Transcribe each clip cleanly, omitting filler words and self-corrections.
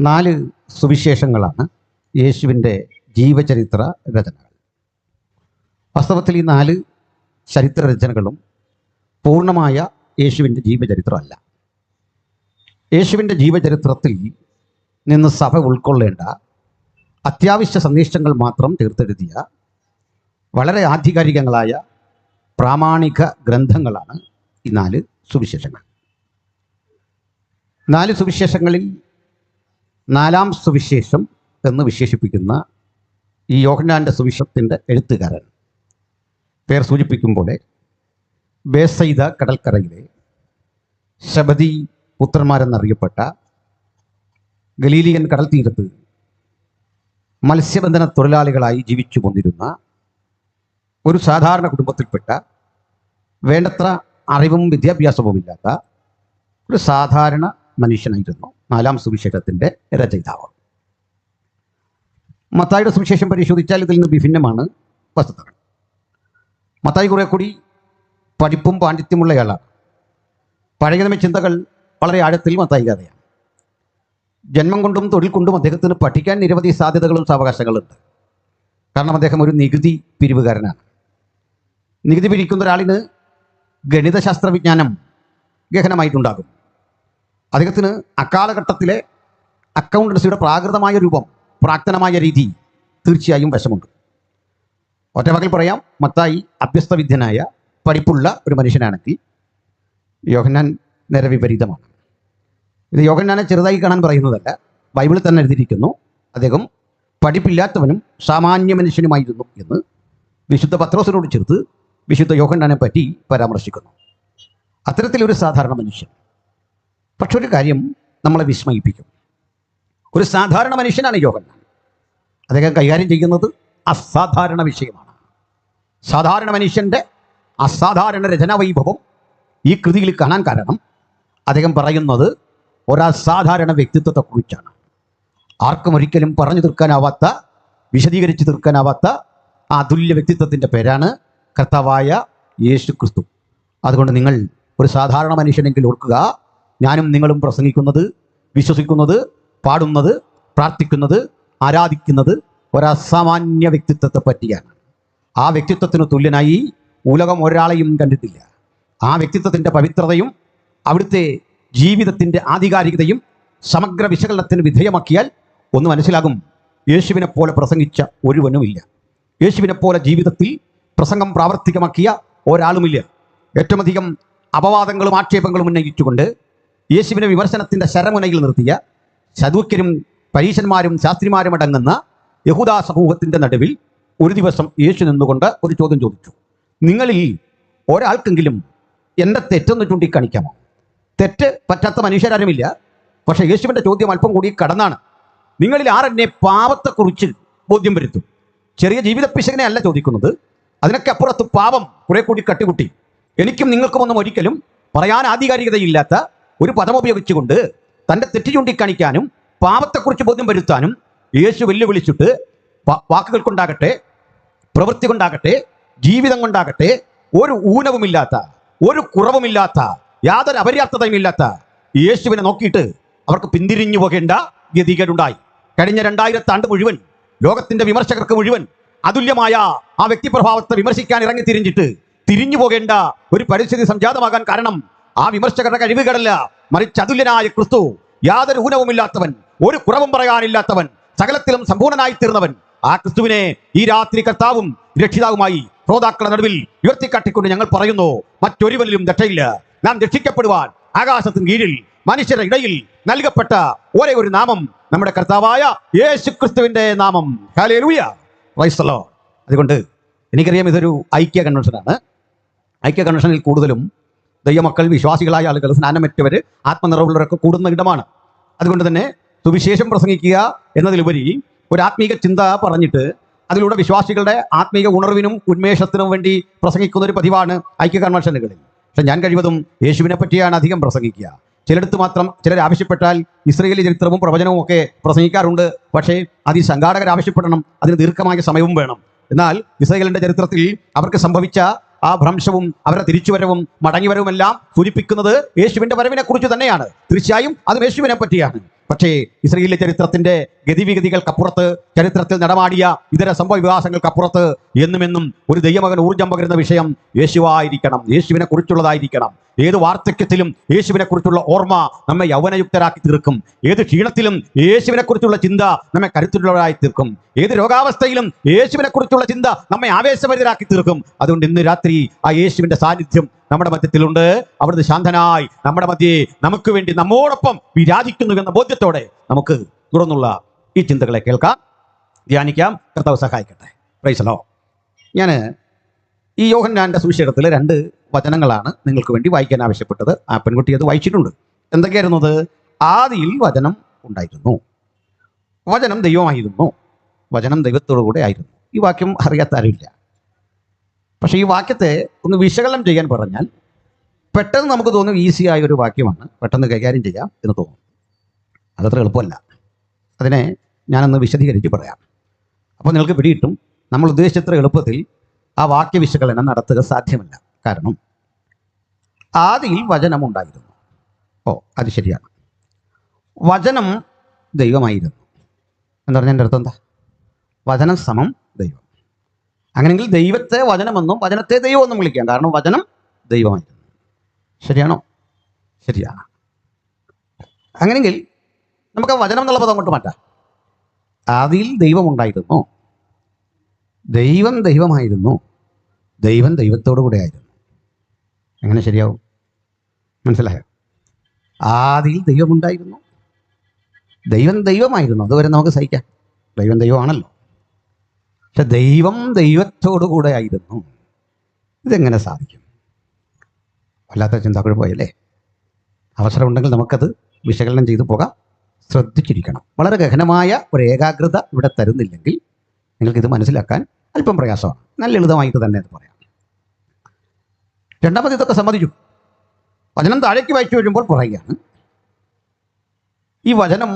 4 സുവിശേഷങ്ങളാണ് യേശുവിൻ്റെ ജീവചരിത്ര രചനകൾ. വാസ്തവത്തിൽ ഈ 4 ചരിത്ര രചനകളും പൂർണ്ണമായ യേശുവിൻ്റെ ജീവചരിത്രമല്ല. യേശുവിൻ്റെ ജീവചരിത്രത്തിൽ നിന്ന് സഭ ഉൾക്കൊള്ളേണ്ട അത്യാവശ്യ സന്ദേശങ്ങൾ മാത്രം തീർത്തെഴുതിയ വളരെ ആധികാരികങ്ങളായ പ്രാമാണിക ഗ്രന്ഥങ്ങളാണ് ഈ 4 സുവിശേഷങ്ങൾ. 4 സുവിശേഷങ്ങളിൽ 4-ാം സുവിശേഷം എന്ന് വിശേഷിപ്പിക്കുന്ന ഈ യോഹന്നാൻ്റെ സുവിശേഷത്തിൻ്റെ എഴുത്തുകാരൻ പേർ സൂചിപ്പിക്കും പോലെ ബേസയിദ കടൽക്കരയിലെ ശബദി പുത്രന്മാരെന്നറിയപ്പെട്ട ഗലീലിയൻ കടൽ തീരത്ത് മത്സ്യബന്ധന തൊഴിലാളികളായി ജീവിച്ചു കൊണ്ടിരുന്ന ഒരു സാധാരണ കുടുംബത്തിൽപ്പെട്ട വേണ്ടത്ര അറിവും വിദ്യാഭ്യാസവുമില്ലാത്ത ഒരു സാധാരണ മനുഷ്യനായിരുന്നു 4-ാം സുവിശേഷത്തിൻ്റെ രചയിതാവ്. മത്തായിയുടെ സുവിശേഷം പരിശോധിച്ചാൽ ഇതിൽ നിന്ന് വിഭിന്നമാണ് വസ്തുതകൾ. മത്തായി കുറെ കൂടി പഠിപ്പും പാണ്ഡിത്യമുള്ളയാളാണ്. പഴയ ചിന്തകൾ വളരെ ആഴത്തിൽ മത്തായിക്കാതെയാണ്. ജന്മം കൊണ്ടും തൊഴിൽ കൊണ്ടും അദ്ദേഹത്തിന് പഠിക്കാൻ നിരവധി സാധ്യതകളും സാവകാശങ്ങളുണ്ട്. കാരണം അദ്ദേഹം ഒരു നികുതി പിരിവുകാരനാണ്. നികുതി പിരിക്കുന്ന ഒരാളിന് ഗണിതശാസ്ത്ര വിജ്ഞാനം ഗഹനമായിട്ടുണ്ടാകും. അദ്ദേഹത്തിന് അക്കാലഘട്ടത്തിലെ അക്കൗണ്ടൻസിയുടെ പ്രാകൃതമായ രൂപം, പ്രാക്തനമായ രീതി തീർച്ചയായും വശമുണ്ട്. ഒറ്റവാക്കിൽ പറയാം, മത്തായി അഭ്യസ്തവിദ്യനായ പഠിപ്പുള്ള ഒരു മനുഷ്യനാണെങ്കിൽ യോഹന്നാൻ നേരെ വിപരീതമാണ്. ഇത് യോഹന്നാനെ ചെറുതായി കാണാൻ പറയുന്നതല്ല, ബൈബിളിൽ തന്നെ എഴുതിയിരിക്കുന്നു അദ്ദേഹം പഠിപ്പില്ലാത്തവനും സാമാന്യ മനുഷ്യനുമായിരുന്നു എന്ന് വിശുദ്ധ പത്രോസിനോട് ചേർത്ത് വിശുദ്ധ യോഹന്നാനെ പറ്റി പരാമർശിക്കുന്നു. അത്തരത്തിലൊരു സാധാരണ മനുഷ്യൻ. പക്ഷെ ഒരു കാര്യം നമ്മളെ വിസ്മയിപ്പിക്കും. ഒരു സാധാരണ മനുഷ്യനാണ് യോഹന്നാൻ. അദ്ദേഹം കൈകാര്യം ചെയ്യുന്നത് അസാധാരണ വിഷയമാണ്. സാധാരണ മനുഷ്യൻ്റെ അസാധാരണ രചനാവൈഭവം ഈ കൃതിയിൽ കാണാൻ കാരണം അദ്ദേഹം പറയുന്നത് ഒരസാധാരണ വ്യക്തിത്വത്തെക്കുറിച്ചാണ്. ആർക്കും ഒരിക്കലും പറഞ്ഞു തീർക്കാനാവാത്ത, വിശദീകരിച്ച് തീർക്കാനാവാത്ത ആ അതുല്യ വ്യക്തിത്വത്തിൻ്റെ പേരാണ് കർത്താവായ യേശു ക്രിസ്തു. അതുകൊണ്ട് നിങ്ങൾ ഒരു സാധാരണ മനുഷ്യനെങ്കിൽ ഓർക്കുക, ഞാനും നിങ്ങളും പ്രസംഗിക്കുന്നത്, വിശ്വസിക്കുന്നത്, പാടുന്നത്, പ്രാർത്ഥിക്കുന്നത്, ആരാധിക്കുന്നത് ഒരസാമാന്യ വ്യക്തിത്വത്തെ പറ്റിയാണ്. ആ വ്യക്തിത്വത്തിന് തുല്യനായി ഉലകം ഒരാളെയും കണ്ടിട്ടില്ല. ആ വ്യക്തിത്വത്തിൻ്റെ പവിത്രതയും അവിടുത്തെ ജീവിതത്തിൻ്റെ ആധികാരികതയും സമഗ്ര വിശകലനത്തിന് വിധേയമാക്കിയാൽ ഒന്ന് മനസ്സിലാകും, യേശുവിനെ പോലെ പ്രസംഗിച്ച ഒരുവനുമില്ല. യേശുവിനെ പോലെ ജീവിതത്തിൽ പ്രസംഗം പ്രാവർത്തികമാക്കിയ ഒരാളുമില്ല. ഏറ്റവും അധികം അപവാദങ്ങളും ആക്ഷേപങ്ങളും ഉന്നയിച്ചുകൊണ്ട് യേശുവിനെ വിമർശനത്തിൻ്റെ ശരമുനയിൽ നിർത്തിയ സദൂക്യരും പരീശന്മാരും ശാസ്ത്രിമാരും അടങ്ങുന്ന യഹൂദാ സമൂഹത്തിൻ്റെ നടുവിൽ ഒരു ദിവസം യേശു നിന്നുകൊണ്ട് ഒരു ചോദ്യം ചോദിച്ചു. നിങ്ങളിൽ ഒരാൾക്കെങ്കിലും എൻ്റെ തെറ്റൊന്ന് ചൂണ്ടിക്കാണിക്കാമോ? തെറ്റ് പറ്റാത്ത മനുഷ്യരാരുമില്ല. പക്ഷേ യേശുവിൻ്റെ ചോദ്യം അല്പം കൂടി കടന്നാണ്. നിങ്ങളിൽ ആരെന്നെ പാപത്തെക്കുറിച്ച് ബോധ്യം വരുത്തും? ചെറിയ ജീവിത പിശകിനെ അല്ല ചോദിക്കുന്നത്, അതിനൊക്കെ അപ്പുറത്ത് പാപം കുറെ കൂടി കട്ടുകുട്ടി എനിക്കും നിങ്ങൾക്കുമൊന്നും ഒരിക്കലും പറയാൻ ആധികാരികതയില്ലാത്ത ഒരു പദം ഉപയോഗിച്ചുകൊണ്ട് തൻ്റെ തെറ്റ് ചൂണ്ടിക്കാണിക്കാനും പാപത്തെക്കുറിച്ച് ബോധ്യം വരുത്താനും യേശു വെല്ലുവിളിച്ചിട്ട് വാക്കുകൾ കൊണ്ടാകട്ടെ, പ്രവൃത്തി കൊണ്ടാകട്ടെ, ജീവിതം കൊണ്ടാകട്ടെ ഒരു ഊനവുമില്ലാത്ത, ഒരു കുറവുമില്ലാത്ത, യാതൊരു അപര്യാപ്തതയുമില്ലാത്ത യേശുവിനെ നോക്കിയിട്ട് അവർക്ക് പിന്തിരിഞ്ഞു പോകേണ്ട ഗതികേടുണ്ടായി. കഴിഞ്ഞ 2000 ആണ്ട് മുഴുവൻ ലോകത്തിൻ്റെ വിമർശകർക്ക് മുഴുവൻ അതുല്യമായ ആ വ്യക്തിപ്രഭാവത്തെ വിമർശിക്കാൻ ഇറങ്ങിത്തിരിഞ്ഞിട്ട് തിരിഞ്ഞു പോകേണ്ട ഒരു പരിസ്ഥിതി സംജാതമാകാൻ കാരണം ആ വിമർശകരുടെ കഴിവുകളല്ല, മറിച്ച് അതുല്യനായ ക്രിസ്തു, യാതൊരു ഊനവുമില്ലാത്തവൻ, ഒരു കുറവും പറയാനില്ലാത്തവൻ, സകലത്തിലും സമ്പൂർണനായി തീർന്നവൻ, ആ ക്രിസ്തുവിനെ ഈ രാത്രി കർത്താവും രക്ഷിതാവുമായി ശ്രോതാക്കളുടെ നടുവിൽ ഉയർത്തിക്കാട്ടിക്കൊണ്ട് ഞങ്ങൾ പറയുന്നു, മറ്റൊരുവനിലും രക്ഷയില്ല. നാം രക്ഷിക്കപ്പെടുവാൻ ആകാശത്തിന് കീഴിൽ മനുഷ്യരുടെ ഇടയിൽ നൽകപ്പെട്ട ഒരേ ഒരു നാമം നമ്മുടെ കർത്താവായ യേശു ക്രിസ്തുവിന്റെ നാമം. Hallelujah, praise the Lord. അതുകൊണ്ട് എനിക്കറിയാം ഇതൊരു ഐക്യ കൺവെൻഷനാണ്. ഐക്യ കൺവെൻഷനിൽ കൂടുതലും ദൈവമക്കൾ, വിശ്വാസികളായ ആളുകൾ, സ്നാനമേറ്റവർ, ആത്മനിറവുള്ളവരൊക്കെ കൂടുന്ന ഇടമാണ്. അതുകൊണ്ട് തന്നെ സുവിശേഷം പ്രസംഗിക്കുക എന്നതിലുപരി ഒരു ആത്മീക ചിന്ത പറഞ്ഞിട്ട് അതിലൂടെ വിശ്വാസികളുടെ ആത്മീക ഉണർവിനും ഉന്മേഷത്തിനും വേണ്ടി പ്രസംഗിക്കുന്ന ഒരു പതിവാണ് ഐക്യ കൺവെൻഷനുകളിൽ. പക്ഷെ ഞാൻ കഴിവതും യേശുവിനെ പറ്റിയാണ് അധികം പ്രസംഗിക്കുക. ചിലടത്ത് മാത്രം ചിലർ ആവശ്യപ്പെട്ടാൽ ഇസ്രയേലി ചരിത്രവും പ്രവചനവും ഒക്കെ പ്രസംഗിക്കാറുണ്ട്. പക്ഷേ അത് ഈ സംഘാടകർ ആവശ്യപ്പെടണം, അതിന് ദീർഘമായ സമയവും വേണം. എന്നാൽ ഇസ്രായേലിൻ്റെ ചരിത്രത്തിൽ അവർക്ക് സംഭവിച്ച ആ ഭ്രംശവും അവരുടെ തിരിച്ചുവരവും മടങ്ങിവരവുമെല്ലാം സൂചിപ്പിക്കുന്നത് യേശുവിന്റെ വരവിനെ കുറിച്ച് തന്നെയാണ്. തീർച്ചയായും അതും യേശുവിനെ പറ്റിയാണ്. പക്ഷേ ഇസ്രായേലിലെ ചരിത്രത്തിന്റെ ഗതിവിഗതികൾക്കപ്പുറത്ത്, ചരിത്രത്തിൽ നടമാടിയ ഇതര സംഭവ വികാസങ്ങൾക്കപ്പുറത്ത് എന്നുമെന്നും ഒരു ദൈവമകൻ ഊർജ്ജം പകരുന്ന വിഷയം യേശുവായിരിക്കണം, യേശുവിനെ കുറിച്ചുള്ളതായിരിക്കണം. ഏത് വാർദ്ധക്യത്തിലും യേശുവിനെ കുറിച്ചുള്ള ഓർമ്മ നമ്മെ യൗവനയുക്തരാക്കി തീർക്കും. ഏത് ക്ഷീണത്തിലും യേശുവിനെ കുറിച്ചുള്ള ചിന്ത നമ്മെ കരുത്തുള്ളവരായി തീർക്കും. ഏത് രോഗാവസ്ഥയിലും യേശുവിനെ കുറിച്ചുള്ള ചിന്ത നമ്മെ ആവേശഭരിതരാക്കി തീർക്കും. അതുകൊണ്ട് ഇന്ന് രാത്രി ആ യേശുവിന്റെ സാന്നിധ്യം നമ്മുടെ മധ്യത്തിലുണ്ട്. അവിടുന്ന് ശാന്തനായി നമ്മുടെ മധ്യേ നമുക്ക് വേണ്ടി നമ്മോടൊപ്പം വിരാജിക്കുന്നു എന്ന ബോധ്യത്തോടെ നമുക്ക് തുറന്നുള്ള ഈ ചിന്തകളെ കേൾക്കാം, ധ്യാനിക്കാം. കർത്താവ് സഹായിക്കട്ടെ. Praise the Lord. ഞാൻ ഈ യോഹന്നാന്റെ സുവിശേഷത്തിൽ 2 വചനങ്ങളാണ് നിങ്ങൾക്ക് വേണ്ടി വായിക്കാൻ ആവശ്യപ്പെട്ടത്. ആ പെൺകുട്ടി അത് വായിച്ചിട്ടുണ്ട്. എന്തൊക്കെയായിരുന്നു അത്? ആദിയിൽ വചനം ഉണ്ടായിരുന്നു, വചനം ദൈവമായിരുന്നു, വചനം ദൈവത്തോടു കൂടെ ആയിരുന്നു. ഈ വാക്യം അറിയാത്ത ആരുമില്ല. പക്ഷേ ഈ വാക്യത്തെ ഒന്ന് വിശകലനം ചെയ്യാൻ പറഞ്ഞാൽ പെട്ടെന്ന് നമുക്ക് തോന്നും ഈസിയായ ഒരു വാക്യമാണ്, പെട്ടെന്ന് കൈകാര്യം ചെയ്യാം എന്ന് തോന്നും. അതത്ര എളുപ്പമല്ല. അതിനെ ഞാനൊന്ന് വിശദീകരിച്ച് പറയാം. അപ്പോൾ നിങ്ങൾക്ക് പിടിയിട്ടും നമ്മൾ ഉദ്ദേശിച്ചത്ര എളുപ്പത്തിൽ ആ വാക്യവിശകലനം നടത്തുക സാധ്യമല്ല. കാരണം ആദിയിൽ വചനം ഉണ്ടായിരുന്നു. അത് ശരിയാണ്. വചനം ദൈവമായിരുന്നു എന്ന് പറഞ്ഞാൽ എൻ്റെ അർത്ഥം എന്താ? വചനം സമം ദൈവം. അങ്ങനെയെങ്കിൽ ദൈവത്തെ വചനമെന്നും വചനത്തെ ദൈവമെന്നും വിളിക്കാം. കാരണം വചനം ദൈവമായിരുന്നു. ശരിയാണോ? ശരിയാണ്. അങ്ങനെയെങ്കിൽ നമുക്ക് ആ വചനം എന്നുള്ള പദം കൊണ്ട് മാറ്റാം. ആദിയിൽ ദൈവമുണ്ടായിരുന്നു, ദൈവം ദൈവമായിരുന്നു, ദൈവം ദൈവത്തോടു കൂടെ ആയിരുന്നു. എങ്ങനെ ശരിയാവും? മനസ്സിലായോ? ആദിയിൽ ദൈവമുണ്ടായിരുന്നു, ദൈവം ദൈവമായിരുന്നു. അതുവരെ നമുക്ക് സഹിക്കാം, ദൈവം ദൈവമാണല്ലോ. പക്ഷെ ദൈവം ദൈവത്തോടു കൂടെ ആയിരുന്നു. ഇതെങ്ങനെ സാധിക്കും? വല്ലാത്ത ചിന്താക്കുഴപ്പമല്ലേ? അവസരമുണ്ടെങ്കിൽ നമുക്കത് വിശകലനം ചെയ്തു പോകാം. ശ്രദ്ധിച്ചിരിക്കണം. വളരെ ഗഹനമായ ഒരു ഏകാഗ്രത ഇവിടെ തരുന്നില്ലെങ്കിൽ നിങ്ങൾക്കിത് മനസ്സിലാക്കാൻ അല്പം പ്രയാസമാണ്. നല്ല ലളിതമായിട്ട് തന്നെ അത് പറയാം. രണ്ടാമത് ഇതൊക്കെ സമ്മതിച്ചു. വചനം താഴേക്ക് വായിച്ചു വരുമ്പോൾ പറയുകയാണ്, ഈ വചനം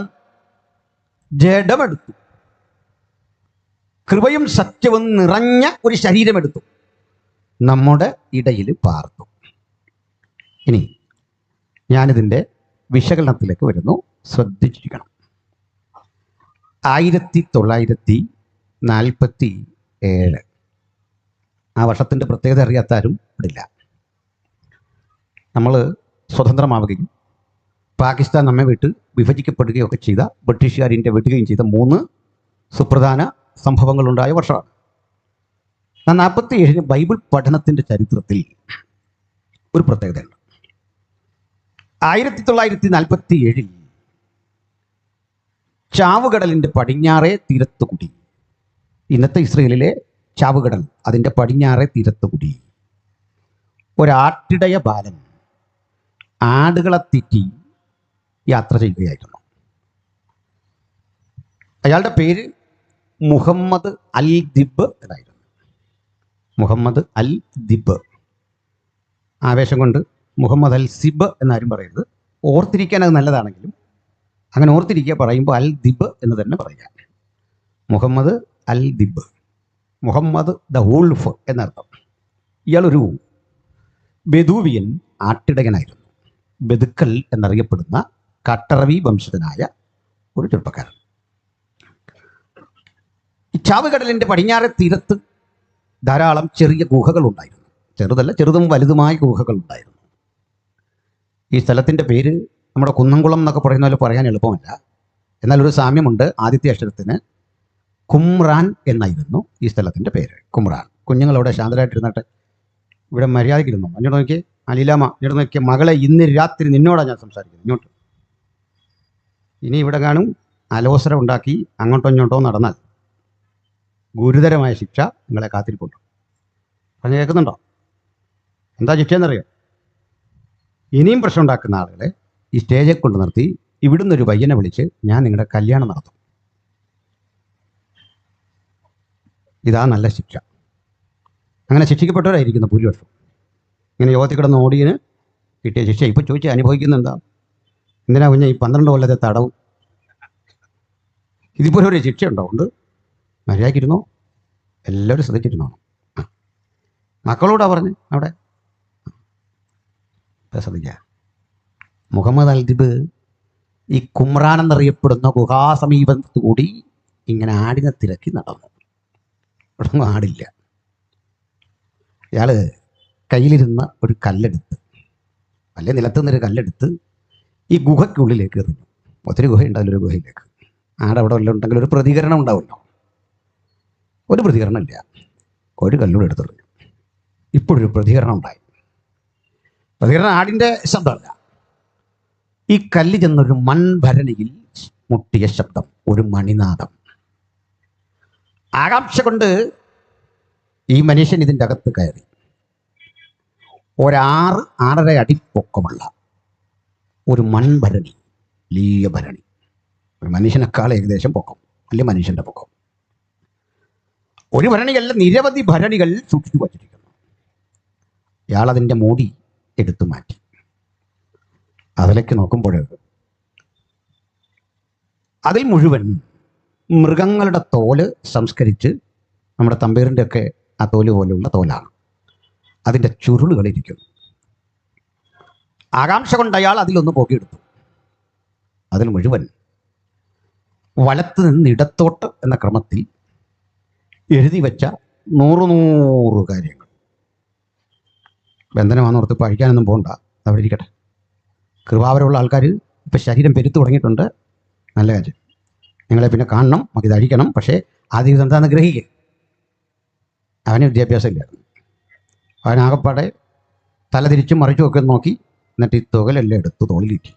ജഡമെടുത്തു, കൃപയും സത്യവും നിറഞ്ഞ ഒരു ശരീരമെടുത്തു, നമ്മുടെ ഇടയിൽ പാർത്തു. ഇനി ഞാനിതിൻ്റെ വിശകലനത്തിലേക്ക് വരുന്നു. ശ്രദ്ധിച്ചിരിക്കണം. 1947 ആ വർഷത്തിൻ്റെ പ്രത്യേകത അറിയാത്താരും ഇല്ല. നമ്മൾ സ്വതന്ത്രമാവുകയും പാകിസ്ഥാൻ നമ്മെ വിട്ട് വിഭജിക്കപ്പെടുകയൊക്കെ ചെയ്ത, ബ്രിട്ടീഷുകാർ ഇന്ത്യ വിടുകയും ചെയ്ത 3 സുപ്രധാന സംഭവങ്ങളുണ്ടായ വർഷമാണ്. 47 ബൈബിൾ പഠനത്തിൻ്റെ ചരിത്രത്തിൽ ഒരു പ്രത്യേകതയുണ്ട്. 1947 ചാവുകടലിൻ്റെ പടിഞ്ഞാറേ തീരത്തുകൂടി, ഇന്നത്തെ ഇസ്രയേലിലെ ചാവുകടൽ, അതിൻ്റെ പടിഞ്ഞാറേ തീരത്തുകൂടി ഒരാട്ടിടയ ബാലൻ ആടുകളെ തെറ്റി യാത്ര ചെയ്യുകയായിരുന്നു. അയാളുടെ പേര് മുഹമ്മദ് അൽ ദിബ് എന്നായിരുന്നു. മുഹമ്മദ് അൽ ദിബ്. ആവേശം കൊണ്ട് മുഹമ്മദ് അൽ സിബ് എന്നാരും പറയരുത്. ഓർത്തിരിക്കാൻ അത് നല്ലതാണെങ്കിലും അങ്ങനെ ഓർത്തിരിക്കുക, പറയുമ്പോൾ അൽ ദിബ് എന്ന് തന്നെ പറയുക. മുഹമ്മദ് അൽ ദിബ്, മുഹമ്മദ് ദ വൂൾഫ് എന്നർത്ഥം. ഇയാളൊരു ബെദൂവിയൻ ആട്ടിടയനായിരുന്നു. ബെദുക്കൽ എന്നറിയപ്പെടുന്ന കട്ടറവി വംശജനായ ഒരു ചെറുപ്പക്കാരൻ. ഈ ചാവുകടലിൻ്റെ പടിഞ്ഞാറെ തീരത്ത് ധാരാളം ചെറിയ ഗുഹകൾ ഉണ്ടായിരുന്നു. ചെറുതല്ല, ചെറുതും വലുതുമായ ഗുഹകൾ ഉണ്ടായിരുന്നു. ഈ സ്ഥലത്തിൻ്റെ പേര് നമ്മുടെ കുന്നംകുളം എന്നൊക്കെ പറയുന്ന പോലെ പറയാൻ എളുപ്പമല്ല. എന്നാൽ ഒരു സാമ്യമുണ്ട്. ആദ്യത്തെ അക്ഷരത്തിന് കുമ്രാൻ എന്നായിരുന്നു ഈ സ്ഥലത്തിൻ്റെ പേര്. കുമ്രാൻ. കുഞ്ഞുങ്ങളവിടെ ശാന്തരായിട്ടിരുന്നിട്ട് ഇവിടെ മര്യാദയ്ക്കിരുന്നു. അങ്ങോട്ട് നോക്കി അലീലാമ, ഇങ്ങോട്ട് നോക്കിയ മകളെ, ഇന്ന് രാത്രി നിന്നോടാണ് ഞാൻ സംസാരിക്കുന്നത്. ഇങ്ങോട്ട് ഇനി ഇവിടെ കാണും അലോസരം ഉണ്ടാക്കി അങ്ങോട്ടോ ഇങ്ങോട്ടോ നടന്നാൽ ഗുരുതരമായ ശിക്ഷ നിങ്ങളെ കാത്തിരിപ്പുണ്ട്. പറഞ്ഞു കേൾക്കുന്നുണ്ടോ? എന്താ ശിക്ഷയെന്നറിയോ? ഇനിയും പ്രശ്നം ഉണ്ടാക്കുന്ന ആളുകളെ ഈ സ്റ്റേജിൽ കൊണ്ട് നിർത്തി ഇവിടുന്ന് ഒരു പയ്യനെ വിളിച്ച് ഞാൻ നിങ്ങളുടെ കല്യാണം നടത്തും. ഇതാ നല്ല ശിക്ഷ. അങ്ങനെ ശിക്ഷിക്കപ്പെട്ടവരായിരിക്കുന്നു ഭൂരിപക്ഷം. ഇങ്ങനെ യോഗത്തിൽ കിടന്ന് ഓടിയതിന് കിട്ടിയ ശിക്ഷ ഇപ്പോൾ ചോദിച്ച് അനുഭവിക്കുന്ന എന്താ? എന്തിനാ കുഞ്ഞ ഈ 12 കൊല്ലത്തെ തടവ്? ഇതിപ്പോൾ ഒരു ശിക്ഷ ഉണ്ടാവുകൊണ്ട് മര്യാദയ്ക്കിരുന്നോ? എല്ലാവരും ശ്രദ്ധിച്ചിരുന്നോ? മക്കളോടാ പറഞ്ഞ് അവിടെ ശ്രദ്ധിക്കുക. മുഹമ്മദ് അൽദിബ് ഈ കുമ്രാൻ എന്നറിയപ്പെടുന്ന ഗുഹാസമീപത്ത് കൂടി ഇങ്ങനെ ആടിനെ തിരക്കി നടന്നു. ഇവിടെ ആടില്ല. ഇയാൾ കയ്യിലിരുന്ന ഒരു കല്ലെടുത്ത്, വലിയ നിലത്തുനിന്നൊരു കല്ലെടുത്ത് ഈ ഗുഹയ്ക്കുള്ളിലേക്ക് എറിഞ്ഞു. ഒത്തിരി ഗുഹയുണ്ട്, അതിലൊരു ഗുഹയിലേക്ക്. ആടവിടെ വല്ലതും ഉണ്ടെങ്കിൽ ഒരു പ്രതികരണം ഉണ്ടാവുമല്ലോ. ഒരു പ്രതികരണം ഇല്ല. ഒരു കല്ലൂടെ എടുത്തെറിഞ്ഞു. ഇപ്പോഴൊരു പ്രതികരണം ഉണ്ടായി. പ്രതികരണം ആടിൻ്റെ ശബ്ദമല്ല, ഈ കല്ല് ചെന്നൊരു മൺഭരണിയിൽ മുട്ടിയ ശബ്ദം, ഒരു മണിനാദം. ആകാംക്ഷ കൊണ്ട് ഈ മനുഷ്യൻ ഇതിൻ്റെ അകത്ത് കയറി. 6-6.5 അടി പൊക്കമുള്ള ഒരു മൺഭരണി, വലിയ ഭരണി, ഒരു മനുഷ്യനേക്കാൾ ഏകദേശം പൊക്കം, വലിയ മനുഷ്യൻ്റെ പൊക്കം. ഒരു ഭരണിയല്ല, നിരവധി ഭരണികൾ സൂക്ഷിച്ചു വച്ചിരിക്കുന്നു. ഇയാൾ അതിൻ്റെ മൂടി എടുത്തു മാറ്റി. അതിലേക്ക് നോക്കുമ്പോൾ അതിൽ മുഴുവൻ മൃഗങ്ങളുടെ തോല് സംസ്കരിച്ച്, നമ്മുടെ തമ്പേറിൻ്റെ ഒക്കെ ആ തോല് പോലെയുള്ള തോലാണ്. അതിൻ്റെ ചുരുളുകളിരിക്കുന്നു. ആകാംക്ഷ കൊണ്ട് അയാൾ അതിലൊന്ന് പൊക്കിയെടുത്തു. അതിൽ മുഴുവൻ വലത്ത് നിന്ന് ഇടത്തോട്ട് എന്ന ക്രമത്തിൽ എഴുതി വെച്ച 100 കാര്യങ്ങൾ. ബന്ധനമാണെന്നോർത്ത് പഴിക്കാനൊന്നും പോകണ്ട, അവിടെ ഇരിക്കട്ടെ. കൃപാവരമുള്ള ആൾക്കാർ ഇപ്പം ശരീരം പെരുത്തു തുടങ്ങിയിട്ടുണ്ട്. നല്ല കാര്യം. നിങ്ങളെ പിന്നെ കാണണം, നമുക്കിത് അഴിക്കണം. പക്ഷേ ആദ്യം ഇതെന്താണെന്ന് ഗ്രഹിക്കുക. അവന് വിദ്യാഭ്യാസം ഇല്ലായിരുന്നു. അവനാകപ്പാടെ തല തിരിച്ചും മറിച്ചും ഒക്കെ നോക്കി. എന്നിട്ട് ഈ തുകലെല്ലാം എടുത്ത് തോളിലിറ്റി.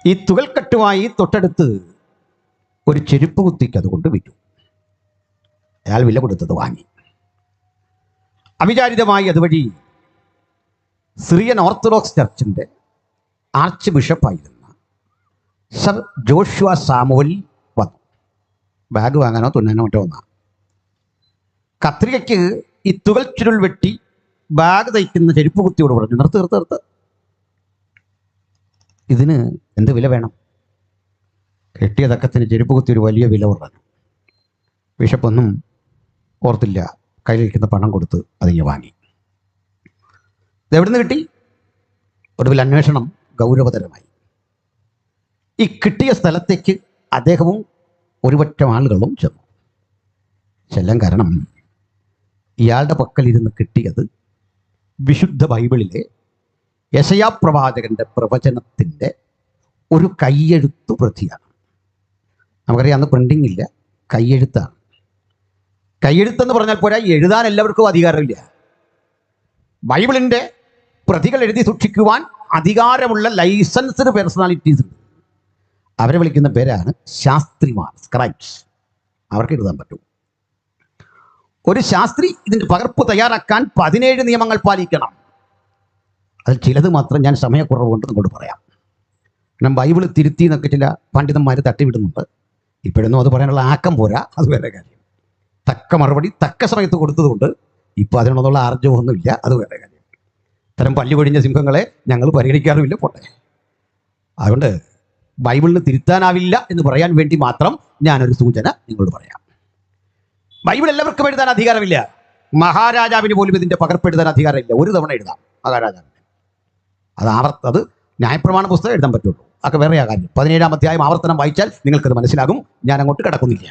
ഈ തുകൽക്കട്ടുമായി തൊട്ടടുത്ത് ഒരു ചെരുപ്പ് കുത്തിക്ക് അതുകൊണ്ട് വിറ്റു. അയാൾ വില കൊടുത്തത് വാങ്ങി. അവിചാരിതമായി അതുവഴി സിറിയൻ ഓർത്തഡോക്സ് ചർച്ചിൻ്റെ ആർച്ച് ബിഷപ്പായിരുന്ന സർ ജോഷുവ സാമുവൽ വന്നു. ബാഗ് വാങ്ങാനോ തുന്നാനോ മറ്റോ വന്ന. കത്രികയ്ക്ക് ഈ തുകൽ ചുരുൾ വെട്ടി ബാഗ് തയ്ക്കുന്ന ചെരുപ്പ് കുത്തിയോട് പറഞ്ഞു, നിർത്ത്, ഇതിന് എന്ത് വില വേണം? കെട്ടിയ തക്കത്തിന് ചെരുപ്പ് കുത്തി ഒരു വലിയ വില പറഞ്ഞു. ബിഷപ്പൊന്നും ഓർത്തില്ല. കയ്യിലിരിക്കുന്ന പണം കൊടുത്ത് അതിങ്ങ് വാങ്ങി. ഇതെവിടുന്ന് കിട്ടി? ഒടുവിൽ അന്വേഷണം ഗൗരവതരമായി. ഈ കിട്ടിയ സ്ഥലത്തേക്ക് അദ്ദേഹവും ഒരുപറ്റം ആളുകളും ചെന്നു. ചെല്ലാൻ കാരണം ഇയാളുടെ പക്കലിരുന്ന് കിട്ടിയത് വിശുദ്ധ ബൈബിളിലെ യെശയ്യാ പ്രവാചകന്റെ പ്രവചനത്തിൻ്റെ ഒരു കയ്യെഴുത്തു പ്രതിയാണ്. നമുക്കറിയാം, അന്ന് പ്രിന്റിംഗ് ഇല്ല, കയ്യെഴുത്താണ്. കയ്യെഴുത്തെന്ന് പറഞ്ഞാൽ പോരാ, എഴുതാൻ എല്ലാവർക്കും അധികാരമില്ല. ബൈബിളിൻ്റെ പ്രതികൾ എഴുതി സൂക്ഷിക്കുവാൻ അധികാരമുള്ള ലൈസൻസ്ഡ് പേഴ്സണാലിറ്റീസ് ഉണ്ട്. അവരെ വിളിക്കുന്ന പേരാണ് ശാസ്ത്രിമാർ, സ്ക്രൈബ്സ്. അവർക്ക് എഴുതാൻ പറ്റും. ഒരു ശാസ്ത്രി ഇതിൻ്റെ പകർപ്പ് തയ്യാറാക്കാൻ 17 നിയമങ്ങൾ പാലിക്കണം. അതിൽ ചിലത് മാത്രം ഞാൻ സമയക്കുറവ് കൊണ്ട് നിങ്ങളോട് പറയാം. കാരണം ബൈബിൾ തിരുത്തി എന്നൊക്കെ ചില പണ്ഡിതന്മാർ തട്ടിവിടുന്നുണ്ട്. ഇപ്പോഴൊന്നും അത് പറയാനുള്ള ആക്കം പോരാ, അത് വേറെ കാര്യം. തക്ക മറുപടി തക്ക സമയത്ത് കൊടുത്തതുകൊണ്ട് ഇപ്പോൾ അതിനോടുള്ള ആർജവമൊന്നുമില്ല, അത് വേറെ കാര്യം. ഇത്തരം പല്ലി പൊഴിഞ്ഞ സിംഹങ്ങളെ ഞങ്ങൾ പരിഗണിക്കാറുമില്ല, പോട്ടെ. അതുകൊണ്ട് ബൈബിളിന് തിരുത്താനാവില്ല എന്ന് പറയാൻ വേണ്ടി മാത്രം ഞാനൊരു സൂചന നിങ്ങളോട് പറയാം. ബൈബിൾ എല്ലാവർക്കും എഴുതാൻ അധികാരമില്ല. മഹാരാജാവിന് പോലും ഇതിൻ്റെ പകർപ്പ് എഴുതാൻ അധികാരമില്ല. ഒരു തവണ എഴുതാം മഹാരാജാവിന്. അത് ന്യായപ്രമാണ പുസ്തകം എഴുതാൻ പറ്റുള്ളൂ. അതൊക്കെ വേറെ കാര്യം. 17-ാം അധ്യായം ആവർത്തനം വായിച്ചാൽ നിങ്ങൾക്കത് മനസ്സിലാകും. ഞാൻ അങ്ങോട്ട് കിടക്കുന്നില്ല.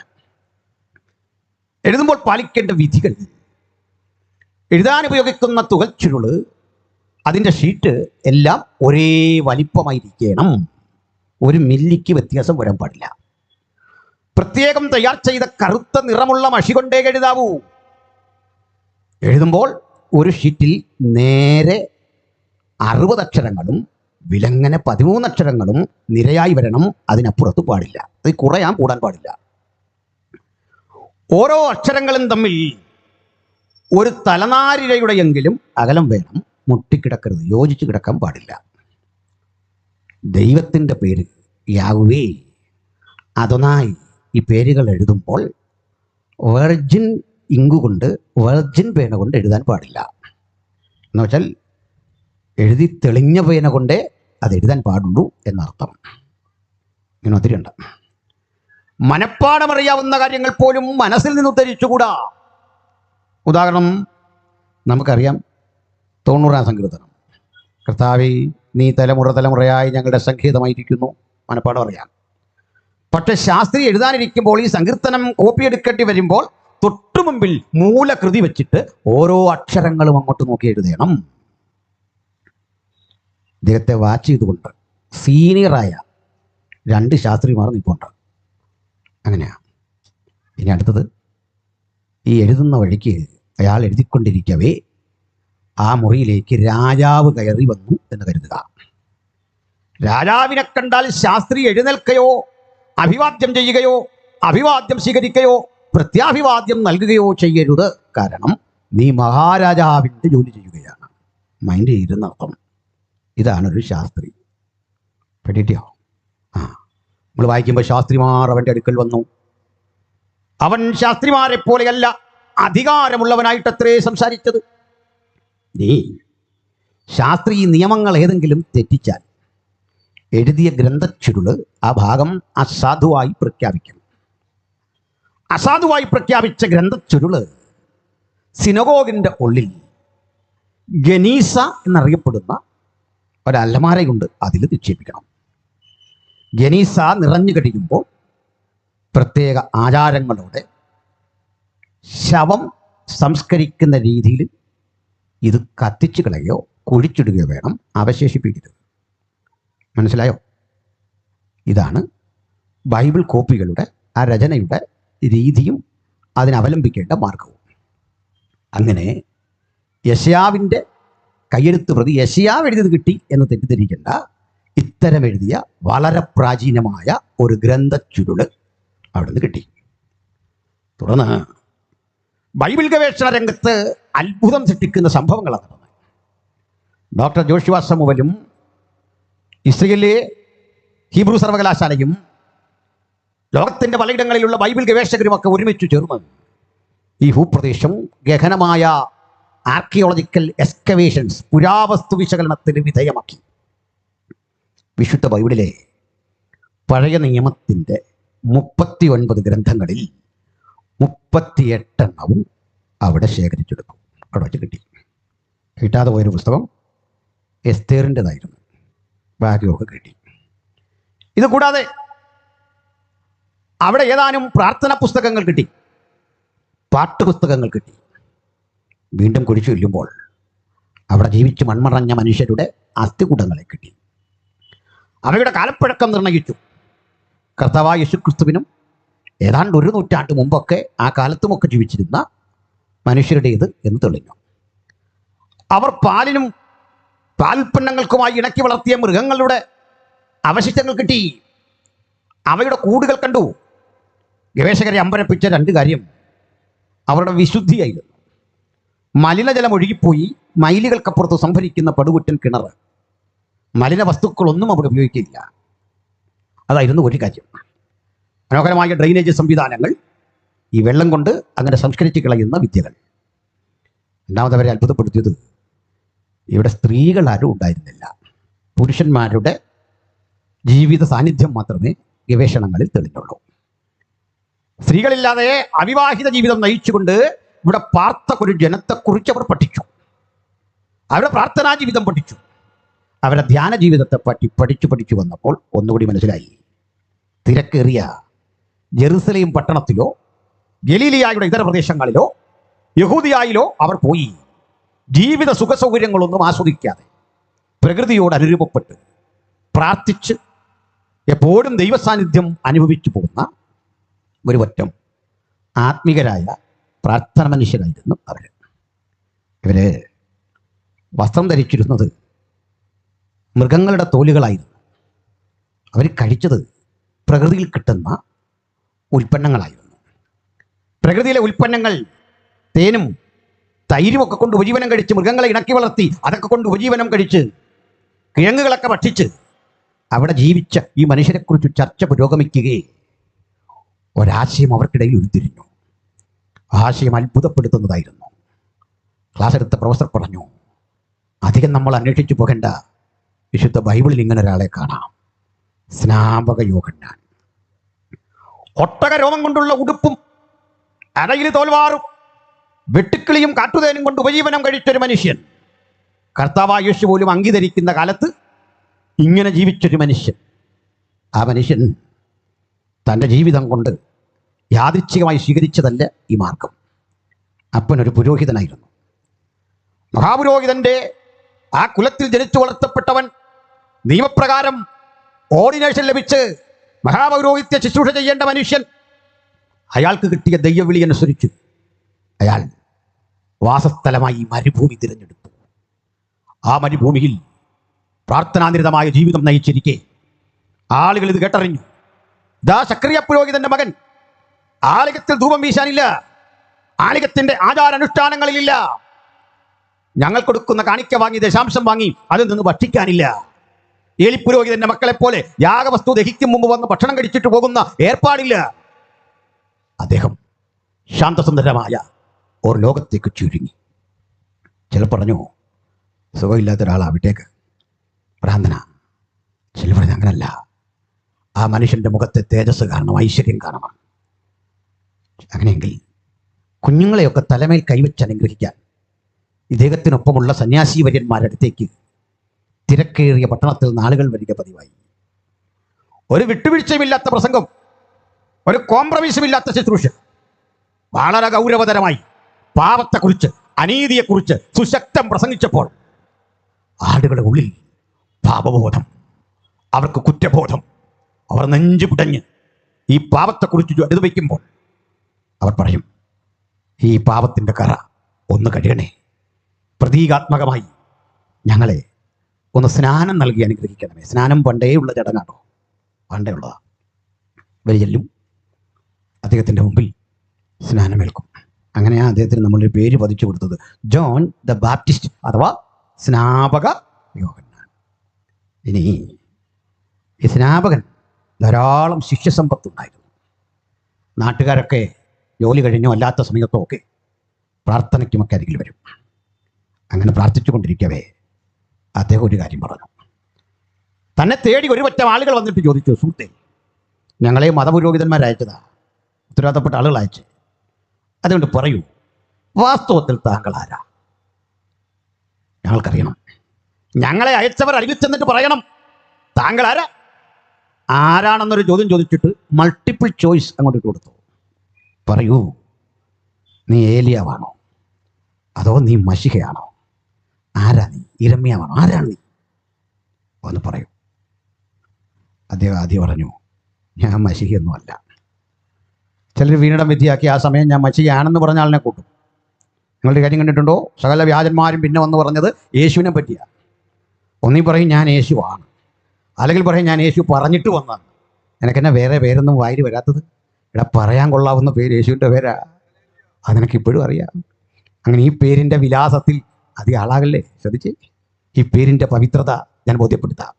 എഴുതുമ്പോൾ പാലിക്കേണ്ട വിധികൾ: എഴുതാൻ ഉപയോഗിക്കുന്ന തുകൽ ചുരുള്, അതിൻ്റെ ഷീറ്റ് എല്ലാം ഒരേ വലിപ്പമായിരിക്കണം. ഒരു മില്ലിക്ക് വ്യത്യാസം വരാൻ പാടില്ല. പ്രത്യേകം തയ്യാർ ചെയ്ത കറുത്ത നിറമുള്ള മഷി കൊണ്ടേ എഴുതാവൂ. എഴുതുമ്പോൾ ഒരു ഷീറ്റിൽ നേരെ 60 അക്ഷരങ്ങളും വിലങ്ങനെ 13 അക്ഷരങ്ങളും നിരയായി വരണം. അതിനപ്പുറത്ത് പാടില്ല. അത് കുറയാൻ കൂടാൻ പാടില്ല. ഓരോ അക്ഷരങ്ങളും തമ്മിൽ ഒരു തലനാരിഴയുടെയെങ്കിലും അകലം വേണം. മുട്ടിക്കിടക്കരുത്, യോജിച്ച് കിടക്കാൻ പാടില്ല. ദൈവത്തിൻ്റെ പേര് യാഹ്വേ, അദോനായി, ഈ പേരുകൾ എഴുതുമ്പോൾ വെർജിൻ ഇങ്ക് കൊണ്ട്, വെർജിൻ പേന കൊണ്ട് എഴുതാൻ പാടില്ല. എന്ന് വെച്ചാൽ എഴുതി തെളിഞ്ഞ പേന കൊണ്ടേ അത് എഴുതാൻ പാടുള്ളൂ എന്നർത്ഥം. ഇങ്ങനെ ഒത്തിരി ഉണ്ട്. മനപ്പാടമറിയാവുന്ന കാര്യങ്ങൾ പോലും മനസ്സിൽ നിന്ന് ഉദ്ധരിച്ചുകൂടാ. ഉദാഹരണം, നമുക്കറിയാം 90-ാം സങ്കീർത്തനം. കർത്താവേ, നീ തലമുറയായി ഞങ്ങളുടെ സംഗീതമായിരിക്കുന്നു, മനപ്പാടം അറിയാം. പക്ഷെ ശാസ്ത്രി എഴുതാനിരിക്കുമ്പോൾ ഈ സങ്കീർത്തനം കോപ്പിയെടുക്കേണ്ടി വരുമ്പോൾ തൊട്ടു മുമ്പിൽ മൂലകൃതി വെച്ചിട്ട് ഓരോ അക്ഷരങ്ങളും അങ്ങോട്ട് നോക്കി എഴുതണം. ഇദ്ദേഹത്തെ വാച്ച് ചെയ്തുകൊണ്ട് സീനിയറായ 2 ശാസ്ത്രിമാർ നിൽപ്പുണ്ട്. അങ്ങനെയാ. ഇനി അടുത്തത്, ഈ എഴുതുന്ന വഴിക്ക് അയാൾ എഴുതിക്കൊണ്ടിരിക്കവേ ആ മുറിയിലേക്ക് രാജാവ് കയറി വന്നു എന്ന് കരുതുക. രാജാവിനെ കണ്ടാൽ ശാസ്ത്രി എഴുന്നേൽക്കുകയോ അഭിവാദ്യം ചെയ്യുകയോ അഭിവാദ്യം സ്വീകരിക്കുകയോ പ്രത്യാഭിവാദ്യം നൽകുകയോ ചെയ്യരുത്. കാരണം നീ മഹാരാജാവിൻ്റെ ജോലി ചെയ്യുകയാണ്. മൈൻഡ് ചെയ്തെന്നർത്ഥം. ഇതാണൊരു ശാസ്ത്രി. പെട്ടിയോ? നമ്മൾ വായിക്കുമ്പോൾ ശാസ്ത്രിമാർ അവൻ്റെ അടുക്കൽ വന്നു. അവൻ ശാസ്ത്രിമാരെ പോലെയല്ല അധികാരമുള്ളവനായിട്ടത്രേ സംസാരിച്ചത്. നീ ശാസ്ത്രീ നിയമങ്ങൾ ഏതെങ്കിലും തെറ്റിച്ചാൽ എഴുതിയ ഗ്രന്ഥച്ചുരുള് ആ ഭാഗം അസാധുവായി പ്രഖ്യാപിക്കും. അസാധുവായി പ്രഖ്യാപിച്ച ഗ്രന്ഥച്ചുരുള് സിനഗോഗിൻ്റെ ഉള്ളിൽ ഗനീസ എന്നറിയപ്പെടുന്ന ഒരലമാരയുണ്ട്, അതിൽ നിക്ഷേപിക്കണം. ഗനീസ നിറഞ്ഞു കഴിയുമ്പോൾ പ്രത്യേക ആചാരങ്ങളോടെ ശവം സംസ്കരിക്കുന്ന രീതിയിൽ ഇത് കത്തിച്ചു കളയോ കുഴിച്ചിടുകയോ വേണം, അവശേഷിപ്പിക്കരുത്. മനസ്സിലായോ? ഇതാണ് ബൈബിൾ കോപ്പികളുടെ ആ രചനയുടെ രീതിയും അതിനവലംബിക്കേണ്ട മാർഗവും. അങ്ങനെ യെശയ്യാവിൻ്റെ കയ്യെഴുത്ത് പ്രതി യെശയ്യാവ് എഴുതിയത് കിട്ടി എന്ന് തെറ്റിദ്ധരിക്കേണ്ട. ഇത്തരം എഴുതിയ വളരെ പ്രാചീനമായ ഒരു ഗ്രന്ഥച്ചുരുള് അവിടെ നിന്ന് കിട്ടി. തുടർന്ന് ബൈബിൾ ഗവേഷണ രംഗത്ത് അത്ഭുതം സൃഷ്ടിക്കുന്ന സംഭവങ്ങളാണ് നടന്നത്. ഡോക്ടർ ജോഷുവ സമൂവലും ഇസ്രയേലിലെ ഹീബ്രു സർവകലാശാലയും ലോകത്തിൻ്റെ പലയിടങ്ങളിലുള്ള ബൈബിൾ ഗവേഷകരുമൊക്കെ ഒരുമിച്ച് ചേർന്ന് ഈ ഭൂപ്രദേശം ഗഹനമായ ആർക്കിയോളജിക്കൽ എക്സ്കവേഷൻസ്, പുരാവസ്തു വിശകലനത്തിന് വിധേയമാക്കി. വിശുദ്ധ ബൈബിളിലെ പഴയ നിയമത്തിൻ്റെ 39 ഗ്രന്ഥങ്ങളിൽ 38 എണ്ണവും അവിടെ ശേഖരിച്ചെടുത്തു. അവിടെ വെച്ച് കിട്ടി. കിട്ടാതെ പോയൊരു പുസ്തകം എസ്തേറിൻ്റെതായിരുന്നു. ബാക്കിയൊക്കെ കിട്ടി. ഇത് കൂടാതെ അവിടെ ഏതാനും പ്രാർത്ഥന പുസ്തകങ്ങൾ കിട്ടി, പാട്ടുപുസ്തകങ്ങൾ കിട്ടി. വീണ്ടും കുഴിച്ചു ചെല്ലുമ്പോൾ അവിടെ ജീവിച്ച് മൺമറഞ്ഞ മനുഷ്യരുടെ അസ്ഥികൂടങ്ങളെ കിട്ടി. അവയുടെ കാലപ്പഴക്കം നിർണയിച്ചു. കർത്താവായ യേശുക്രിസ്തുവിനും ഏതാണ്ട് 1 നൂറ്റാണ്ട് മുമ്പൊക്കെ ആ കാലത്തുമൊക്കെ ജീവിച്ചിരുന്ന മനുഷ്യരുടേത് എന്ന് തെളിഞ്ഞു. അവർ പാലിനും പാലുൽപ്പന്നങ്ങൾക്കുമായി ഇണക്കി വളർത്തിയ മൃഗങ്ങളുടെ അവശിഷ്ടങ്ങൾ കിട്ടി. അവയുടെ കൂടുകൾ കണ്ടു. ഗവേഷകരെ അമ്പരപ്പിച്ച 2 കാര്യം അവരുടെ വിശുദ്ധിയായിരുന്നു. മലിനജലം ഒഴുകിപ്പോയി മൈലുകൾക്കപ്പുറത്ത് സംഭരിക്കുന്ന പടുകുറ്റൻ കിണർ, മലിന വസ്തുക്കളൊന്നും അവിടെ ഉപയോഗിക്കില്ല. അതായിരുന്നു ഒരു കാര്യം. മനോഹരമായ ഡ്രെയിനേജ് സംവിധാനങ്ങൾ, ഈ വെള്ളം കൊണ്ട് അങ്ങനെ സംസ്കരിച്ച് കളയുന്ന വിദ്യകൾ. രണ്ടാമതവരെ അത്ഭുതപ്പെടുത്തിയത് ഇവിടെ സ്ത്രീകൾ ആരും ഉണ്ടായിരുന്നില്ല. പുരുഷന്മാരുടെ ജീവിത സാന്നിധ്യം മാത്രമേ ഗവേഷണങ്ങളിൽ തെളിഞ്ഞുള്ളൂ. സ്ത്രീകളില്ലാതെ അവിവാഹിത ജീവിതം നയിച്ചുകൊണ്ട് ഇവിടെ പാർത്ത ഒരു ജനത്തെക്കുറിച്ച് അവർ പഠിച്ചു. അവരുടെ പ്രാർത്ഥനാ ജീവിതം പഠിച്ചു. അവരുടെ ധ്യാന ജീവിതത്തെ പറ്റി പഠിച്ചു വന്നപ്പോൾ ഒന്നുകൂടി മനസ്സിലായി. തിരക്കേറിയ ജെറുസലേം പട്ടണത്തിലോ ഗലീലിയായുടെ ഇതര പ്രദേശങ്ങളിലോ യഹൂദിയായിലോ അവർ പോയി ജീവിത സുഖസൗകര്യങ്ങളൊന്നും ആസ്വദിക്കാതെ പ്രകൃതിയോട് അനുരൂപപ്പെട്ട് പ്രാർത്ഥിച്ച് എപ്പോഴും ദൈവസാന്നിധ്യം അനുഭവിച്ചു പോകുന്ന ഒരു പറ്റം ആത്മീകരായ പ്രാർത്ഥന മനുഷ്യരായിരുന്നു അവർ. ഇവര് വസ്ത്രം ധരിച്ചിരുന്നത് മൃഗങ്ങളുടെ തോലുകളായിരുന്നു. അവർ കഴിച്ചത് പ്രകൃതിയിൽ കിട്ടുന്ന ഉൽപ്പന്നങ്ങളായിരുന്നു. പ്രകൃതിയിലെ ഉൽപ്പന്നങ്ങൾ, തേനും തൈരുമൊക്കെ കൊണ്ട് ഉപജീവനം കഴിച്ച് മൃഗങ്ങളെ ഇണക്കി വളർത്തി അതൊക്കെ കൊണ്ട് ഉപജീവനം കഴിച്ച് കിഴങ്ങുകളൊക്കെ ഭക്ഷിച്ച് അവിടെ ജീവിച്ച ഈ മനുഷ്യരെക്കുറിച്ച് ചർച്ച പുരോഗമിക്കുകയെ ഒരാശയം അവർക്കിടയിൽ ഉരുത്തിരിഞ്ഞു. ആശയം അത്ഭുതപ്പെടുത്തുന്നതായിരുന്നു. ക്ലാസ് എടുത്ത പ്രൊഫസർ പറഞ്ഞു, അധികം നമ്മൾ അന്വേഷിച്ചു പോകേണ്ട, വിശുദ്ധ ബൈബിളിൽ ഇങ്ങനെ ഒരാളെ കാണാം. സ്നാപക യോഹന്നാൻ. ഒട്ടക രോമം കൊണ്ടുള്ള ഉടുപ്പും അരയിൽ തോൽവാറും വെട്ടുക്കിളിയും കാട്ടുതേനും കൊണ്ട് ഉപജീവനം കഴിച്ചൊരു മനുഷ്യൻ, കർത്താവായ യേശു പോലും അംഗീകരിക്കുന്ന കാലത്ത് ഇങ്ങനെ ജീവിച്ചൊരു മനുഷ്യൻ. ആ മനുഷ്യൻ തൻ്റെ ജീവിതം കൊണ്ട് യാദൃച്ഛികമായി സ്വീകരിച്ചതല്ല ഈ മാർഗം. അപ്പനൊരു പുരോഹിതനായിരുന്നു. മഹാപുരോഹിതൻ്റെ ആ കുലത്തിൽ ജനിച്ചു വളർത്തപ്പെട്ടവൻ, നിയമപ്രകാരം ഓർഡിനേഷൻ ലഭിച്ച് മഹാപൗരോഹിത്യ ശുശ്രൂഷ ചെയ്യേണ്ട മനുഷ്യൻ, അയാൾക്ക് കിട്ടിയ ദൈവവിളി അനുസരിച്ച് അയാൾ വാസസ്ഥലമായി മരുഭൂമി തിരഞ്ഞെടുത്തു. ആ മരുഭൂമിയിൽ പ്രാർത്ഥനാനിരതമായ ജീവിതം നയിച്ചിരിക്കെ ആളുകൾ ഇത് കേട്ടറിഞ്ഞു. ദാ സക്കറിയ പുരോഹിതന്റെ മകൻ ആലയത്തിൽ ധൂപം വീശാനില്ല, ആലയത്തിന്റെ ആചാരാനുഷ്ഠാനങ്ങളിലില്ല, ഞങ്ങൾ കൊടുക്കുന്ന കാണിക്ക വാങ്ങി ദശാംശം വാങ്ങി അതിൽ നിന്ന് ഭക്ഷിക്കാനില്ല. ഏലിപുരോഹിതന്റെ മക്കളെ പോലെ യാഗവസ്തു ദഹിക്കും മുമ്പ് വന്ന് ഭക്ഷണം കഴിച്ചിട്ട് പോകുന്ന ഏർപ്പാടില്ല. അദ്ദേഹം ശാന്തസുന്ദരമായ ഒരു ലോകത്തേക്ക് ചുരുങ്ങി. ചിലർ പറഞ്ഞു, സുഖമില്ലാത്ത ഒരാളാവിട്ടേക്ക്, ഭ്രാന്തന. ചിലർ പറഞ്ഞു അങ്ങനല്ല, ആ മനുഷ്യന്റെ മുഖത്തെ തേജസ് കാരണം, ഐശ്വര്യം കാരണം. അങ്ങനെയെങ്കിൽ കുഞ്ഞുങ്ങളെയൊക്കെ തലമേൽ കൈവച്ച് അനുഗ്രഹിക്കാൻ ഇദ്ദേഹത്തിനൊപ്പമുള്ള സന്യാസി വര്യന്മാരുടെ അടുത്തേക്ക് തിരക്കേറിയ പട്ടണത്തിൽ നാളുകൾ വരിക പതിവായി. ഒരു വിട്ടുവീഴ്ചയുമില്ലാത്ത പ്രസംഗം, ഒരു കോംപ്രമൈസുമില്ലാത്ത ശുശ്രൂഷ, വളരെ ഗൗരവതരമായി പാപത്തെക്കുറിച്ച്, അനീതിയെക്കുറിച്ച് സുശക്തം പ്രസംഗിച്ചപ്പോൾ ആളുകളുടെ ഉള്ളിൽ പാപബോധം, അവർക്ക് കുറ്റബോധം, അവർ നെഞ്ചു പിടഞ്ഞ് ഈ പാപത്തെക്കുറിച്ച് അനുഭവിക്കുമ്പോൾ അവർ പറയും, ഈ പാപത്തിൻ്റെ കറ ഒന്ന് കഴിയണേ, പ്രതീകാത്മകമായി ഞങ്ങളെ ഒന്ന് സ്നാനം നൽകി അനുഗ്രഹിക്കണമേ. സ്നാനം പണ്ടേയുള്ള ചടങ്ങാണോ? പണ്ടേ ഉള്ളതാണ്. വരി ചെല്ലും, അദ്ദേഹത്തിൻ്റെ മുമ്പിൽ സ്നാനമേൽക്കും. അങ്ങനെയാണ് അദ്ദേഹത്തിന് നമ്മളൊരു പേര് പതിച്ചു കൊടുത്തത്, ജോൺ ദ ബാപ്റ്റിസ്റ്റ് അഥവാ സ്നാപക യോഹന്നാൻ. ഇനി ഈ സ്നാപകൻ ധാരാളം ശിഷ്യസമ്പത്തുണ്ടായിരുന്നു. നാട്ടുകാരൊക്കെ ജോലി കഴിഞ്ഞോ അല്ലാത്ത സമയത്തോ ഒക്കെ പ്രാർത്ഥനയ്ക്കുമൊക്കെ അരികിൽ വരും. അങ്ങനെ പ്രാർത്ഥിച്ചു കൊണ്ടിരിക്കവേ അദ്ദേഹം ഒരു കാര്യം പറഞ്ഞു. തന്നെ തേടി ഒരു പറ്റം ആളുകൾ വന്നിട്ട് ചോദിച്ചു, സുഹൃത്തേ, ഞങ്ങളെ മതപുരോഹിതന്മാരയച്ചതാ, ഉത്തരവാദിത്തപ്പെട്ട ആളുകൾ അയച്ച്, അതുകൊണ്ട് പറയൂ, വാസ്തവത്തിൽ താങ്കൾ ആരാ? ഞങ്ങൾക്കറിയണം. ഞങ്ങളെ അയച്ചവർ അരികിൽ ചെന്നിട്ട് പറയണം, താങ്കൾ ആരാ? ആരാണെന്നൊരു ചോദ്യം ചോദിച്ചിട്ട് മൾട്ടിപ്പിൾ ചോയ്സ് അങ്ങോട്ട് കൊടുത്തു. പറയൂ, നീ ഏലിയാവാണോ, അതോ നീ മശിഹയാണോ? ആരാ നീ? ഇരമ്യാവാണോ? ആരാണ് നീ? ഒന്ന് പറയൂ. അദ്ദേഹം ആദ്യം പറഞ്ഞു, ഞാൻ മശിഹയൊന്നും അല്ല. ചിലർ വീണിടം വിദ്യയാക്കി ആ സമയം ഞാൻ മശിഹയാണെന്ന് പറഞ്ഞ ആളിനെ കൂട്ടും. നിങ്ങളുടെ കാര്യം കണ്ടിട്ടുണ്ടോ? സകല വ്യാജന്മാരും പിന്നെ വന്ന് പറഞ്ഞത് യേശുവിനെ പറ്റിയാണ്. ഒന്നീ പറയും ഞാൻ യേശുവാണ്, അല്ലെങ്കിൽ പറയും ഞാൻ യേശു പറഞ്ഞിട്ട് വന്നതാണ്. എനിക്കെന്നെ വേറെ പേരൊന്നും വായിൽ വരാത്തത്? ഇവിടെ പറയാൻ കൊള്ളാവുന്ന പേര് യേശുവിൻ്റെ പേരാ, അതെനിക്ക് ഇപ്പോഴും അറിയാം. അങ്ങനെ ഈ പേരിൻ്റെ വിലാസത്തിൽ അധികം ആളാകല്ലേ. ശ്രദ്ധിച്ച്, ഈ പേരിൻ്റെ പവിത്രത ഞാൻ ബോധ്യപ്പെടുത്താം.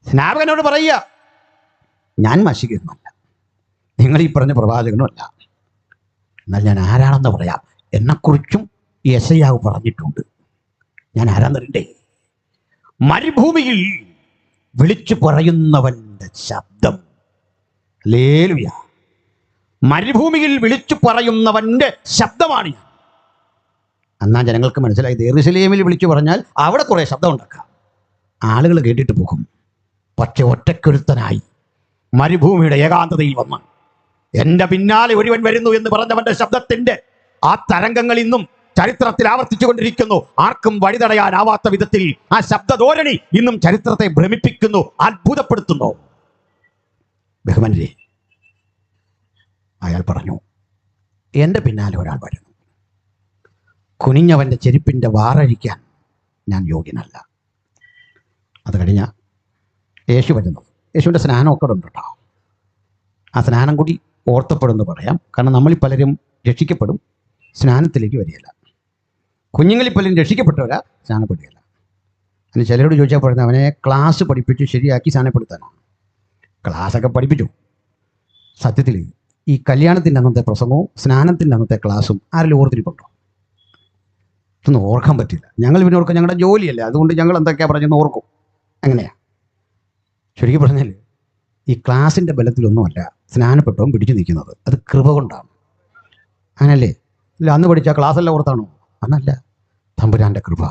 സ്നാപകനോട് പറയുക, ഞാൻ മശിഹയൊന്നുമല്ല, നിങ്ങൾ ഈ പറഞ്ഞ പ്രവാചകനുമല്ല. എന്നാൽ ഞാൻ ആരാണെന്ന് പറയാം. എന്നെക്കുറിച്ചും യെശയ്യാവ് പറഞ്ഞിട്ടുണ്ട്. ഞാൻ ആരാന്നറിയണ്ടേ? മരുഭൂമിയിൽ വിളിച്ചു പറയുന്നവൻ്റെ ശബ്ദം. ഹല്ലേലൂയ. മരുഭൂമിയിൽ വിളിച്ചു പറയുന്നവൻ്റെ ശബ്ദമാണ് ഞാൻ. എന്നാൽ ജനങ്ങൾക്ക് മനസ്സിലായി, യെരൂശലേമിൽ വിളിച്ചു പറഞ്ഞാൽ അവിടെ കുറേ ശബ്ദം ഉണ്ടാക്കാം, ആളുകൾ കേട്ടിട്ട് പോകും. പക്ഷെ ഒറ്റക്കൊരുത്തനായി മരുഭൂമിയുടെ ഏകാന്തതയിൽ വന്ന് എൻ്റെ പിന്നാലെ ഒരുവൻ വരുന്നു എന്ന് പറഞ്ഞവൻ്റെ ശബ്ദത്തിൻ്റെ ആ തരംഗങ്ങൾ ഇന്നും ചരിത്രത്തിൽ ആവർത്തിച്ചു കൊണ്ടിരിക്കുന്നു. ആർക്കും വഴിതടയാനാവാത്ത വിധത്തിൽ ആ ശബ്ദധോരണി ഇന്നും ചരിത്രത്തെ ഭ്രമിപ്പിക്കുന്നു, അത്ഭുതപ്പെടുത്തുന്നു. ബഹുമാനരെ, അയാൾ പറഞ്ഞു, എൻ്റെ പിന്നാലെ ഒരാൾ വരുന്നു, കുനിഞ്ഞവൻ്റെ ചെരുപ്പിൻ്റെ വാറഴിക്കാൻ ഞാൻ യോഗ്യനല്ല. അത് കഴിഞ്ഞ യേശു വരുന്നത്, യേശുവിൻ്റെ സ്നാനമൊക്കെ ഉണ്ട് കേട്ടോ. ആ സ്നാനം കൂടി ഓർത്തപ്പെടുമെന്ന് പറയാം. കാരണം നമ്മളിൽ പലരും രക്ഷിക്കപ്പെടും, സ്നാനത്തിലേക്ക് വരികയില്ല. കുഞ്ഞുങ്ങളിൽ പലരും രക്ഷിക്കപ്പെട്ടവരാ, സ്നാനപ്പെടുകയില്ല. അതിന് ചിലരോട് ചോദിച്ചാൽ പറയുന്നത്, അവനെ ക്ലാസ് പഠിപ്പിച്ച് ശരിയാക്കി സ്നാനപ്പെടുത്താനാണ്. ക്ലാസ്സൊക്കെ പഠിപ്പിച്ചു. സത്യത്തിൽ ഈ കല്യാണത്തിൻ്റെ അന്നത്തെ പ്രസംഗവും സ്നാനത്തിൻ്റെ അന്നത്തെ ക്ലാസ്സും ആരെങ്കിലും ഓർത്തിരിപ്പുണ്ടോ? ഇതൊന്നും ഓർക്കാൻ പറ്റില്ല. ഞങ്ങൾ പിന്നെ ഓർക്കും, ഞങ്ങളുടെ ജോലിയല്ലേ, അതുകൊണ്ട് ഞങ്ങൾ എന്തൊക്കെയാണ് പറഞ്ഞെന്ന് ഓർക്കും. അങ്ങനെയാണ്. ശരിക്കും പറഞ്ഞാൽ ഈ ക്ലാസിൻ്റെ ബലത്തിലൊന്നുമല്ല സ്നാനപ്പെട്ടവൻ പിടിച്ചു നിൽക്കുന്നത്, അത് കൃപ കൊണ്ടാണ്. അങ്ങനല്ലേ? ഇല്ല അന്ന് പഠിച്ച ക്ലാസ്സെല്ലാം ഓർത്താണോ? അന്നല്ല. തമ്പുരാൻ്റെ കൃപ.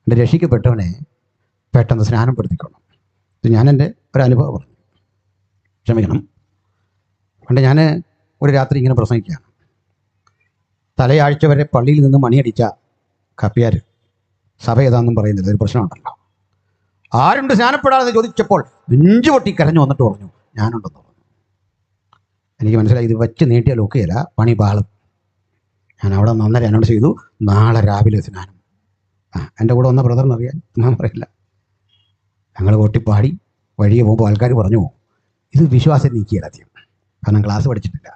എൻ്റെ രക്ഷിക്കപ്പെട്ടവനെ പെട്ടെന്ന് സ്നാനപ്പെടുത്തിക്കണം. ഇത് ഞാൻ എൻ്റെ ഒരനുഭവം പറഞ്ഞു. ക്ഷമിക്കണം. പണ്ട് ഞാൻ ഒരു രാത്രി ഇങ്ങനെ പ്രസംഗിക്കുകയാണ്. തലയാഴ്ച വരെ പള്ളിയിൽ നിന്ന് മണിയടിച്ച കപ്പിയാർ സഭ ഏതാണെന്നും പറയുന്നില്ല, ഒരു പ്രശ്നമുണ്ടല്ലോ. ആരുണ്ട് സ്നാനപ്പെടാതെ ചോദിച്ചപ്പോൾ നെഞ്ചു പൊട്ടി കരഞ്ഞു വന്നിട്ട് പറഞ്ഞു ഞാനുണ്ടെന്ന് പറഞ്ഞു. എനിക്ക് മനസ്സിലായി ഇത് വെച്ച് നീട്ടിയാൽ ഒക്കെയല്ല, പണി പാളും. ഞാൻ അവിടെ നന്നര അനൗൺസ് ചെയ്തു, നാളെ രാവിലെ സ്നാനം. എൻ്റെ കൂടെ വന്ന ബ്രദറിനറിയാൻ ഞാൻ പറയില്ല. ഞങ്ങൾ കൊട്ടിപ്പാടി വഴിയെ പോകുമ്പോൾ ആൾക്കാർ പറഞ്ഞു ഇത് വിശ്വാസം നീക്കിയാൽ ആദ്യം, കാരണം ക്ലാസ് പഠിച്ചിട്ടില്ല.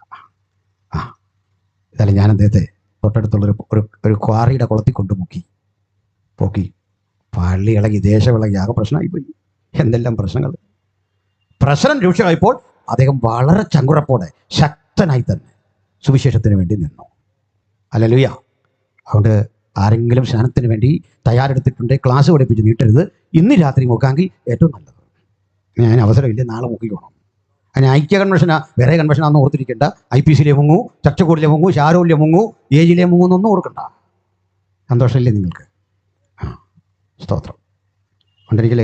ഇതല്ല ഞാൻ അദ്ദേഹത്തെ തൊട്ടടുത്തുള്ളൊരു ഒരു ക്വാറിയുടെ കുളത്തിൽ കൊണ്ട് പൊക്കി പള്ളി ഇളകി, ദേശം ഇളകി, ആകെ പ്രശ്നമായിപ്പോയി. എന്തെല്ലാം പ്രശ്നം രൂക്ഷമായപ്പോൾ അദ്ദേഹം വളരെ ചങ്കുറപ്പോടെ ശക്തനായി തന്നെ സുവിശേഷത്തിന് വേണ്ടി നിന്നു. ഹല്ലേലൂയ. അതുകൊണ്ട് ആരെങ്കിലും സ്നാനത്തിന് വേണ്ടി തയ്യാറെടുത്തിട്ടുണ്ടെങ്കിൽ ക്ലാസ് പഠിപ്പിച്ച് നീട്ടരുത്. ഇന്ന് രാത്രി നോക്കാമെങ്കിൽ ഏറ്റവും നല്ലത്. ഞാൻ അവസരമില്ല, നാളെ നോക്കിക്കോണം. അതിന് ഐക്യ കൺവെൻഷനാ, വേറെ കൺവെൻഷനാണെന്ന് ഓർത്തിരിക്കേണ്ട. IPCയിലെ മുങ്ങൂ, ചർച്ചക്കൂടിലെ മുങ്ങൂ, ഷാരൂരിലെ മുങ്ങൂ, ഏജിലെ മുങ്ങൂ എന്നൊന്നും ഓർക്കണ്ട. സന്തോഷമില്ലേ നിങ്ങൾക്ക്? സ്തോത്രം. കൊണ്ടിരിക്കൽ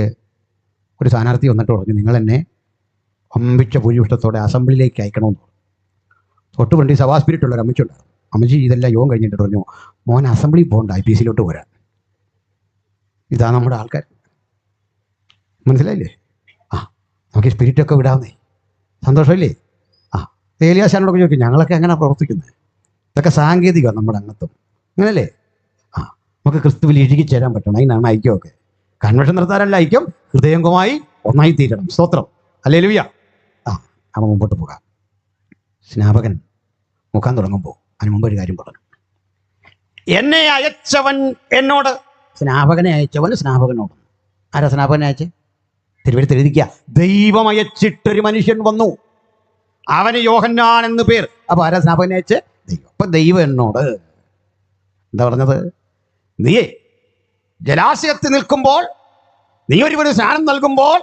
ഒരു സ്ഥാനാർത്ഥി വന്നിട്ട് പറഞ്ഞു നിങ്ങൾ എന്നെ അമ്പിച്ച ഭൂരിപക്ഷത്തോടെ അസംബ്ലിയിലേക്ക് അയക്കണമെന്ന് പറഞ്ഞു. തൊട്ട് വേണ്ടി സഭാ സ്പിരിറ്റുള്ളൊരു അമ്മച്ചുണ്ടായിരുന്നു. അമ്മച്ചി ഇതെല്ലാം യോഗം കഴിഞ്ഞിട്ട് പറഞ്ഞു മോൻ അസംബ്ലിയിൽ പോകണ്ട, IPCയിലോട്ട് പോരാൻ. ഇതാ നമ്മുടെ ആൾക്കാർ. മനസ്സിലായില്ലേ? നമുക്ക് സ്പിരിറ്റൊക്കെ വിടാവുന്നേ. സന്തോഷമില്ലേ? ഏലിയാശാനോടൊക്കെ ചോദിക്കും ഞങ്ങളൊക്കെ എങ്ങനെ പ്രവർത്തിക്കുന്നത്? ഇതൊക്കെ സാങ്കേതികമാണ് നമ്മുടെ അംഗത്വം. അങ്ങനല്ലേ? നമുക്ക് ക്രിസ്തുവിൽ ഇഴുകിച്ചേരാൻ പറ്റണം. അതിനാണ് ഐക്യമൊക്കെ. കൺവെൻഷൻ നടത്താനല്ല ഐക്യം, ഹൃദയംഗമായി ഒന്നായി തീരണം. സ്തോത്രം. ഹല്ലേലൂയ. അവൻ മുമ്പോട്ട് പോകാം. സ്നാപകൻ മുഖാൻ തുടങ്ങുമ്പോൾ അതിന് മുമ്പ് ഒരു കാര്യം പറഞ്ഞു. എന്നെ അയച്ചവൻ എന്നോട്. സ്നാപകനെ അയച്ചവൻ സ്നാപകനോട്. ആരാ സ്നാപകനെ അയച്ചേ? തിരുവഴുത്ത് എഴുതിക്കുക, ദൈവം അയച്ചിട്ടൊരു മനുഷ്യൻ വന്നു, അവന് യോഹന്നാൻ എന്ന് പേർ. അപ്പൊ ആരാ സ്നാപകനെ അയച്ചേ? ദൈവം. അപ്പൊ ദൈവം എന്നോട് എന്താ പറഞ്ഞത്? നീ ജലാശയത്തിൽ നിൽക്കുമ്പോൾ, നീ ഒരുവന് സ്നാനം നൽകുമ്പോൾ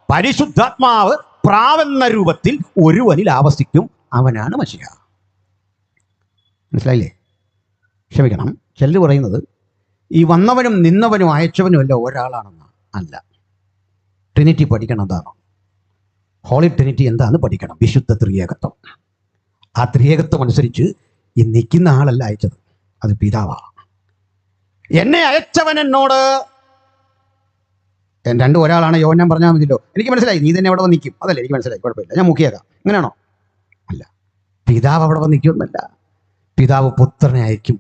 പരിശുദ്ധാത്മാവ് പ്രാവെന്ന രൂപത്തിൽ ഒരുവനിൽ ആവസിക്കും, അവനാണ് മശിഹ. മനസ്സിലായില്ലേ? ക്ഷമിക്കണം, ചെല്ലു പറയുന്നത് ഈ വന്നവനും നിന്നവനും അയച്ചവനും അല്ല ഒരാളാണെന്ന് അല്ല. ട്രിനിറ്റി പഠിക്കണം. എന്താണ് ഹോളി ട്രിനിറ്റി? എന്താണെന്ന് പഠിക്കണം. വിശുദ്ധ ത്രിയേകത്വം. ആ ത്രിയേകത്വം അനുസരിച്ച് ഈ നിൽക്കുന്ന ആളല്ല അയച്ചത്, അത് പിതാവാണ്. എന്നെ അയച്ചവൻ എന്നോട്. രണ്ടും ഒരാളാണ്. യോഹന്നാൻ പറഞ്ഞാൽ മതിയല്ലോ. എനിക്ക് മനസ്സിലായി, നീ തന്നെ അവിടെ വന്ന് നിൽക്കും. അതല്ലേ എനിക്ക് മനസ്സിലായി, കുഴപ്പമില്ല, ഞാൻ മുക്കിയേക്കാം. അങ്ങനെയാണോ? അല്ല, പിതാവ് അവിടെ വന്ന് നിൽക്കുമെന്നല്ല. പിതാവ് പുത്രനെ അയക്കും.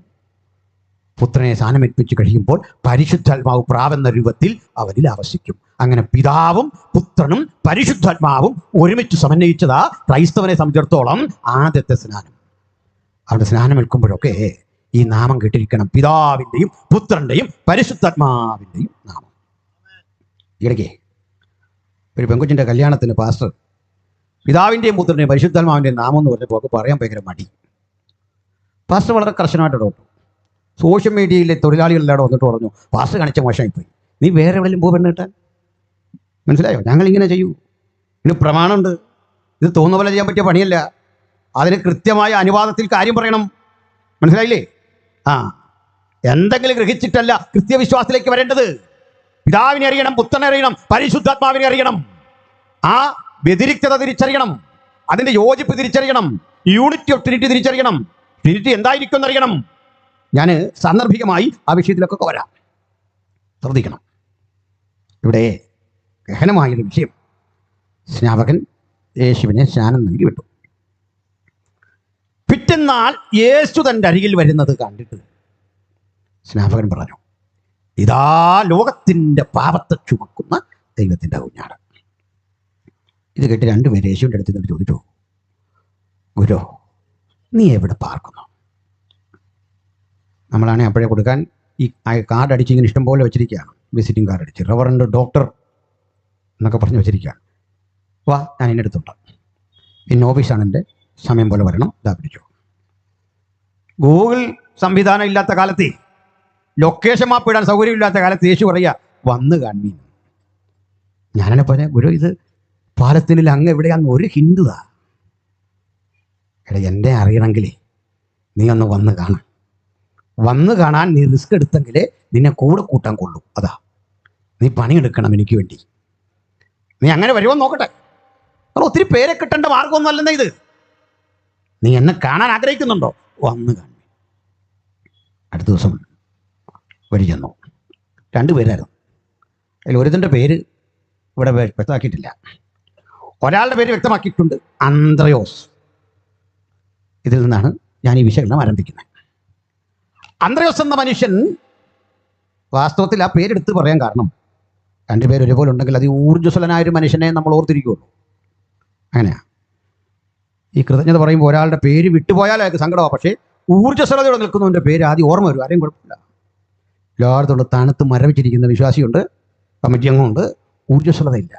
പുത്രനെ സ്ഥാനമേൽപ്പിച്ച് കഴിയുമ്പോൾ പരിശുദ്ധാത്മാവ് പ്രാവെന്ന രൂപത്തിൽ അവനിൽ ആവശിക്കും. അങ്ങനെ പിതാവും പുത്രനും പരിശുദ്ധാത്മാവും ഒരുമിച്ച് സമന്വയിച്ചതാ ക്രൈസ്തവനെ സംബന്ധിച്ചിടത്തോളം ആദ്യത്തെ സ്നാനം. അവിടെ സ്നാനമേൽക്കുമ്പോഴൊക്കെ ഈ നാമം കേട്ടിരിക്കണം, പിതാവിൻ്റെയും പുത്രൻ്റെയും പരിശുദ്ധാത്മാവിൻ്റെയും നാമം. ഇടയ്ക്ക് ഒരു പെൺകുച്ചിൻ്റെ കല്യാണത്തിന് പാസ്റ്റർ പിതാവിൻ്റെയും പുത്രൻ്റെയും പരിശുദ്ധാത്മാവിൻ്റെയും നാമം എന്ന് പറഞ്ഞപ്പോൾ പറയാൻ ഭയങ്കര മടി. പാസ്റ്റർ വളരെ കർശനമായിട്ട് ഇടപെട്ടു. സോഷ്യൽ മീഡിയയിലെ തൊഴിലാളികളെല്ലാം വന്നിട്ട് പറഞ്ഞു പാസ്റ്റർ കാണിച്ച മോശമായിപ്പോയി, നീ വേറെ എവിടെയെങ്കിലും പോ പെണ്ണ് കിട്ടാൻ. മനസ്സിലായോ? ഞങ്ങളിങ്ങനെ ചെയ്യൂ, ഇതിന് പ്രമാണമുണ്ട്. ഇത് തോന്നുന്ന പോലെ ചെയ്യാൻ പറ്റിയ പണിയല്ല. അതിന് കൃത്യമായ അനുവാദത്തിൽ കാര്യം പറയണം. മനസ്സിലായില്ലേ? എന്തെങ്കിലും ഗ്രഹിച്ചിട്ടല്ല കൃത്യവിശ്വാസത്തിലേക്ക് വരേണ്ടത്. പിതാവിനെ അറിയണം, പുത്രനെ അറിയണം, പരിശുദ്ധാത്മാവിനെ അറിയണം. ആ വ്യതിരിക്തത തിരിച്ചറിയണം, അതിൻ്റെ യോജിപ്പ് തിരിച്ചറിയണം, യൂണിറ്റി ഓഫ് ട്രിനിറ്റി തിരിച്ചറിയണം. ട്രിനിറ്റി എന്തായിരിക്കും എന്നറിയണം. ഞാൻ സാന്ദർഭികമായി ആ വിഷയത്തിലൊക്കെ വരാം. ശ്രദ്ധിക്കണം. ഇവിടെ ഗഹനമായൊരു വിഷയം. സ്നാപകൻ യേശുവിനെ സ്നാനം നൽകി വിട്ടു. പിറ്റന്നാൾ യേശു തൻ്റെ അരികിൽ വരുന്നത് കണ്ടിട്ട് സ്നാപകൻ പറഞ്ഞു, ഇതാ ലോകത്തിൻ്റെ പാപത്തെ ചുമക്കുന്ന ദൈവത്തിൻ്റെ കുഞ്ഞാട്. ഇത് കേട്ട് രണ്ടുപേര് യേശുവിൻ്റെ അടുത്ത് നിന്ന് ചോദിച്ചു, ഗുരു, നീ എവിടെ പാർക്കുന്നു? നമ്മളാണെങ്കിൽ അപ്പോഴേ കൊടുക്കാൻ ഈ കാർഡ് അടിച്ച് ഇങ്ങനെ ഇഷ്ടം പോലെ വെച്ചിരിക്കുകയാണ്. വിസിറ്റിംഗ് കാർഡ് അടിച്ച് റവറൻഡ് ഡോക്ടർ എന്നൊക്കെ പറഞ്ഞ് വെച്ചിരിക്കുകയാണ്. വാ, ഞാൻ ഇതിൻ്റെ അടുത്തുണ്ട്, ഇന്ന് ഓഫീസാണ്, എൻ്റെ സമയം പോലെ വരണം, ഇതാ പിടിച്ചു. ഗൂഗിൾ സംവിധാനം ഇല്ലാത്ത കാലത്ത്, ലൊക്കേഷൻ മാപ്പ് ഇടാൻ സൗകര്യമില്ലാത്ത കാലത്ത് യേശു പറയുക, വന്ന് കാൺമീൻ. ഞാനെന്നെ പറഞ്ഞ, ഗുരു, ഇത് പാലത്തിനിൽ അങ്ങ് എവിടെയാന്ന് ഒരു ഹിന്ദുതാ. എടാ, എന്നെ അറിയണമെങ്കിലേ നീ ഒന്ന് വന്ന് കാണാൻ നീ റിസ്ക് എടുത്തെങ്കിലേ നിന്നെ കൂടെ കൂട്ടാൻ കൊള്ളൂ. അതാ, നീ പണിയെടുക്കണം എനിക്ക് വേണ്ടി. നീ അങ്ങനെ വരുമോ നോക്കട്ടെ. ഒത്തിരി പേരെ കിട്ടേണ്ട മാർഗമൊന്നും അല്ലെന്നേ ഇത്. നീ എന്നെ കാണാൻ ആഗ്രഹിക്കുന്നുണ്ടോ? വന്ന് കാണും. അടുത്ത ദിവസം വഴി ചെന്നു. 2 പേരായിരുന്നു. അതിൽ ഒരുതിൻ്റെ പേര് ഇവിടെ വ്യക്തമാക്കിയിട്ടില്ല. ഒരാളുടെ പേര് വ്യക്തമാക്കിയിട്ടുണ്ട്, അന്ത്രയോസ്. ഇതിൽ നിന്നാണ് ഞാൻ ഈ വിശകലനം ആരംഭിക്കുന്നത്. അന്ത്രയോസ് എന്ന മനുഷ്യൻ, വാസ്തവത്തിൽ ആ പേരെടുത്ത് പറയാൻ കാരണം 2 പേര് ഒരുപോലെ ഉണ്ടെങ്കിൽ അത് ഊർജ്ജസ്വലനായൊരു മനുഷ്യനെ നമ്മൾ ഓർത്തിരിക്കുകയുള്ളൂ. അങ്ങനെയാ. ഈ കൃതജ്ഞത പറയുമ്പോൾ ഒരാളുടെ പേര് വിട്ടുപോയാൽ അയാൾക്ക് സങ്കടമാണ്. പക്ഷേ ഊർജ്ജസ്വലതയോടെ നിൽക്കുന്നവൻ്റെ പേര് ആദ്യം ഓർമ്മ വരും. ആരെയും കുഴപ്പമില്ല. എല്ലായിടത്തുണ്ട് തണുത്ത് മരവിച്ചിരിക്കുന്ന വിശ്വാസിയുണ്ട്, കമ്മിറ്റി അംഗമുണ്ട്. ഊർജ്ജസ്വലതയില്ല.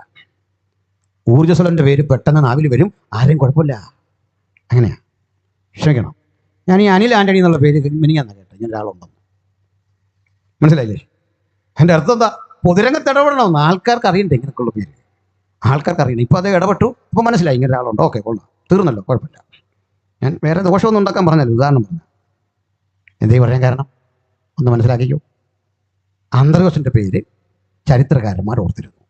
ഊർജ്ജസ്വലൻ്റെ പേര് പെട്ടെന്ന് നാവിൽ വരും. ആരെയും കുഴപ്പമില്ല. അങ്ങനെയാ. ക്ഷമിക്കണം, ഞാൻ ഈ അനിൽ ആൻ്റണി എന്നുള്ള പേര് മിനിങ്ങാന്ന് കേട്ടോ. ഇങ്ങനെ ഒരാളുണ്ടെന്ന് മനസ്സിലായില്ലേ? എൻ്റെ അർത്ഥം എന്താ? പൊതുരംഗത്ത് ഇടപെടണമെന്ന് ആൾക്കാർക്ക് അറിയണ്ടേ? ഇങ്ങനെയൊക്കെയുള്ള പേര് ആൾക്കാർക്ക് അറിയണം. ഇപ്പോൾ അത് ഇടപെട്ടു, ഇപ്പോൾ മനസ്സിലായി ഇങ്ങനെ ഒരാളുണ്ട്. ഓക്കെ, കൊള്ളാം, തീർന്നല്ലോ, കുഴപ്പമില്ല. ഞാൻ വേറെ ദോഷമൊന്നും ഉണ്ടാക്കാൻ പറഞ്ഞല്ലോ, ഉദാഹരണം പറഞ്ഞു. എന്തേ പറയാൻ കാരണം ഒന്ന് മനസ്സിലാക്കിക്കോ. അന്ത്രയോസിൻ്റെ പേര് ചരിത്രകാരന്മാർ ഓർത്തിരുന്നു.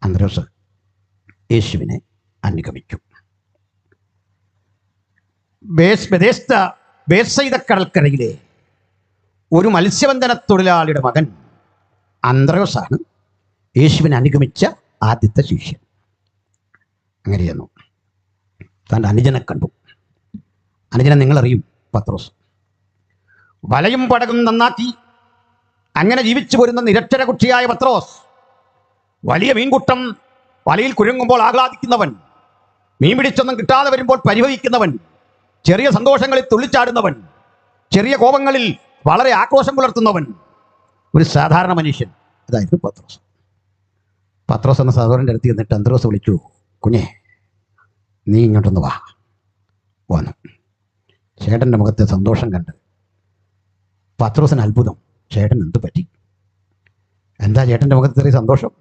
അന്ത്രയോസ് യേശുവിനെ അനുഗമിച്ചു. ബേത്സയിദക്കടൽക്കരയിലെ ഒരു മത്സ്യബന്ധന തൊഴിലാളിയുടെ മകൻ അന്ത്രയോസാണ് യേശുവിനെ അനുഗമിച്ച ആദ്യത്തെ ശിഷ്യൻ. അങ്ങനെ ചെന്നു. തൻ്റെ അനുജനെ കണ്ടു. അനുജനെ നിങ്ങളറിയും, പത്രോസ്. വലയും പടകും നന്നാക്കി അങ്ങനെ ജീവിച്ചു പോരുന്ന നിരക്ഷര കുട്ടിയായ പത്രോസ്, വലിയ മീൻകൂട്ടം വലയിൽ കുരുങ്ങുമ്പോൾ ആഹ്ലാദിക്കുന്നവൻ, മീൻ പിടിച്ചൊന്നും കിട്ടാതെ വരുമ്പോൾ പരിഭവിക്കുന്നവൻ, ചെറിയ സന്തോഷങ്ങളിൽ തുള്ളിച്ചാടുന്നവൻ, ചെറിയ കോപങ്ങളിൽ വളരെ ആക്രോശം പുലർത്തുന്നവൻ, ഒരു സാധാരണ മനുഷ്യൻ. അതായിരുന്നു പത്രോസ്. പത്രോസ് എന്ന സഹോദരൻ്റെ അടുത്ത് എന്നിട്ട് അന്ത്രയോസ് വിളിച്ചു, കുഞ്ഞേ, നീ ഇങ്ങോട്ടൊന്ന് വാ. വന്നു. ചേട്ടൻ്റെ മുഖത്തെ സന്തോഷം കണ്ട് പത്രോസിന് അത്ഭുതം. ചേട്ടൻ എന്ത് പറ്റി? എന്താ ചേട്ടൻ്റെ മുഖത്ത് ചെറിയ സന്തോഷം?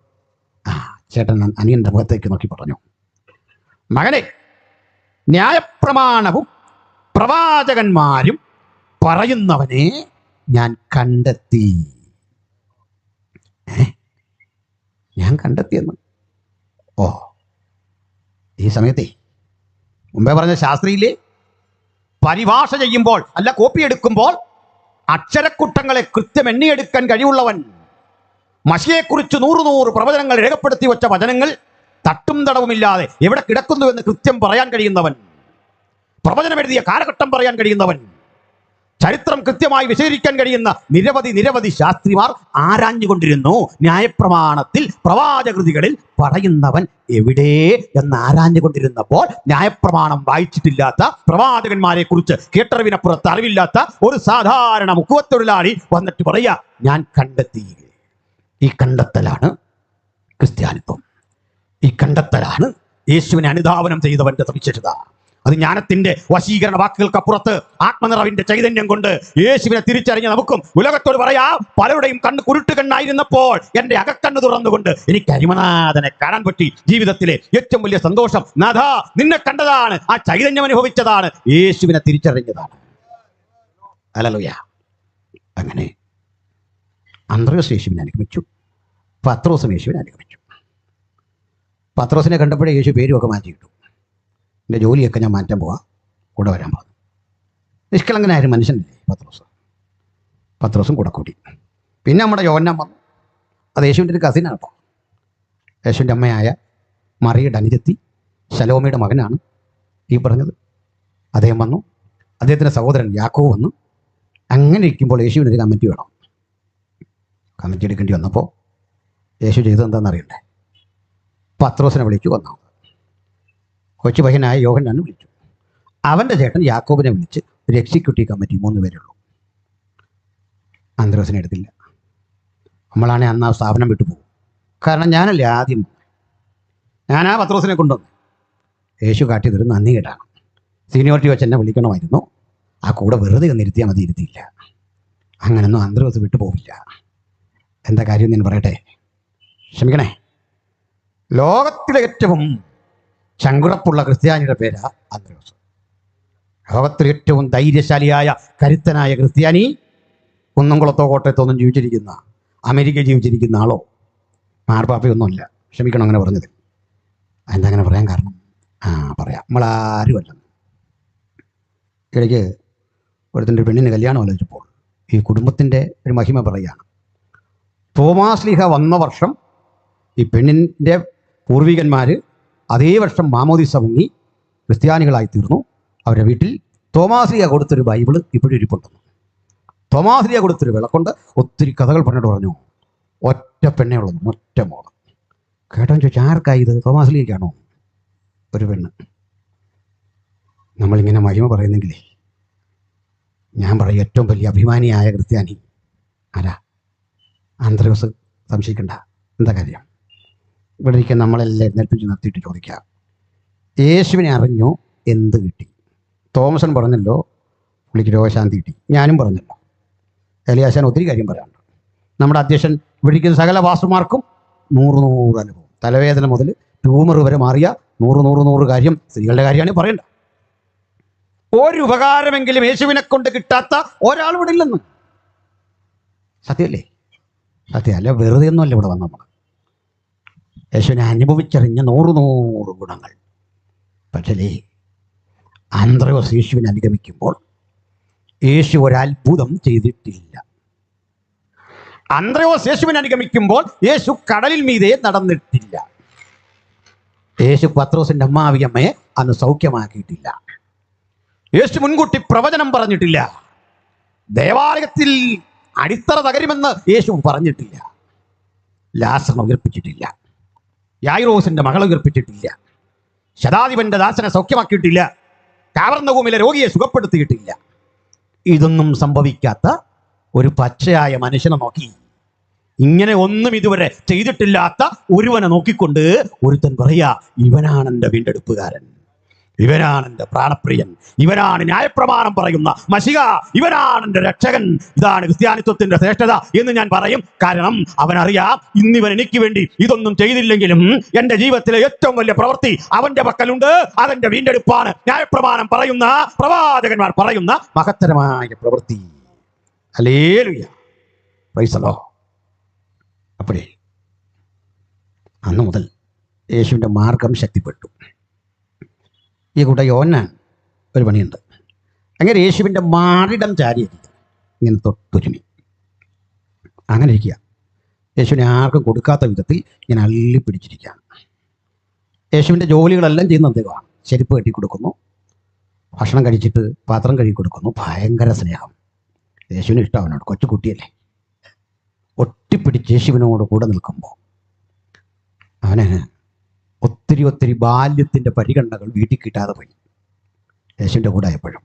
ചേട്ടൻ അനിയൻ്റെ മുഖത്തേക്ക് നോക്കി പറഞ്ഞു, മകനെ, ന്യായപ്രമാണവും പ്രവാചകന്മാരും പറയുന്നവനെ ഞാൻ കണ്ടെത്തി. ഞാൻ കണ്ടെത്തിയെന്ന്? ഓ, ഈ സമയത്തെ മുമ്പേ പറഞ്ഞ ശാസ്ത്രിയിലെ പരിഭാഷ ചെയ്യുമ്പോൾ അല്ല കോപ്പി എടുക്കുമ്പോൾ അക്ഷരക്കുട്ടങ്ങളെ കൃത്യം എണ്ണിയെടുക്കാൻ കഴിവുള്ളവൻ, മഷിയെക്കുറിച്ച് 100 പ്രവചനങ്ങൾ രേഖപ്പെടുത്തി വച്ച വചനങ്ങൾ തട്ടും തടവുമില്ലാതെ എവിടെ കിടക്കുന്നു എന്ന് കൃത്യം പറയാൻ കഴിയുന്നവൻ, പ്രവചനം എഴുതിയ കാലഘട്ടം പറയാൻ കഴിയുന്നവൻ, ചരിത്രം കൃത്യമായി വിശദീകരിക്കാൻ കഴിയുന്ന നിരവധി ശാസ്ത്രിമാർ ആരാഞ്ഞുകൊണ്ടിരുന്നു. ന്യായപ്രമാണത്തിൽ പ്രവാചകൃതികളിൽ പറയുന്നവൻ എവിടെ എന്ന് ആരാഞ്ഞുകൊണ്ടിരുന്നപ്പോൾ ന്യായപ്രമാണം വായിച്ചിട്ടില്ലാത്ത, പ്രവാചകന്മാരെ കുറിച്ച് കേട്ടറിവിനപ്പുറത്ത് അറിവില്ലാത്ത ഒരു സാധാരണ മുക്കുവത്തൊഴിലാളി വന്നിട്ട് പറയാ, ഞാൻ കണ്ടെത്തി. ഈ കണ്ടെത്തലാണ് ക്രിസ്ത്യാനിത്വം. ഈ കണ്ടെത്തലാണ് യേശുവിനെ അനുധാവനം ചെയ്തവന്റെ സവിശേഷത. അത് ജ്ഞാനത്തിന്റെ വശീകരണ വാക്കുകൾക്കപ്പുറത്ത് ആത്മനിറവിന്റെ ചൈതന്യം കൊണ്ട് യേശുവിനെ തിരിച്ചറിഞ്ഞ നമുക്കും ഉലകത്തോട് പറയാം, പലരുടെയും കണ്ണ് കുരുട്ട് കണ്ണായിരുന്നപ്പോൾ എന്റെ അകക്കണ്ണ് തുറന്നുകൊണ്ട് എനിക്ക് അരിമനാഥനെ കാണാൻ പറ്റി. ജീവിതത്തിലെ ഏറ്റവും വലിയ സന്തോഷം, നാഥ നിന്നെ കണ്ടതാണ്, ആ ചൈതന്യം അനുഭവിച്ചതാണ്, യേശുവിനെ തിരിച്ചറിഞ്ഞതാണ്. ഹല്ലേലൂയ. അങ്ങനെ അന്ത്രയോസ് യേശുവിനെ അനുഗമിച്ചു. പത്രോസും യേശുവിനെ അനുഗമിച്ചു. പത്രോസിനെ കണ്ടപ്പോഴേ യേശു പേരുമൊക്കെ മാറ്റിയിട്ടു. എൻ്റെ ജോലിയൊക്കെ ഞാൻ മാറ്റാൻ പോവാം, കൂടെ വരാൻ പറഞ്ഞു. നിഷ്കളങ്കനായ ഒരു മനുഷ്യനല്ലേ പത്രോസ്. പത്രോസും കൂടെ കൂടി. പിന്നെ നമ്മുടെ യോഹന്നാൻ വന്നു. അത് യേശുവിൻ്റെ ഒരു കസിനാണ് കേട്ടോ. യേശുവിൻ്റെ അമ്മയായ മറിയുടെ അനുജത്തി ശലോമയുടെ മകനാണ് ഈ പറഞ്ഞത്. അദ്ദേഹം വന്നു. അദ്ദേഹത്തിൻ്റെ സഹോദരൻ യാക്കോബ് വന്നു. അങ്ങനെ ഇരിക്കുമ്പോൾ യേശുവിനൊരു കമ്മിറ്റി വേണം. കമ്മിറ്റി എടുക്കേണ്ടി വന്നപ്പോൾ യേശു ചെയ്തത് എന്താണെന്നറിയണ്ടേ? പത്രോസിനെ വിളിച്ചു വന്നു. കൊച്ചു പയ്യനായ യോഹന്നാനെ വിളിച്ചു. അവൻ്റെ ചേട്ടൻ യാക്കോബിനെ വിളിച്ച് ഒരു എക്സിക്യൂട്ടീവ് കമ്മിറ്റി 3 പേരുള്ളൂ. അന്ത്രയോസിനെ എടുത്തില്ല. നമ്മളാണെ അന്ന് ആ സ്ഥാപനം വിട്ടുപോകും. കാരണം ഞാനല്ലേ ആദ്യം, ഞാനാ പത്രോസിനെ കൊണ്ടുവന്നു. യേശു കാട്ടിയതൊരു നന്ദി കേട്ടാണ്. സീനിയോറിറ്റി വെച്ച് എന്നെ വിളിക്കണമായിരുന്നു. ആ കൂടെ വെറുതെ ഒന്ന് ഇരുത്തിയാൽ മതി, ഇരുത്തിയില്ല. അങ്ങനൊന്നും അന്ത്രയോസ് വിട്ടുപോകില്ല. എന്താ കാര്യം ഞാൻ പറയട്ടെ? ക്ഷമിക്കണേ. ലോകത്തിലെ ഏറ്റവും ചങ്കുറപ്പുള്ള ക്രിസ്ത്യാനിയുടെ പേരാ അന്ത്രയോസ്. ലോകത്തിൽ ഏറ്റവും ധൈര്യശാലിയായ കരുത്തനായ ക്രിസ്ത്യാനി കുന്നംകുളത്തോ കോട്ടയത്തോ ഒന്നും ജീവിച്ചിരിക്കുന്ന, അമേരിക്കയിൽ ജീവിച്ചിരിക്കുന്ന ആളോ മാർപ്പാപ്പയൊന്നുമല്ല. ക്ഷമിക്കണം അങ്ങനെ പറഞ്ഞത്. എന്താ അങ്ങനെ പറയാൻ കാരണം? പറയാം, നമ്മളാരുമല്ല. ഇടയ്ക്ക് ഒരുത്തിൻ്റെ പെണ്ണിന് കല്യാണം ആലോചിച്ചപ്പോൾ ഈ കുടുംബത്തിൻ്റെ ഒരു മഹിമ പറയുകയാണ്. തോമാസ് ലീഹ വന്ന വർഷം ഈ പെണ്ണിൻ്റെ പൂർവികന്മാർ അതേ വർഷം മാമോദിസ മുങ്ങി ക്രിസ്ത്യാനികളായി തീർന്നു. അവരുടെ വീട്ടിൽ തോമാസ് ലീഹ കൊടുത്തൊരു ബൈബിള് ഇപ്പോഴും ഇരിപ്പുണ്ടെന്നു. തോമാസ് ലീഹ കൊടുത്തൊരു വിളക്കൊണ്ട് ഒത്തിരി കഥകൾ പറഞ്ഞിട്ട് പറഞ്ഞു, ഒറ്റ പെണ്ണേ ഉള്ളൂ, ഒറ്റ മോള്. കേട്ടോ ചോദിച്ചാൽ ആർക്കായി ഇത്? തോമാസ് ലീഹയ്ക്കാണോ? ഒരു പെണ്ണ്. നമ്മളിങ്ങനെ മഹിമ പറയുന്നെങ്കിലേ ഞാൻ പറയും ഏറ്റവും വലിയ അഭിമാനിയായ ക്രിസ്ത്യാനി ആരാ? അന്ത്രയോസ്. സംശയിക്കണ്ട. എന്താ കാര്യം? ഇവിടെ ഇരിക്കാൻ നമ്മളെല്ലാം എഴുന്നേൽപ്പിച്ച് നിർത്തിയിട്ട് ചോദിക്കാം, യേശുവിനെ അറിഞ്ഞോ? എന്ത് കിട്ടി? തോമസൻ പറഞ്ഞല്ലോ പുള്ളിക്ക് രോഗശാന്തി കിട്ടി. ഞാനും പറഞ്ഞല്ലോ. എലിയാശാൻ ഒത്തിരി കാര്യം പറയാനുണ്ട്. നമ്മുടെ അധ്യക്ഷൻ വിളിക്കുന്ന സകല വാസുമാർക്കും 100 അനുഭവം. തലവേദന മുതൽ ട്യൂമർ വരെ മാറിയ 100 കാര്യം. സ്ത്രീകളുടെ കാര്യമാണ് പറയണ്ട. ഒരു ഉപകാരമെങ്കിലും യേശുവിനെ കൊണ്ട് കിട്ടാത്ത ഒരാൾ ഇവിടെ ഇല്ലെന്ന്. സത്യമല്ലേ? സത്യമല്ല, വെറുതെ ഒന്നുമല്ല ഇവിടെ വന്ന നമ്മൾ. യേശുവിനെ അനുഭവിച്ചറിഞ്ഞ 100 ഗുണങ്ങൾ. പക്ഷേ അന്ത്രയോസ് യേശുവിനെ അനുഗമിക്കുമ്പോൾ യേശു ഒരത്ഭുതം ചെയ്തിട്ടില്ല. അന്ത്രയോസ് യേശുവിനെ അനുഗമിക്കുമ്പോൾ യേശു കടലിൽ മീതെ നടന്നിട്ടില്ല. യേശു പത്രോസിന്റെ അമ്മാവിയമ്മയെ അന്ന് സൗഖ്യമാക്കിയിട്ടില്ല. യേശു മുൻകൂട്ടി പ്രവചനം പറഞ്ഞിട്ടില്ല. ദേവാലയത്തിൽ അടിത്തറ തകരുമെന്ന് യേശു പറഞ്ഞിട്ടില്ല. ലാസറിനെ ഉയർപ്പിച്ചിട്ടില്ല. യായിറോസിന്റെ മകളെ ഉയർപ്പിച്ചിട്ടില്ല. ശതാധിപന്റെ ദാസനെ സൗഖ്യമാക്കിയിട്ടില്ല. കാവർന്നഭൂമിയിലെ രോഗിയെ സുഖപ്പെടുത്തിയിട്ടില്ല. ഇതൊന്നും സംഭവിക്കാത്ത ഒരു പച്ചയായ മനുഷ്യനെ നോക്കി, ഇങ്ങനെ ഒന്നും ഇതുവരെ ചെയ്തിട്ടില്ലാത്ത ഒരുവനെ നോക്കിക്കൊണ്ട് ഒരുത്തൻ പറയാ, ഇവനാണ് എൻ്റെ വീണ്ടെടുപ്പുകാരൻ, ഇവനാണ് എൻ്റെ പ്രാണപ്രിയൻ, ഇവനാണ് ന്യായപ്രമാണം പറയുന്ന മശിഹ, ഇവനാണ് എൻ്റെ രക്ഷകൻ. ഇതാണ് ക്രിസ്ത്യാനിത്വത്തിന്റെ ശ്രേഷ്ഠത എന്ന് ഞാൻ പറയും. കാരണം അവനറിയാം, ഇന്നിവൻ എനിക്ക് വേണ്ടി ഇതൊന്നും ചെയ്തില്ലെങ്കിലും എൻ്റെ ജീവിതത്തിലെ ഏറ്റവും വലിയ പ്രവൃത്തി അവന്റെ പക്കലുണ്ട്. അതെന്റെ വീണ്ടെടുപ്പാണ്. ന്യായപ്രമാണം പറയുന്ന പ്രവാചകന്മാർ പറയുന്ന മഹത്തരമായ പ്രവൃത്തി. Hallelujah, praise the Lord. അപ്പോഴേ അന്ന് മുതൽ യേശുവിൻ്റെ മാർഗം ശക്തിപ്പെട്ടു. ഈ കൂട്ട യോഹന്നാൻ ഒരു പണിയുണ്ട്. അങ്ങനെ യേശുവിൻ്റെ മാറിടം ചാരിയിരിക്കുക, ഇങ്ങനെ തൊട്ടുരുമി അങ്ങനെ ഇരിക്കുക. യേശുവിനെ ആർക്കും കൊടുക്കാത്ത വിധത്തിൽ ഇങ്ങനെ അള്ളിപ്പിടിച്ചിരിക്കുകയാണ്. യേശുവിൻ്റെ ജോലികളെല്ലാം ചെയ്യുന്ന അദ്ദേഹമാണ്. ചെരുപ്പ് കെട്ടി കൊടുക്കുന്നു, ഭക്ഷണം കഴിച്ചിട്ട് പാത്രം കഴുകി കൊടുക്കുന്നു. ഭയങ്കര സ്നേഹം. യേശുവിന് ഇഷ്ടം അവനോട്. കൊച്ചുകുട്ടിയല്ലേ. ഒട്ടിപ്പിടിച്ച് യേശുവിനോട് കൂടെ നിൽക്കുമ്പോൾ അവന് ഒത്തിരി ബാല്യത്തിൻ്റെ പരിഗണനകൾ വീട്ടിൽ കിട്ടാതെ പോയി. യേശുവിൻ്റെ കൂടെ ആയപ്പോഴും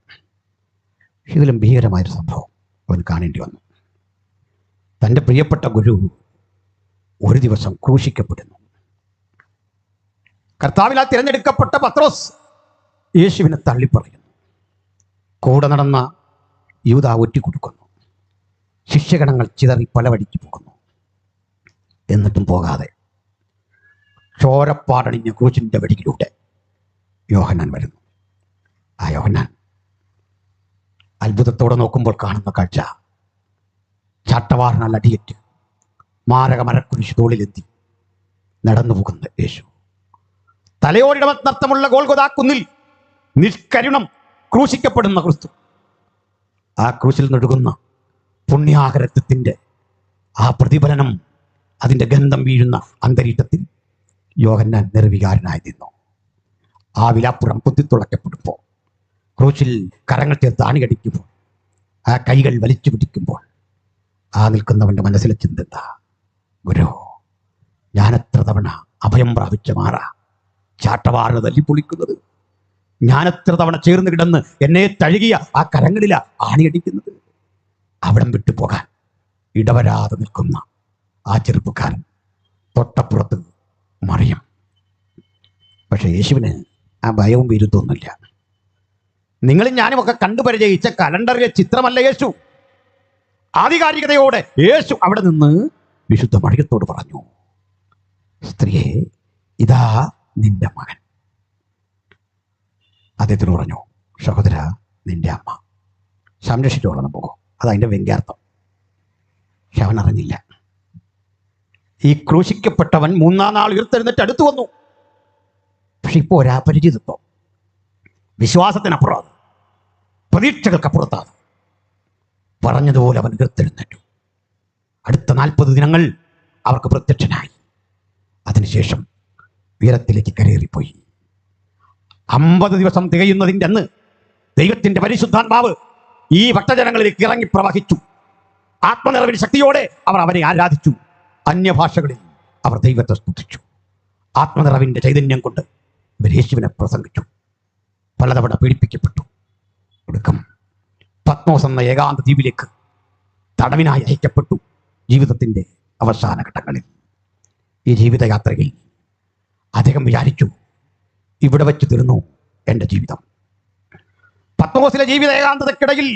ഇതിലും ഭീകരമായൊരു സംഭവം അവൻ കാണേണ്ടി വന്നു. തൻ്റെ പ്രിയപ്പെട്ട ഗുരു ഒരു ദിവസം ക്രൂശിക്കപ്പെടുന്നു. കർത്താവിനാൽ തിരഞ്ഞെടുക്കപ്പെട്ട പത്രോസ് യേശുവിനെ തള്ളിപ്പറയുന്നു. കൂടെ നടന്ന യൂദാ ഒറ്റിക്കൊടുക്കുന്നു. ശിഷ്യഗണങ്ങൾ ചിതറി പല വഴിക്ക് പോകുന്നു. എന്നിട്ടും പോകാതെ ചോരപ്പാടണിഞ്ഞ ക്രൂശിൻ്റെ വഴിയിലൂടെ യോഹന്നാൻ വരുന്നു. ആ യോഹന്നാൻ അത്ഭുതത്തോടെ നോക്കുമ്പോൾ കാണുന്ന കാഴ്ച, ചാട്ടവാറിനാൽ അടിയേറ്റ് മാരക മരക്കുരിശ് തോളിലെത്തി നടന്നു പോകുന്ന യേശു. തലയോരിടമത്തർത്ഥമുള്ള ഗോൽഗോഥാ കുന്നിൽ നിഷ്കരുണം ക്രൂശിക്കപ്പെടുന്ന ക്രിസ്തു. ആ ക്രൂശിൽ നൊഴുകുന്ന പുണ്യാകരത്വത്തിൻ്റെ ആ പ്രതിഫലനം, അതിൻ്റെ ഗന്ധം വീഴുന്ന അന്തരീക്ഷത്തിൽ യോഹന്നാൻ നിർവികാരനായി നിന്നു. ആ വിലാപ്പുറം കുത്തിത്തുളയ്ക്കപ്പെടുമ്പോൾ, ക്രൂശിൽ കരങ്ങൾ ചേർത്ത് ആണികടിക്കുമ്പോൾ, ആ കൈകൾ വലിച്ചു പിടിക്കുമ്പോൾ ആ നിൽക്കുന്നവൻ്റെ മനസ്സിലെ ചിന്ത, ഗുരു, ഞാനെത്ര തവണ അഭയം പ്രാപിച്ച മാറ ചാട്ടവാറിന് തല്ലിപ്പൊളിക്കുന്നത്, ഞാനെത്ര തവണ ചേർന്ന് കിടന്ന് എന്നെ തഴുകിയ ആ കരങ്ങളിലാ ആണിയടിക്കുന്നത്. അവിടം വിട്ടു പോകാൻ ഇടവരാതെ നിൽക്കുന്ന ആ ചെറുപ്പക്കാരൻ തൊട്ടപ്പുറത്ത് മറിയം. പക്ഷെ യേശുവിന് ആ ഭയവും വിരുദ്ധമൊന്നുമില്ല. നിങ്ങളും ഞാനും ഒക്കെ കണ്ടുപരിചയിച്ച കലണ്ടറിലെ ചിത്രമല്ല യേശു. ആധികാരികതയോടെ യേശു അവിടെ നിന്ന് വിശുദ്ധ മറിയത്തോട് പറഞ്ഞു, സ്ത്രീയെ, ഇതാ നിന്റെ മകൻ. അദ്ദേഹത്തിന് പറഞ്ഞു, സഹോദര, നിന്റെ അമ്മ സംരക്ഷിച്ചു കൊള്ളണം പോകും. അതതിൻ്റെ വ്യംഗ്യാർത്ഥം. പക്ഷെ അവൻ അറിഞ്ഞില്ല. ഈ ക്രൂശിക്കപ്പെട്ടവൻ 3-ാം നാൾ ഉയർത്തെഴുന്നേറ്റ് അടുത്തു വന്നു. പക്ഷെ ഇപ്പോൾ ഒരപരിചിതത്വം, വിശ്വാസത്തിനപ്പുറം, പ്രതീക്ഷകൾക്കപ്പുറത്താണ്. പറഞ്ഞതുപോലെ അവൻ ഉയർത്തെഴുന്നേറ്റു. അടുത്ത 40 ദിനങ്ങൾ അവർക്ക് പ്രത്യക്ഷനായി. അതിനുശേഷം ഉയരത്തിലേക്ക് കരയേറിപ്പോയി. 50 ദിവസം തികയുന്നതിൻ്റെ അന്ന് ദൈവത്തിൻ്റെ പരിശുദ്ധാത്മാവ് ഈ ഭക്തജനങ്ങളിലേക്ക് ഇറങ്ങി പ്രവഹിച്ചു. ആത്മനിറവിന്റെ ശക്തിയോടെ അവർ അവനെ ആരാധിച്ചു. അന്യഭാഷകളിൽ അവർ ദൈവത്തെ സ്തുതിച്ചു. ആത്മനിറവിന്റെ ചൈതന്യം കൊണ്ട് ഇവർ യേശുവിനെ പ്രസംഗിച്ചു. പലതവണ പീഡിപ്പിക്കപ്പെട്ടു. ഒടുക്കം പത്മോസ് എന്ന ഏകാന്ത ദ്വീപിലേക്ക് തടവിനായി അയക്കപ്പെട്ടു. ജീവിതത്തിൻ്റെ അവസാന ഘട്ടങ്ങളിൽ, ഈ ജീവിതയാത്രയിൽ അദ്ദേഹം വിചാരിച്ചു, ഇവിടെ വെച്ച് തീർന്നു എൻ്റെ ജീവിതം. പത്മോസിലെ ജീവിത ഏകാന്തതയ്ക്കിടയിൽ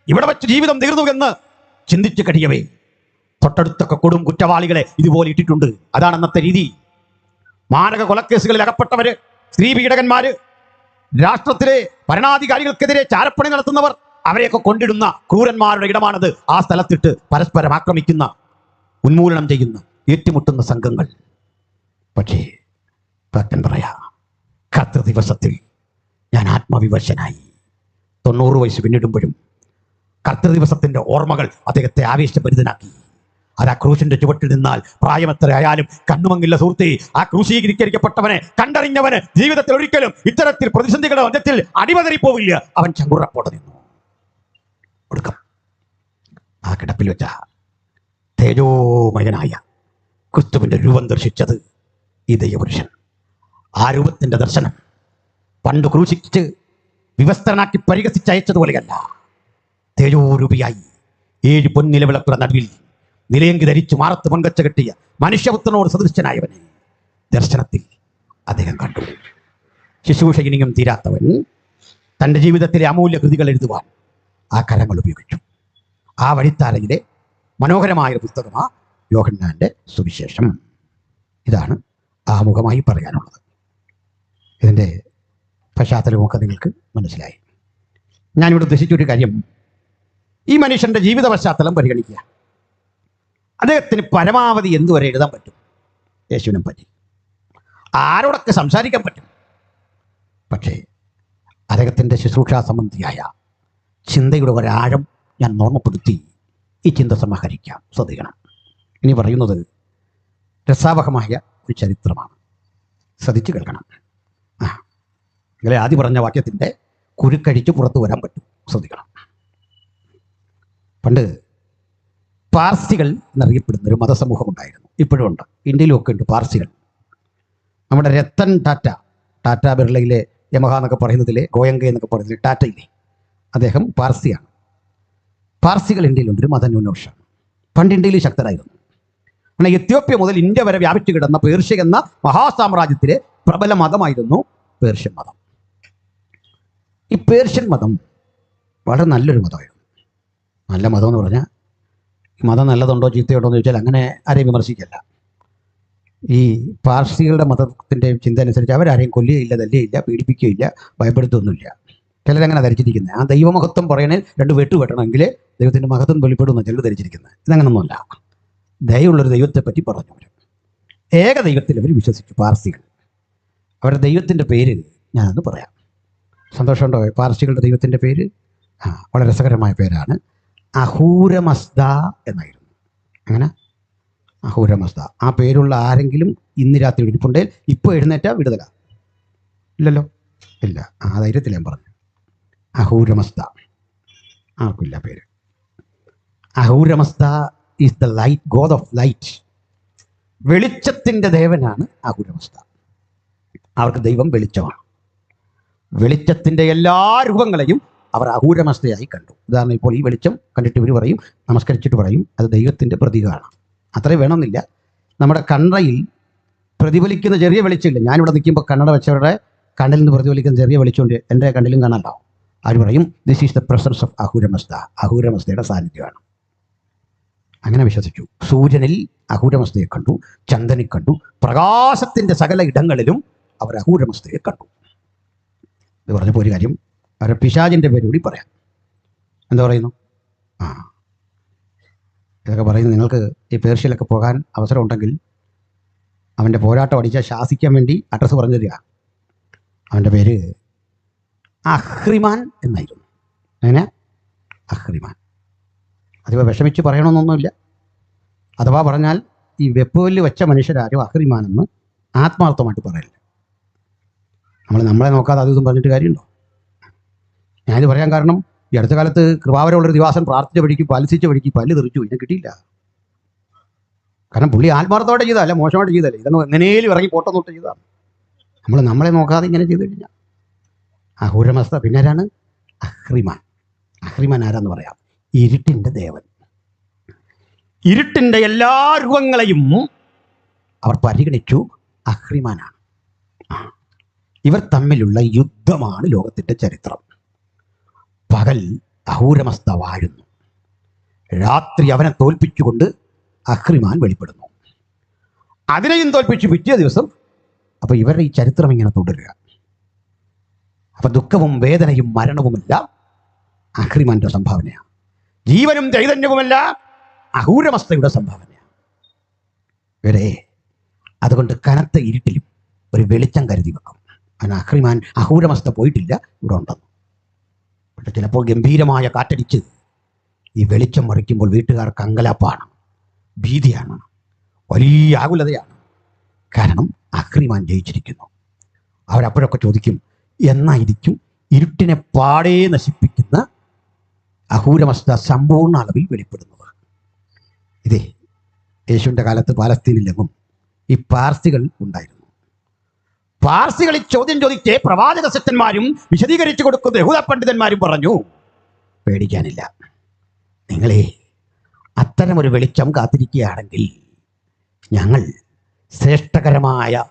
ഇവിടെ വെച്ച് ജീവിതം തീർന്നു എന്ന് ചിന്തിച്ചു കഴിയവേ തൊട്ടടുത്തൊക്കെ കൊടും കുറ്റവാളികളെ ഇതുപോലെ ഇട്ടിട്ടുണ്ട്. അതാണ് അന്നത്തെ രീതി. മാരക കൊലക്കേസുകളിൽ അകപ്പെട്ടവര്, സ്ത്രീ പീഡകന്മാര്, രാഷ്ട്രത്തിലെ ഭരണാധികാരികൾക്കെതിരെ ചാരപ്പണി നടത്തുന്നവർ, അവരെയൊക്കെ കൊണ്ടിടുന്ന ക്രൂരന്മാരുടെ ഇടമാണത്. ആ സ്ഥലത്തിട്ട് പരസ്പരം ആക്രമിക്കുന്ന, ഉന്മൂലനം ചെയ്യുന്ന, ഏറ്റുമുട്ടുന്ന സംഘങ്ങൾ. പക്ഷേ ഭക്തൻ പറയാ, കർത്തൃ ദിവസത്തിൽ ഞാൻ ആത്മവിവശനായി. 90 വയസ്സ് പിന്നിടുമ്പോഴും കർത്തൃ ദിവസത്തിന്റെ ഓർമ്മകൾ അദ്ദേഹത്തെ ആവേശഭരിതനാക്കി. അത് ആ ക്രൂശിന്റെ ചുവട്ടിൽ നിന്നാൽ പ്രായമെത്ര ആയാലും കണ്ണുമങ്ങില്ല സുഹൃത്തേ. ആ ക്രൂശീകരിക്കപ്പെട്ടവനെ കണ്ടറിഞ്ഞവന് ജീവിതത്തിൽ ഒരിക്കലും ഇത്തരത്തിൽ പ്രതിസന്ധികളുടെ മധ്യത്തിൽ അടിമതറിപ്പോവില്ല. അവൻ ചങ്കുറപ്പോടെ നിന്നു. ഒടുക്കം ആ കിടപ്പിൽ വെച്ച തേജോമയനായ ക്രിസ്തുവിന്റെ രൂപം ദർശിച്ചത് ഈ ദൈവപുരുഷൻ. ആ രൂപത്തിന്റെ ദർശനം പണ്ട് ക്രൂശിച്ച് വിവസ്ത്രനാക്കി പരിഹസിച്ചയച്ചതുപോലെയല്ല. തേജോരൂപിയായി 7 പൊൻനിലവിളക്കുള്ള നടുവിൽ നിലയങ്കി ധരിച്ചു മാറത്ത് പങ്കച്ച കെട്ടിയ മനുഷ്യപുത്രനോട് സദൃശനായവനെ ദർശനത്തിൽ അദ്ദേഹം കണ്ടു. ശുശ്രൂഷ ഇനിയും തീരാത്തവൻ തൻ്റെ ജീവിതത്തിലെ അമൂല്യ കൃതികൾ എഴുതുവാൻ ആ കരങ്ങൾ ഉപയോഗിച്ചു. ആ വഴിത്താരയിലെ മനോഹരമായ പുസ്തകമാ യോഹന്നാന്റെ സുവിശേഷം. ഇതാണ് ആമുഖമായി പറയാനുള്ളത്. ഇതിൻ്റെ പശ്ചാത്തലമൊക്കെ നിങ്ങൾക്ക് മനസ്സിലായി. ഞാനിവിടെ ഉദ്ദേശിച്ചൊരു കാര്യം, ഈ മനുഷ്യൻ്റെ ജീവിത പശ്ചാത്തലം പരിഗണിക്കുക. അദ്ദേഹത്തിന് പരമാവധി എന്തുവരെ എഴുതാൻ പറ്റും യേശുവിനെ പറ്റി, ആരോടൊക്കെ സംസാരിക്കാൻ പറ്റും. പക്ഷേ അദ്ദേഹത്തിൻ്റെ ശുശ്രൂഷാ സംബന്ധിയായ ചിന്തയുടെ ഒരാഴം ഞാൻ ഓർമ്മപ്പെടുത്തി ഈ ചിന്ത സമാഹരിക്കാം. ശ്രദ്ധിക്കണം. ഇനി പറയുന്നത് രസാവഹമായ ഒരു ചരിത്രമാണ്. ശ്രദ്ധിച്ചു കേൾക്കണം. നിങ്ങളെ ആദ്യം പറഞ്ഞ വാക്യത്തിൻ്റെ കുരുക്കഴിച്ച് പുറത്തു വരാൻ പറ്റും. ശ്രദ്ധിക്കണം. പണ്ട് പാർസികൾ എന്നറിയപ്പെടുന്ന ഒരു മതസമൂഹം ഉണ്ടായിരുന്നു. ഇപ്പോഴും ഉണ്ട്, ഇന്ത്യയിലുമൊക്കെ ഉണ്ട് പാർസികൾ. നമ്മുടെ രത്തൻ ടാറ്റ ബിർളയിലെ യമഹ എന്നൊക്കെ പറയുന്നതിലെ ഗോയങ്ക എന്നൊക്കെ പറയുന്നതിലെ ടാറ്റയിലെ അദ്ദേഹം പാർസിയാണ്. പാർസികൾ ഇന്ത്യയിലുണ്ട്. ഒരു മതന്യൂനപക്ഷമാണ്. പണ്ട് ഇന്ത്യയിൽ ശക്തരായിരുന്നു. അങ്ങനെ എത്യോപ്യ മുതൽ ഇന്ത്യ വരെ വ്യാപിച്ചു കിടന്ന പേർഷ്യ എന്ന മഹാസാമ്രാജ്യത്തിലെ പ്രബല മതമായിരുന്നു പേർഷ്യൻ മതം. ഈ പേർഷ്യൻ മതം വളരെ നല്ലൊരു മതമായിരുന്നു. നല്ല മതം എന്ന് പറഞ്ഞാൽ ഈ മതം നല്ലതുണ്ടോ ചീത്തയുണ്ടോ എന്ന് ചോദിച്ചാൽ അങ്ങനെ ആരെയും വിമർശിക്കല്ല. ഈ പാർസികളുടെ മതത്തിൻ്റെ ചിന്ത അനുസരിച്ച് അവരാരെയും കൊല്ലുകയില്ല, തല്ലുകയില്ല, പീഡിപ്പിക്കുകയില്ല, ഭയപ്പെടുത്തൊന്നുമില്ല. ചിലരങ്ങനെ ധരിച്ചിരിക്കുന്നത്. ആ ദൈവമഹത്വം പറയണേൽ 2 വെട്ട് വെട്ടണമെങ്കിൽ ദൈവത്തിൻ്റെ മഹത്വം വെളിപ്പെടുന്ന ചിലർ ധരിച്ചിരിക്കുന്നത്. ഇതങ്ങനൊന്നുമല്ല. ദയവുള്ളൊരു ദൈവത്തെ പറ്റി പറഞ്ഞു. ഏക ദൈവത്തിൽ അവർ വിശ്വസിച്ചു പാർസികൾ. അവരുടെ ദൈവത്തിൻ്റെ പേര് ഞാനൊന്ന് പറയാം. സന്തോഷമുണ്ടോ? പാർസികളുടെ ദൈവത്തിൻ്റെ പേര് വളരെ രസകരമായ പേരാണ്. അഹൂരമസ്ദ എന്നായിരുന്നു. അങ്ങനെ അഹൂരമസ്ദ. ആ പേരുള്ള ആരെങ്കിലും ഇന്ന് രാത്രി ഇരിപ്പുണ്ടെങ്കിൽ ഇപ്പോൾ എഴുന്നേറ്റാൽ വിടുതല. ഇല്ലല്ലോ, ഇല്ല. ആ ധൈര്യത്തിൽ ഞാൻ പറഞ്ഞു. അഹൂരമസ്ദ ആർക്കില്ല പേര്. Ahura Mazda is the light, god of light. വെളിച്ചത്തിൻ്റെ ദേവനാണ് അഹൂരമസ്ദ. അവർക്ക് ദൈവം വെളിച്ചമാണ്. വെളിച്ചത്തിൻ്റെ എല്ലാ രൂപങ്ങളെയും അവർ അഹൂരമസ്തയായി കണ്ടു. ഉദാഹരണം, ഇപ്പോൾ ഈ വെളിച്ചം കണ്ടിട്ട് ഇവർ പറയും, നമസ്കരിച്ചിട്ട് പറയും, അത് ദൈവത്തിൻ്റെ പ്രതീകമാണ്. അത്രയും വേണമെന്നില്ല. നമ്മുടെ കണ്ണയിൽ പ്രതിഫലിക്കുന്ന ചെറിയ വെളിച്ചമില്ല. ഞാനിവിടെ നിൽക്കുമ്പോൾ കണ്ണട വെച്ചവരുടെ കണ്ണിൽ നിന്ന് പ്രതിഫലിക്കുന്ന ചെറിയ വെളിച്ചമുണ്ട്, എൻ്റെ കണ്ണിലും കാണാണ്ടാവും. അവർ പറയും, this is the presence of Ahura Mazda. അഹൂരമസ്തയുടെ സാന്നിധ്യമാണ്. അങ്ങനെ വിശ്വസിച്ചു. സൂര്യനിൽ അഹൂരമസ്തയെ കണ്ടു, ചന്ദ്രനെ കണ്ടു, പ്രകാശത്തിൻ്റെ സകല ഇടങ്ങളിലും അവർ അഹൂരമസ്തയെ കണ്ടു. ഇത് പറഞ്ഞപ്പോൾ ഒരു കാര്യം അവരെ പിശാചിൻ്റെ പേര് കൂടി പറയാം. എന്താ പറയുന്നു? ഇതൊക്കെ പറയുന്നു. നിങ്ങൾക്ക് ഈ പേർഷ്യയിലൊക്കെ പോകാൻ അവസരം ഉണ്ടെങ്കിൽ അവൻ്റെ പോരാട്ടം അടിച്ചാൽ ശാസിക്കാൻ വേണ്ടി അഡ്രസ്സ് പറഞ്ഞു തരിക. അവൻ്റെ പേര് അഹ്രിമാൻ എന്നായിരുന്നു. അങ്ങനെ അഹ്രിമാൻ. അതിപ്പോൾ വിഷമിച്ച് പറയണമെന്നൊന്നുമില്ല. അഥവാ പറഞ്ഞാൽ ഈ വെപ്പുകല്ല് വെച്ച മനുഷ്യരാരും അഹ്രിമാനെന്ന് ആത്മാർത്ഥമായിട്ട് പറയില്ല. നമ്മളെ നോക്കാതെ അതും പറഞ്ഞിട്ട് കാര്യമുണ്ടോ? ഞാനിത് പറയാൻ കാരണം, ഈ അടുത്ത കാലത്ത് കൃപാവരമുള്ളൊരു ദിവാസൻ പ്രാർത്ഥിച്ച വഴിക്ക് പലിശിച്ച വഴിക്ക് പല്ല് തെറിച്ചു. ഇതിനെ കിട്ടിയില്ല. കാരണം പുള്ളി ആത്മാർത്ഥമായിട്ട് ചെയ്തതല്ല, മോശമായിട്ട് ചെയ്തതല്ലേ. ഇതൊന്നും എങ്ങനെയും ഇറങ്ങി പോട്ടെന്നോട്ട് ചെയ്തതാണ്. നമ്മളെ നോക്കാതെ ഇങ്ങനെ ചെയ്ത് കഴിഞ്ഞാൽ അഹൂരമസ്ത. പിന്നെ ആരാണ്? അഹ്രിമാൻ. അഹ്രിമാൻ ആരാന്ന് പറയാം? ഇരുട്ടിൻ്റെ ദേവൻ. ഇരുട്ടിൻ്റെ എല്ലാ രൂപങ്ങളെയും അവർ പരിഗണിച്ചു. അഹ്രിമാനാണ്. ഇവർ തമ്മിലുള്ള യുദ്ധമാണ് ലോകത്തിൻ്റെ ചരിത്രം. പകൽ അഹൂരമസ്ത വാഴുന്നു, രാത്രി അവനെ തോൽപ്പിച്ചുകൊണ്ട് അഹ്രിമാൻ വെളിപ്പെടുന്നു. അതിനെയും തോൽപ്പിച്ച് പിറ്റേ ദിവസം. അപ്പോൾ ഇവരുടെ ഈ ചരിത്രം ഇങ്ങനെ തുടരുക. അപ്പം ദുഃഖവും വേദനയും മരണവുമെല്ലാം അഹ്രിമാന്റെ സംഭാവനയാണ്. ജീവനും ചൈതന്യവുമെല്ലാം അഹൂരമസ്തയുടെ സംഭാവനയാണ്. ഇവരെ അതുകൊണ്ട് കനത്ത ഇരുട്ടിലും ഒരു വെളിച്ചം കരുതി വെക്കും. അതിന് അഹ്രിമാൻ അഹൂരമസ്ത പോയിട്ടില്ല, ഇവിടെ ഉണ്ടെന്ന്. പക്ഷെ ചിലപ്പോൾ ഗംഭീരമായ കാറ്റടിച്ച് ഈ വെളിച്ചം മറിക്കുമ്പോൾ വീട്ടുകാർക്ക് അങ്കലാപ്പാണ്, ഭീതിയാണ്, വലിയ ആകുലതയാണ്. കാരണം അഹ്രിമാൻ ജയിച്ചിരിക്കുന്നു. അവരപ്പോഴൊക്കെ ചോദിക്കും, എന്നായിരിക്കും ഇരുട്ടിനെ പാടെ നശിപ്പിക്കുന്ന അഹൂരമസ്ത സമ്പൂർണ്ണ അളവിൽ വെളിപ്പെടുന്നത്? ഇതേ യേശുവിൻ്റെ കാലത്ത് പാലസ്തീനിലെങ്ങും ഈ പാർസികൾ ഉണ്ടായിരുന്നു. പാർസികളിൽ ചോദ്യം ചോദിച്ചേ പ്രവാചക ശക്തന്മാരും വിശദീകരിച്ചു കൊടുക്കുന്ന യഹൂദ പണ്ഡിതന്മാരും പറഞ്ഞു, പേടിക്കാനില്ല, നിങ്ങളെ അത്തരമൊരു വെളിച്ചം കാത്തിരിക്കുകയാണെങ്കിൽ ഞങ്ങൾ ശ്രേഷ്ഠകരമായ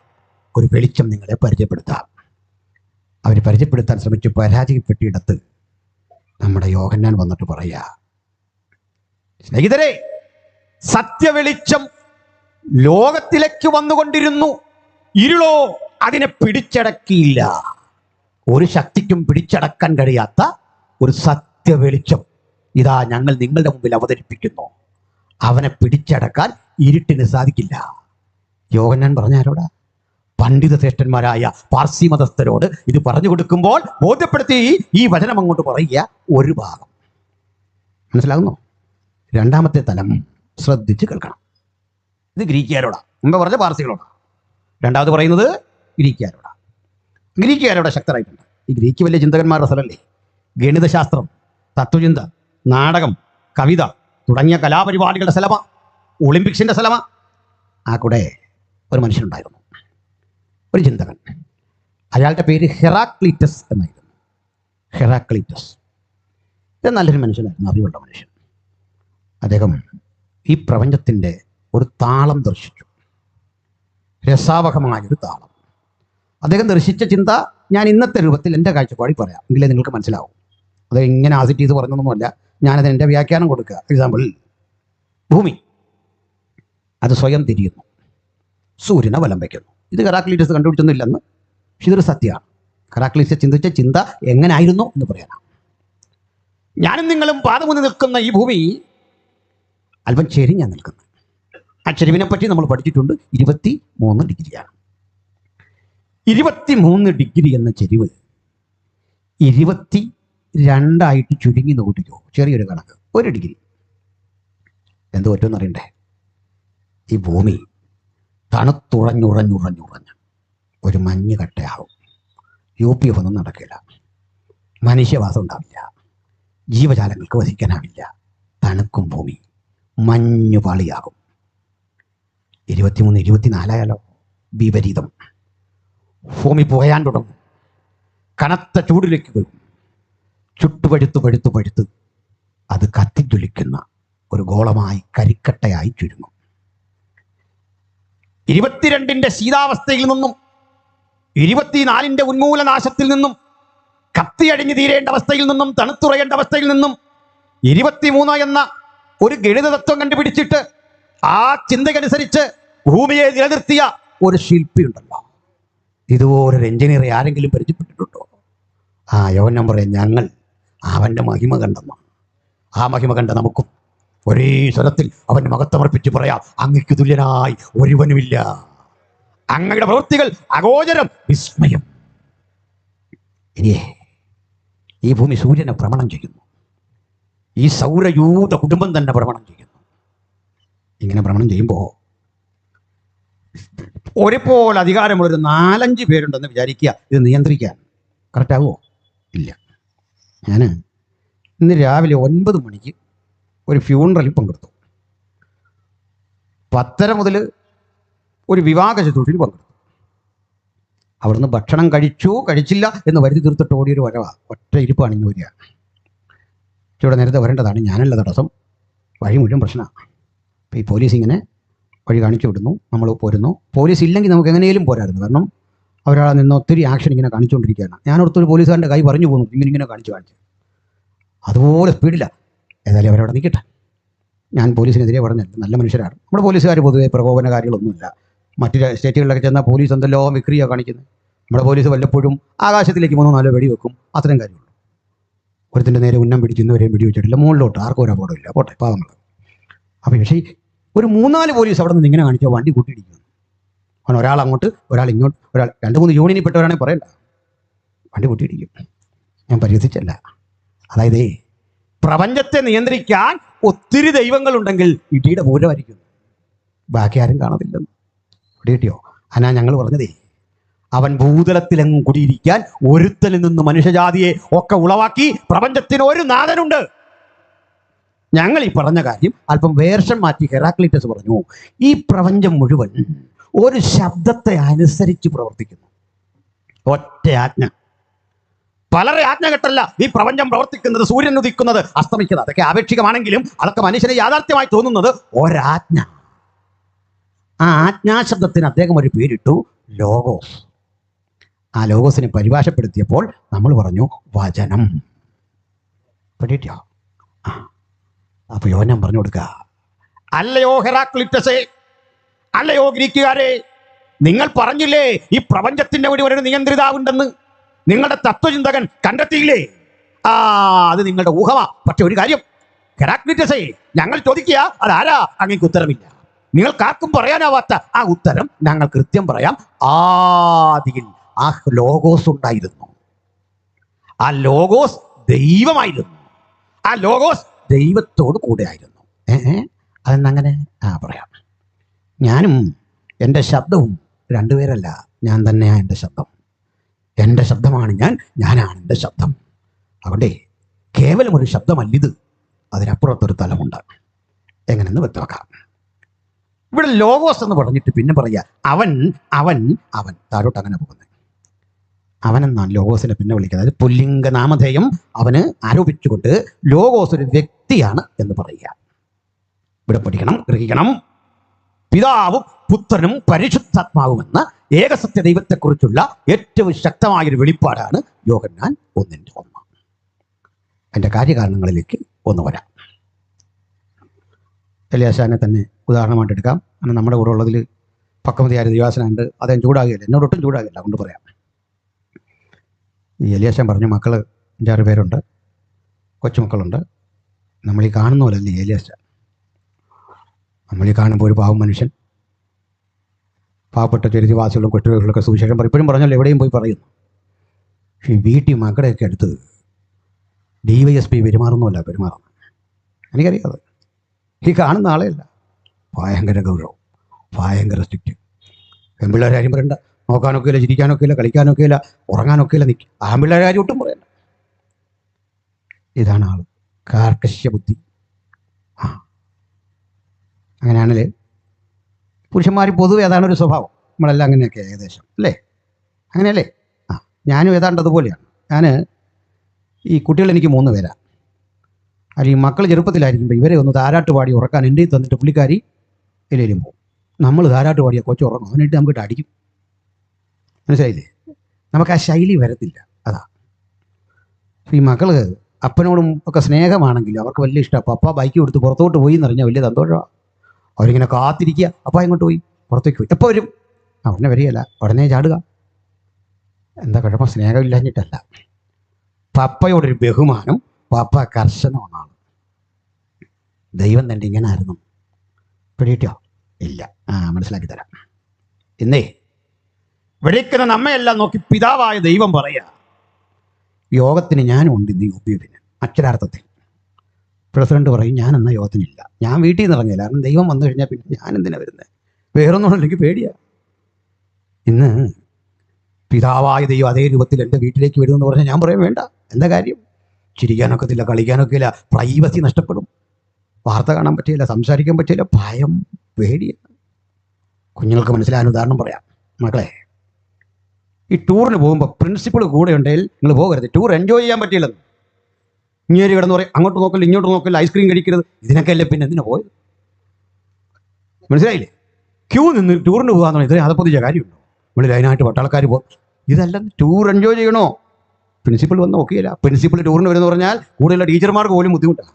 ഒരു വെളിച്ചം നിങ്ങളെ പരിചയപ്പെടുത്താം. അവർ പരിചയപ്പെടുത്താൻ ശ്രമിച്ച് പരാജയപ്പെട്ടിടത്ത് നമ്മുടെ യോഹന്നാൻ വന്നിട്ട് പറയാ, സ്നേഹിതരെ, സത്യവെളിച്ചം ലോകത്തിലേക്ക് വന്നുകൊണ്ടിരുന്നു, ഇരുളോ അതിനെ പിടിച്ചടക്കിയില്ല. ഒരു ശക്തിക്കും പിടിച്ചടക്കാൻ കഴിയാത്ത ഒരു സത്യവെളിച്ചം ഇതാ ഞങ്ങൾ നിങ്ങളുടെ മുമ്പിൽ അവതരിപ്പിക്കുന്നു. അവനെ പിടിച്ചടക്കാൻ ഇരുട്ടിന് സാധിക്കില്ല. യോഹന്നാൻ പറഞ്ഞ ആരോടാ? പണ്ഡിത ശ്രേഷ്ഠന്മാരായ പാർസി മതസ്ഥരോട് ഇത് പറഞ്ഞു കൊടുക്കുമ്പോൾ ബോധ്യപ്പെടുത്തി ഈ വചനം അങ്ങോട്ട് പറയുക. ഒരു ഭാഗം മനസ്സിലാകുന്നു. രണ്ടാമത്തെ തലം ശ്രദ്ധിച്ച് കേൾക്കണം. ഇത് ഗ്രീക്കുകാരോടാ. മുമ്പ് പറഞ്ഞ പാർസികളോടാ. രണ്ടാമത് പറയുന്നത് ഗ്രീക്കുകാരോടാ. ഗ്രീക്കുകാരോടെ ശക്തരായിട്ടുണ്ട്. ഈ ഗ്രീക്ക് വലിയ ചിന്തകന്മാരുടെ സ്ഥലമല്ലേ. ഗണിതശാസ്ത്രം, തത്വചിന്ത, നാടകം, കവിത തുടങ്ങിയ കലാപരിപാടികളുടെ സ്ഥലമാ. ഒളിമ്പിക്സിൻ്റെ സ്ഥലമാ. ആ കൂടെ ഒരു മനുഷ്യനുണ്ടായിരുന്നു, ഒരു ചിന്തകൻ. അയാളുടെ പേര് ഹെറാക്ലീറ്റസ് എന്നായിരുന്നു. ഹെറാക്ലീറ്റസ് ഇത് നല്ലൊരു മനുഷ്യനായിരുന്നു, അറിവുള്ള മനുഷ്യൻ. അദ്ദേഹം ഈ പ്രപഞ്ചത്തിൻ്റെ ഒരു താളം ദർശിച്ചു, രസാവഹമായൊരു താളം. അദ്ദേഹം ദർശിച്ച ചിന്ത ഞാൻ ഇന്നത്തെ രൂപത്തിൽ എൻ്റെ കാഴ്ചപ്പാടിൽ പറയാം, എങ്കിലേ നിങ്ങൾക്ക് മനസ്സിലാവും. അത് ഇങ്ങനെ ആസിറ്റ് ചെയ്ത് പറഞ്ഞൊന്നുമല്ല, ഞാനതിന് എൻ്റെ വ്യാഖ്യാനം കൊടുക്കുക. എക്സാമ്പിൾ, ഭൂമി അത് സ്വയം തിരിയുന്നു, സൂര്യനെ വലം വയ്ക്കുന്നു. ഇത് ഹെറാക്ലീറ്റസ് കണ്ടുപിടിച്ചൊന്നുമില്ലെന്ന്, പക്ഷെ ഇതൊരു സത്യമാണ്. ഹെറാക്ലീറ്റസ് ചിന്തിച്ച ചിന്ത എങ്ങനായിരുന്നു എന്ന് പറയാനാണ്. ഞാനും നിങ്ങളും പാദമുന്ന് നിൽക്കുന്ന ഈ ഭൂമി അല്പം ചെരിഞ്ഞാണ് നിൽക്കുന്നത്. ആ ചെരിവിനെ പറ്റി നമ്മൾ പഠിച്ചിട്ടുണ്ട്. 23 ഡിഗ്രിയാണ്. 23 ഡിഗ്രി എന്ന ചെരിവ് 22 ചുരുങ്ങി നോക്കിക്കോ. ചെറിയൊരു കണക്ക്, 1 ഡിഗ്രി. എന്ത് പറ്റുമെന്ന് അറിയണ്ടേ? ഈ ഭൂമി തണുത്തുറഞ്ഞുറഞ്ഞുറഞ്ഞുറഞ്ഞ് ഒരു മഞ്ഞ് കട്ടയാവും. UPF ഒന്നും നടക്കില്ല, മനുഷ്യവാസം ഉണ്ടാവില്ല, ജീവജാലങ്ങൾക്ക് വസിക്കാനാവില്ല. തണുക്കും ഭൂമി, മഞ്ഞു പാളിയാകും. 23, 24 വിപരീതം. ഭൂമി പുകയാൻ തുടങ്ങും, കനത്ത ചൂടിലേക്ക് വരും. ചുട്ടുപഴുത്ത് പഴുത്ത് പഴുത്ത് അത് കത്തിജ്വലിക്കുന്ന ഒരു ഗോളമായി കരിക്കട്ടയായി ചുരുങ്ങും. 22 ശീതാവസ്ഥയിൽ നിന്നും 24 ഉന്മൂലനാശത്തിൽ നിന്നും കത്തിയടിഞ്ഞു തീരേണ്ട അവസ്ഥയിൽ നിന്നും തണുത്തുറയേണ്ട അവസ്ഥയിൽ നിന്നും 23 എന്ന ഒരു ഗണിത തത്വം കണ്ടുപിടിച്ചിട്ട് ആ ചിന്തകനുസരിച്ച് ഭൂമിയെ നിലനിർത്തിയ ഒരു ശില്പി ഉണ്ടല്ലോ. ഇതുപോലൊരു എഞ്ചിനീയറെ ആരെങ്കിലും പരിചയപ്പെട്ടിട്ടുണ്ടോ? യോഹന്നാൻ പറയാം, ഞങ്ങൾ അവൻ്റെ മഹിമ കണ്ടെന്ന്. ആ മഹിമ കണ്ട നമുക്കും ഒരേ സ്വരത്തിൽ അവൻ്റെ മഹത്വമർപ്പിച്ച് പറയാം, അങ്ങയ്ക്ക് തുല്യനായി ഒരുവനുമില്ല, അങ്ങയുടെ പ്രവൃത്തികൾ അഗോചരം, വിസ്മയം. ഇനിയേ ഈ ഭൂമി സൂര്യനെ ഭ്രമണം ചെയ്യുന്നു, ഈ സൗരയൂഥ കുടുംബം തന്നെ ഭ്രമണം ചെയ്യുന്നു. ഇങ്ങനെ ഭ്രമണം ചെയ്യുമ്പോൾ ഒരേപോലെ അധികാരമുള്ളൊരു 4-5 പേരുണ്ടെന്ന് വിചാരിക്കുക, ഇത് നിയന്ത്രിക്കാൻ. കറക്റ്റാകുമോ? ഇല്ല. ഞാൻ ഇന്ന് രാവിലെ 9 മണിക്ക് ഒരു ഫ്യൂണറലിൽ പങ്കെടുത്തു. 10:30 മുതൽ ഒരു വിവാഹ ശുശ്രൂഷയിൽ പങ്കെടുത്തു. അവിടുന്ന് ഭക്ഷണം കഴിച്ചില്ല എന്ന് വരുത്തി തീർത്തിട്ട് ഓടിയൊരു വരവാ. ഒറ്റ ഇരിപ്പ് അണിഞ്ഞു വരിക. ഇവിടെ നേരത്തെ വരേണ്ടതാണ്, ഞാനല്ല തടസ്സം. വഴി മുഴുവൻ പ്രശ്നമാണ്. അപ്പോൾ ഈ പോലീസ് ഇങ്ങനെ വഴി കാണിച്ചു വിടുന്നു, നമ്മൾ പോരുന്നു. പോലീസ് ഇല്ലെങ്കിൽ നമുക്ക് എങ്ങനെയും പോരായിരുന്നു, കാരണം ഒരാളെ നിന്ന് ഒത്തിരി ആക്ഷൻ ഇങ്ങനെ കാണിച്ചുകൊണ്ടിരിക്കുകയാണ്. ഞാനോർത്തൊരു പോലീസുകാരൻ്റെ കൈ പറഞ്ഞു പോകുന്നു, ഇങ്ങനെ കാണിച്ചു അതുപോലെ സ്പീഡില്ല. ഏതായാലും അവരവിടെ നിൽക്കട്ടെ. ഞാൻ പോലീസിനെതിരെ പറഞ്ഞില്ല, നല്ല മനുഷ്യരാണ് നമ്മുടെ പോലീസുകാർ. പൊതുവെ പ്രകോപനകാരികളൊന്നുമില്ല. മറ്റു സ്റ്റേറ്റുകളിലൊക്കെ ചെന്നാൽ പോലീസ് എന്തെല്ലോ വിക്രിയാണ് കാണിക്കുന്നത്. നമ്മുടെ പോലീസ് വല്ലപ്പോഴും ആകാശത്തിലേക്ക് 3-4 വെടി വെക്കും, അത്രയും കാര്യമുള്ളൂ. ഒരുത്തിൻ്റെ നേരെ ഉന്നം പിടിച്ച് ഇന്നുവരെയും വെടി വെച്ചിട്ടില്ല. മുകളിലോട്ട് ആർക്കും ഒരു അപകടമില്ല, പോട്ടെ പാവങ്ങൾ. അപ്പോൾ പക്ഷേ ഒരു 3-4 പോലീസ് അവിടെ നിന്ന് ഇങ്ങനെ കാണിച്ചാൽ വണ്ടി കൂട്ടിയിടിക്കുന്നു. അവൻ ഒരാൾ അങ്ങോട്ട്, ഒരാൾ ഇങ്ങോട്ട്, ഒരാൾ 2-3 യൂണിയനിൽ പെട്ടവരാണെങ്കിൽ പറയണ്ട, വണ്ടി കൂട്ടിയിടിക്കും. ഞാൻ പരിഹസിച്ചല്ല. അതായത് പ്രപഞ്ചത്തെ നിയന്ത്രിക്കാൻ ഒത്തിരി ദൈവങ്ങളുണ്ടെങ്കിൽ ഇടിയുടെ പൂരമായിരിക്കും, ബാക്കി ആരും കാണത്തില്ലെന്ന്. ഇവിടെ കിട്ടിയോ? അനാ ഞങ്ങൾ പറഞ്ഞതേ, അവൻ ഭൂതലത്തിലെങ്ങും കുടിയിരിക്കാൻ ഒരുത്തലിൽ നിന്ന് മനുഷ്യജാതിയെ ഒക്കെ ഉളവാക്കി പ്രപഞ്ചത്തിന് ഒരു നാഥനുണ്ട്. ഞങ്ങൾ ഈ പറഞ്ഞ കാര്യം അല്പം വേർഷൻ മാറ്റി ഹെറാക്ലിറ്റസ് പറഞ്ഞു, ഈ പ്രപഞ്ചം മുഴുവൻ ഒരു ശബ്ദത്തെ അനുസരിച്ച് പ്രവർത്തിക്കുന്നു. ഒറ്റ ആജ്ഞ. പലരെ ആജ്ഞ കേട്ടല്ല ഈ പ്രപഞ്ചം പ്രവർത്തിക്കുന്നത്, സൂര്യൻ ഉദിക്കുന്നത്, അസ്തമിക്കുന്നത്. അതൊക്കെ ആപേക്ഷികമാണെങ്കിലും അതൊക്കെ മനുഷ്യനെ യാഥാർത്ഥ്യമായി തോന്നുന്നത് ഒരാജ്ഞ. ആ ആജ്ഞാശബ്ദത്തിന് അദ്ദേഹം ഒരു പേരിട്ടു, ലോഗോസ്. ആ ലോഗോസിനെ പരിഭാഷപ്പെടുത്തിയപ്പോൾ നമ്മൾ പറഞ്ഞു വചനം. പഠിക്കോ? അപ്പോൾ യോഹന്നാൻ പറഞ്ഞു കൊടുക്കുക, അല്ലയോ ഹെറാക്ലിറ്റസേ, അല്ലയോ ഗ്രീക്കുകാരെ, നിങ്ങൾ പറഞ്ഞില്ലേ ഈ പ്രപഞ്ചത്തിന്റെ മുഴുവൻ ഒരു നിയന്ത്രിതാവുണ്ടെന്ന്? നിങ്ങളുടെ തത്വചിന്തകൻ കണ്ടെത്തിയില്ലേ? അത് നിങ്ങളുടെ ഊഹമാ. പക്ഷെ ഒരു കാര്യം ഹെറാക്ലിറ്റസേ, ഞങ്ങൾ ചോദിക്കുക, അതാരാ? അങ്ങേക്ക് ഉത്തരമില്ല. നിങ്ങൾക്കാർക്കും പറയാനാവാത്ത ആ ഉത്തരം ഞങ്ങൾ കൃത്യം പറയാം. ആദിയിൽ ആ ലോഗോസ് ഉണ്ടായിരുന്നു. ആ ലോഗോസ് ദൈവമായിരുന്നു. ആ ലോഗോസ് ദൈവത്തോട് കൂടെ ആയിരുന്നു. അതെന്നങ്ങനെ പറയാം. ഞാനും എൻ്റെ ശബ്ദവും 2 പേരല്ല, ഞാൻ തന്നെയാണ് എൻ്റെ ശബ്ദം. എൻ്റെ ശബ്ദമാണ് ഞാനാണ് എൻ്റെ ശബ്ദം. അവിടെ കേവലം ഒരു ശബ്ദമല്ലിത്, അതിനപ്പുറത്തൊരു തലമുണ്ട്. എങ്ങനെയെന്ന് വ്യക്തമാക്കാം. ഇവിടെ ലോഗോസ് എന്ന് പറഞ്ഞിട്ട് പിന്നെ പറയുക അവൻ അവൻ അവൻ താഴോട്ട് അങ്ങനെ പോകുന്നത്. അവനെന്നാണ് ലോഗോസിനെ പിന്നെ വിളിക്കുന്നത്. അതായത് പുല്ലിംഗ നാമധേയം അവന് ആരോപിച്ചുകൊണ്ട് ലോഗോസ് ഒരു വ്യക്തിയാണ് എന്ന് പറയുക. ഇവിടെ പഠിക്കണം, ഗ്രഹിക്കണം. പിതാവും പുത്രനും പരിശുദ്ധാത്മാവും എന്ന ഏകസത്യ ദൈവത്തെക്കുറിച്ചുള്ള ഏറ്റവും ശക്തമായൊരു വെളിപ്പാടാണ് യോഹന്നാൻ 1:1. എൻ്റെ കാര്യകാരണങ്ങളിലേക്ക് ഒന്ന് വരാം. എലിയാശാനെ തന്നെ ഉദാഹരണമായിട്ട് എടുക്കാം. കാരണം നമ്മുടെ കൂടെ ഉള്ളതിൽ പക്വമതിയായ ദിവാസനുണ്ട്. അദ്ദേഹം ചൂടാകില്ല, എന്നോടൊട്ടും ചൂടാകില്ല, കൊണ്ട് പറയാം. ഈ എലിയാശാൻ പറഞ്ഞ മക്കൾ 5-6 പേരുണ്ട്, കൊച്ചുമക്കളുണ്ട്. നമ്മൾ ഈ കാണുന്ന പോലല്ലേ എലിയാശാൻ. നമ്മൾ ഈ കാണുമ്പോൾ ഒരു പാവം മനുഷ്യൻ, പാവപ്പെട്ട ചെരുതിവാസികളും കൊച്ചുകളൊക്കെ സുവിശേഷം പറയും. ഇപ്പോഴും പറഞ്ഞല്ലോ, എവിടെയും പോയി പറയുന്നു. പക്ഷേ ഈ വീട്ടിൽ മക്കളെയൊക്കെ അടുത്ത് DYSP പെരുമാറുന്നല്ല പെരുമാറുന്നത്. എനിക്കറിയാതെ. ഈ കാണുന്ന ആളെയല്ല, ഭയങ്കര ഗൗരവം, ഭയങ്കര സ്ട്രിക്റ്റ്. പെൺപിള്ളേരെ കാര്യം പറയണ്ട, നോക്കാനൊക്കെ ഇല്ല, ചിരിക്കാനൊക്കെ ഇല്ല, കളിക്കാനൊക്കെ ഇല്ല, ഉറങ്ങാനൊക്കെ ഇല്ല. ആൺപിള്ളേരെ കാര്യം ഒട്ടും പറയണ്ട. ഇതാണ് ആൾ, കാർക്കശ്യ ബുദ്ധി. അങ്ങനെയാണല്ലേ പുരുഷന്മാർ പൊതുവെ അതാണൊരു സ്വഭാവം. നമ്മളെല്ലാം അങ്ങനെയൊക്കെ ഏകദേശം അല്ലേ? അങ്ങനെയല്ലേ? ഞാനും ഏതാണ്ട് അതുപോലെയാണ്. ഞാൻ ഈ കുട്ടികൾ എനിക്ക് 3 പേരാണ്. അതിൽ ഈ മക്കൾ ചെറുപ്പത്തിലായിരിക്കുമ്പോൾ ഇവരെ ഒന്ന് താരാട്ട് പാടി ഉറക്കാൻ എൻ്റെ തന്നിട്ട് പുള്ളിക്കാരി എല്ലേലും പോകും. നമ്മൾ താരാട്ട് പാടിയ കൊച്ചു ഉറങ്ങും, അതിനിട്ട് നമുക്കിട്ട് അടിക്കും. മനസ്സിലായില്ലേ? നമുക്ക് ആ ശൈലി വരത്തില്ല. അതാ ഈ മക്കൾ അപ്പനോടും ഒക്കെ സ്നേഹമാണെങ്കിലും അവർക്ക് വലിയ ഇഷ്ടമാണ്. പപ്പ ബൈക്ക് കൊടുത്ത് പുറത്തോട്ട് പോയി എന്നറിഞ്ഞാൽ വലിയ സന്തോഷമാണ്. അവരിങ്ങനെ കാത്തിരിക്കുക, അപ്പ ഇങ്ങോട്ട് പോയി, പുറത്തേക്ക് പോയി. എപ്പോൾ വരും? ഉടനെ വരികയല്ല, ഉടനെ ചാടുക. എന്താ കുഴപ്പം? സ്നേഹമില്ലാഞ്ഞിട്ടല്ല, പപ്പയോടൊരു ബഹുമാനം, പപ്പ കർശനമാണ്. ദൈവം തന്നെ ഇങ്ങനെ ആയിരുന്നു. പിടിയിട്ടോ? ഇല്ല. മനസ്സിലാക്കി തരാം. ഇന്നേ വിളിക്കുന്ന നമ്മയെല്ലാം നോക്കി പിതാവായ ദൈവം പറയാ, യോഗത്തിന് ഞാനും ഉണ്ട് ഇന്ന് യുപിഎഫിന്. അക്ഷരാർത്ഥത്തിൽ പ്രസിഡന്റ് പറയും, ഞാൻ എന്നാ യോഗത്തിനില്ല, ഞാൻ വീട്ടിൽ നിന്ന് ഇറങ്ങില്ല. കാരണം ദൈവം വന്നു കഴിഞ്ഞാൽ പിന്നെ ഞാൻ എന്തിനാ വരുന്നത്? വേറൊന്നും എനിക്ക് പേടിയാ. ഇന്ന് പിതാവായ ദൈവം അതേ രൂപത്തിൽ എൻ്റെ വീട്ടിലേക്ക് വരുമെന്ന് പറഞ്ഞാൽ ഞാൻ പറയാൻ വേണ്ട. എന്താ കാര്യം? ചിരിക്കാനൊക്കത്തില്ല, കളിക്കാനൊക്കെ ഇല്ല, പ്രൈവസി നഷ്ടപ്പെടും, വാർത്ത കാണാൻ പറ്റില്ല, സംസാരിക്കാൻ പറ്റില്ല, ഭയം, പേടിയാണ്. കുഞ്ഞുങ്ങൾക്ക് മനസ്സിലാകാൻ ഉദാഹരണം പറയാം. മക്കളെ, ഈ ടൂറിന് പോകുമ്പോൾ പ്രിൻസിപ്പൾ കൂടെ ഉണ്ടെങ്കിൽ നിങ്ങൾ പോകരുത്. ടൂർ എൻജോയ് ചെയ്യാൻ പറ്റില്ലെന്ന്. ഇങ്ങനെ കിടന്ന് പറയും, അങ്ങോട്ട് നോക്കില്ല ഇങ്ങോട്ട് നോക്കില്ല, ഐസ്ക്രീം കഴിക്കരുത്. ഇതിനൊക്കെ അല്ലേ പിന്നെ എന്തിനാ പോയത്? മനസ്സിലായില്ലേ? ക്യൂ നിന്ന് ടൂറിന് പോകാന്ന് പറഞ്ഞാൽ ഇത്രയും അതപ്പൊതിച്ച കാര്യമുണ്ടോ? ഇവിടെ അതിനായിട്ട് പട്ടാളക്കാർ പോകും. ഇതെല്ലാം ടൂർ എൻജോയ് ചെയ്യണോ? പ്രിൻസിപ്പൾ വന്ന് നോക്കിയില്ല. പ്രിൻസിപ്പൾ ടൂറിന് വരുമെന്ന് പറഞ്ഞാൽ കൂടെയുള്ള ടീച്ചർമാർക്ക് പോലും ബുദ്ധിമുട്ടാണ്.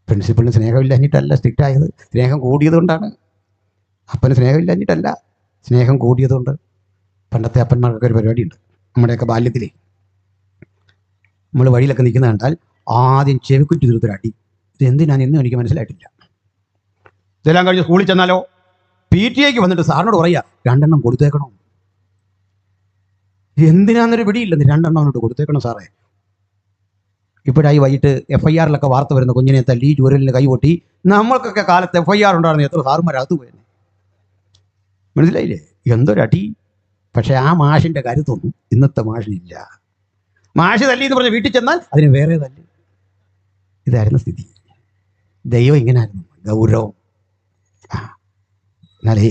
പ്രിൻസിപ്പളിന് സ്നേഹമില്ലാഞ്ഞിട്ടല്ല സ്ട്രിക്റ്റ് ആയത്, സ്നേഹം കൂടിയത് കൊണ്ടാണ്. അപ്പന് സ്നേഹമില്ലാഞ്ഞിട്ടല്ല, സ്നേഹം കൂടിയതുകൊണ്ട്. പണ്ടത്തെ അപ്പന്മാർക്കൊക്കെ ഒരു പരിപാടിയുണ്ട്. നമ്മുടെയൊക്കെ ബാല്യത്തിലേ നമ്മൾ വഴിയിലൊക്കെ നിൽക്കുന്ന കണ്ടാൽ ആദ്യം ചെവിക്കുറ്റി തീർത്തൊരു അടി. ഇത് എന്തിനാണ് എന്നും എനിക്ക് മനസ്സിലായിട്ടില്ല. ഇതെല്ലാം കഴിഞ്ഞ് സ്കൂളിൽ ചെന്നാലോ PTA വന്നിട്ട് സാറിനോട് പറയുക, 2 എണ്ണം കൊടുത്തേക്കണം. എന്തിനാന്നൊരു പിടിയില്ലെന്ന്, 2 എണ്ണം അവനോട് കൊടുത്തേക്കണം സാറേ. ഇപ്പോഴായി വൈകിട്ട് FIR വാർത്ത വരുന്ന കുഞ്ഞിനെ തല്ലി ചൂരലിന് കൈകൊട്ടി. നമ്മൾക്കൊക്കെ കാലത്ത് FIR ഉണ്ടായിരുന്നു, എത്ര സാറുമാരകത്ത് പോയെന്നെ. മനസ്സിലായില്ലേ? എന്തൊരടി. പക്ഷെ ആ മാഷിൻ്റെ കരുത്തൊന്നും ഇന്നത്തെ മാഷിനില്ല. മാഷ് തല്ലി എന്ന് പറഞ്ഞ് വീട്ടിൽ ചെന്നാൽ അതിന് വേറെ തല്ലി. ഇതായിരുന്നു സ്ഥിതി. ദൈവം ഇങ്ങനായിരുന്നു, ഗൗരവം. എന്നാലേ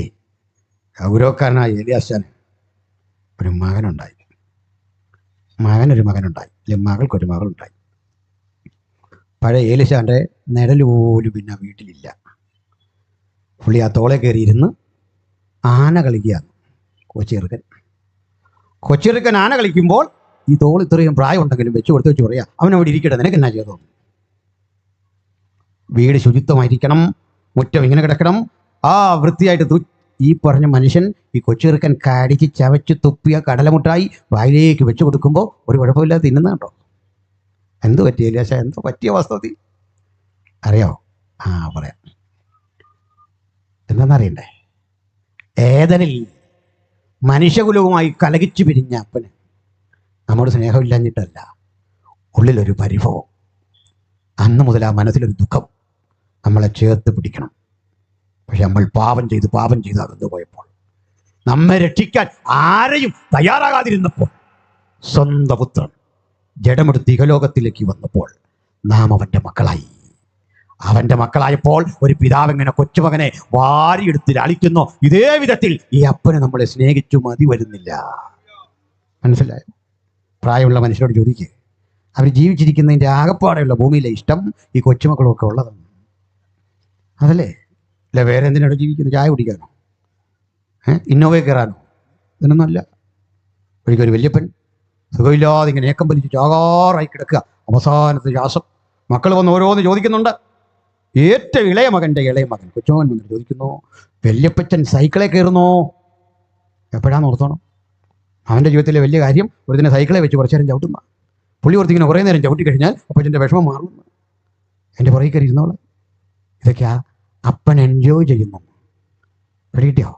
ഗൗരവക്കാരനായ ഏലിയാശാന് ഒരു മകനുണ്ടായി. മകനൊരു മകനുണ്ടായി, അല്ലെങ്കിൽ മകൾക്കൊരു മകളുണ്ടായി. പഴയ ഏലിയാശാൻ്റെ നിഴൽ പോലും പിന്നെ വീട്ടിലില്ല. പുള്ളി ആ തോളെ കയറിയിരുന്ന് ആന കളിക്കുകയാണ്. കൊച്ചിറുക്കൻ ആന കളിക്കുമ്പോൾ ഈ തോൾ ഇത്രയും പ്രായം ഉണ്ടെങ്കിലും വെച്ച് കൊടുത്ത് വെച്ച് പറയാ, അവനവിടെ ഇരിക്കട്ടെ, നിനക്ക് എന്നാ ചെയ്തോ? വീട് ശുചിത്വമായിരിക്കണം, മുറ്റം ഇങ്ങനെ കിടക്കണം, വൃത്തിയായിട്ട്. ഈ പറഞ്ഞ മനുഷ്യൻ ഈ കൊച്ചിറുക്കൻ കടിച്ച് ചവച്ച് തുപ്പിയ കടലമുട്ടായി വായിലേക്ക് വെച്ച് കൊടുക്കുമ്പോൾ ഒരു കുഴപ്പമില്ലാതെ തിന്നുന്ന കേട്ടോ. എന്ത് പറ്റിയ ഏലിയാശ, എന്തോ പറ്റിയ വാസ്തവത്തിൽ അറിയാമോ? പറയാം. എന്താണെന്നറിയണ്ടേ? ഏതനിൽ മനുഷ്യകുലവുമായി കലകിച്ചു പിരിഞ്ഞ അപ്പന് നമ്മോട് സ്നേഹമില്ലാഞ്ഞിട്ടല്ല, ഉള്ളിലൊരു പരിഭവം. അന്ന് മുതൽ ആ മനസ്സിലൊരു ദുഃഖം നമ്മളെ ചേർത്ത് പിടിക്കണം. പക്ഷെ നമ്മൾ പാപം ചെയ്ത് അകന്നു പോയപ്പോൾ, നമ്മെ രക്ഷിക്കാൻ ആരെയും തയ്യാറാകാതിരുന്നപ്പോൾ, സ്വന്തം പുത്രൻ ജഡമെടുത്ത് ഇഹലോകത്തിലേക്ക് വന്നപ്പോൾ നാം അവൻ്റെ മക്കളായി. അവൻ്റെ മക്കളായപ്പോൾ ഒരു പിതാവ് എങ്ങനെ കൊച്ചുമകനെ വാരിയെടുത്ത് ലാളിക്കുന്നു, ഇതേ വിധത്തിൽ ഈ അപ്പനെ നമ്മളെ സ്നേഹിച്ചു മതി വരുന്നില്ല. മനസ്സിലായോ? പ്രായമുള്ള മനുഷ്യരോട് ചോദിക്കുക, അവർ ജീവിച്ചിരിക്കുന്നതിൻ്റെ ആകപ്പാടെയുള്ള ഭൂമിയിലെ ഇഷ്ടം ഈ കൊച്ചുമക്കളുമൊക്കെ ഉള്ളതാണ്. അതല്ലേ? അല്ല, വേറെ എന്തിനാണ് ജീവിക്കുന്നത്? ചായ കുടിക്കാനോ? ഇന്നോവയിൽ കയറാനോ? ഇതിനൊന്നുമല്ല. ഒരിക്കലും വല്യപ്പൻ സുഖമില്ലാതെ ഇങ്ങനെ ഏക്കം വലിച്ച് ചാകാറായി കിടക്കുക. അവസാനത്തെ ശ്വാസം. മക്കൾ വന്ന് ഓരോന്ന് ചോദിക്കുന്നുണ്ട്. ഏറ്റവും ഇളയ മകൻ കൊച്ചുമകൻ വന്നിട്ട് ചോദിക്കുന്നു, വല്യപ്പച്ചൻ സൈക്കിളെ കയറുന്നോ? എപ്പോഴാന്ന് ഓർത്തോണം. അവൻ്റെ ജീവിതത്തിലെ വലിയ കാര്യം ഒരു ദിനം സൈക്കിളെ വെച്ച് കുറച്ചു നേരം ചവിട്ടുന്ന. പുള്ളി ഓർത്തിങ്ങനെ കുറേ നേരം ചവിട്ടി കഴിഞ്ഞാൽ അപ്പച്ചൻ്റെ വിഷമം മാറുന്നു. എൻ്റെ പുറകെ കയറി ഇരുന്നോളെ. ഇതൊക്കെയാ അപ്പൻ എൻജോയ് ചെയ്യുന്നു. പിടികിട്ടിയോ?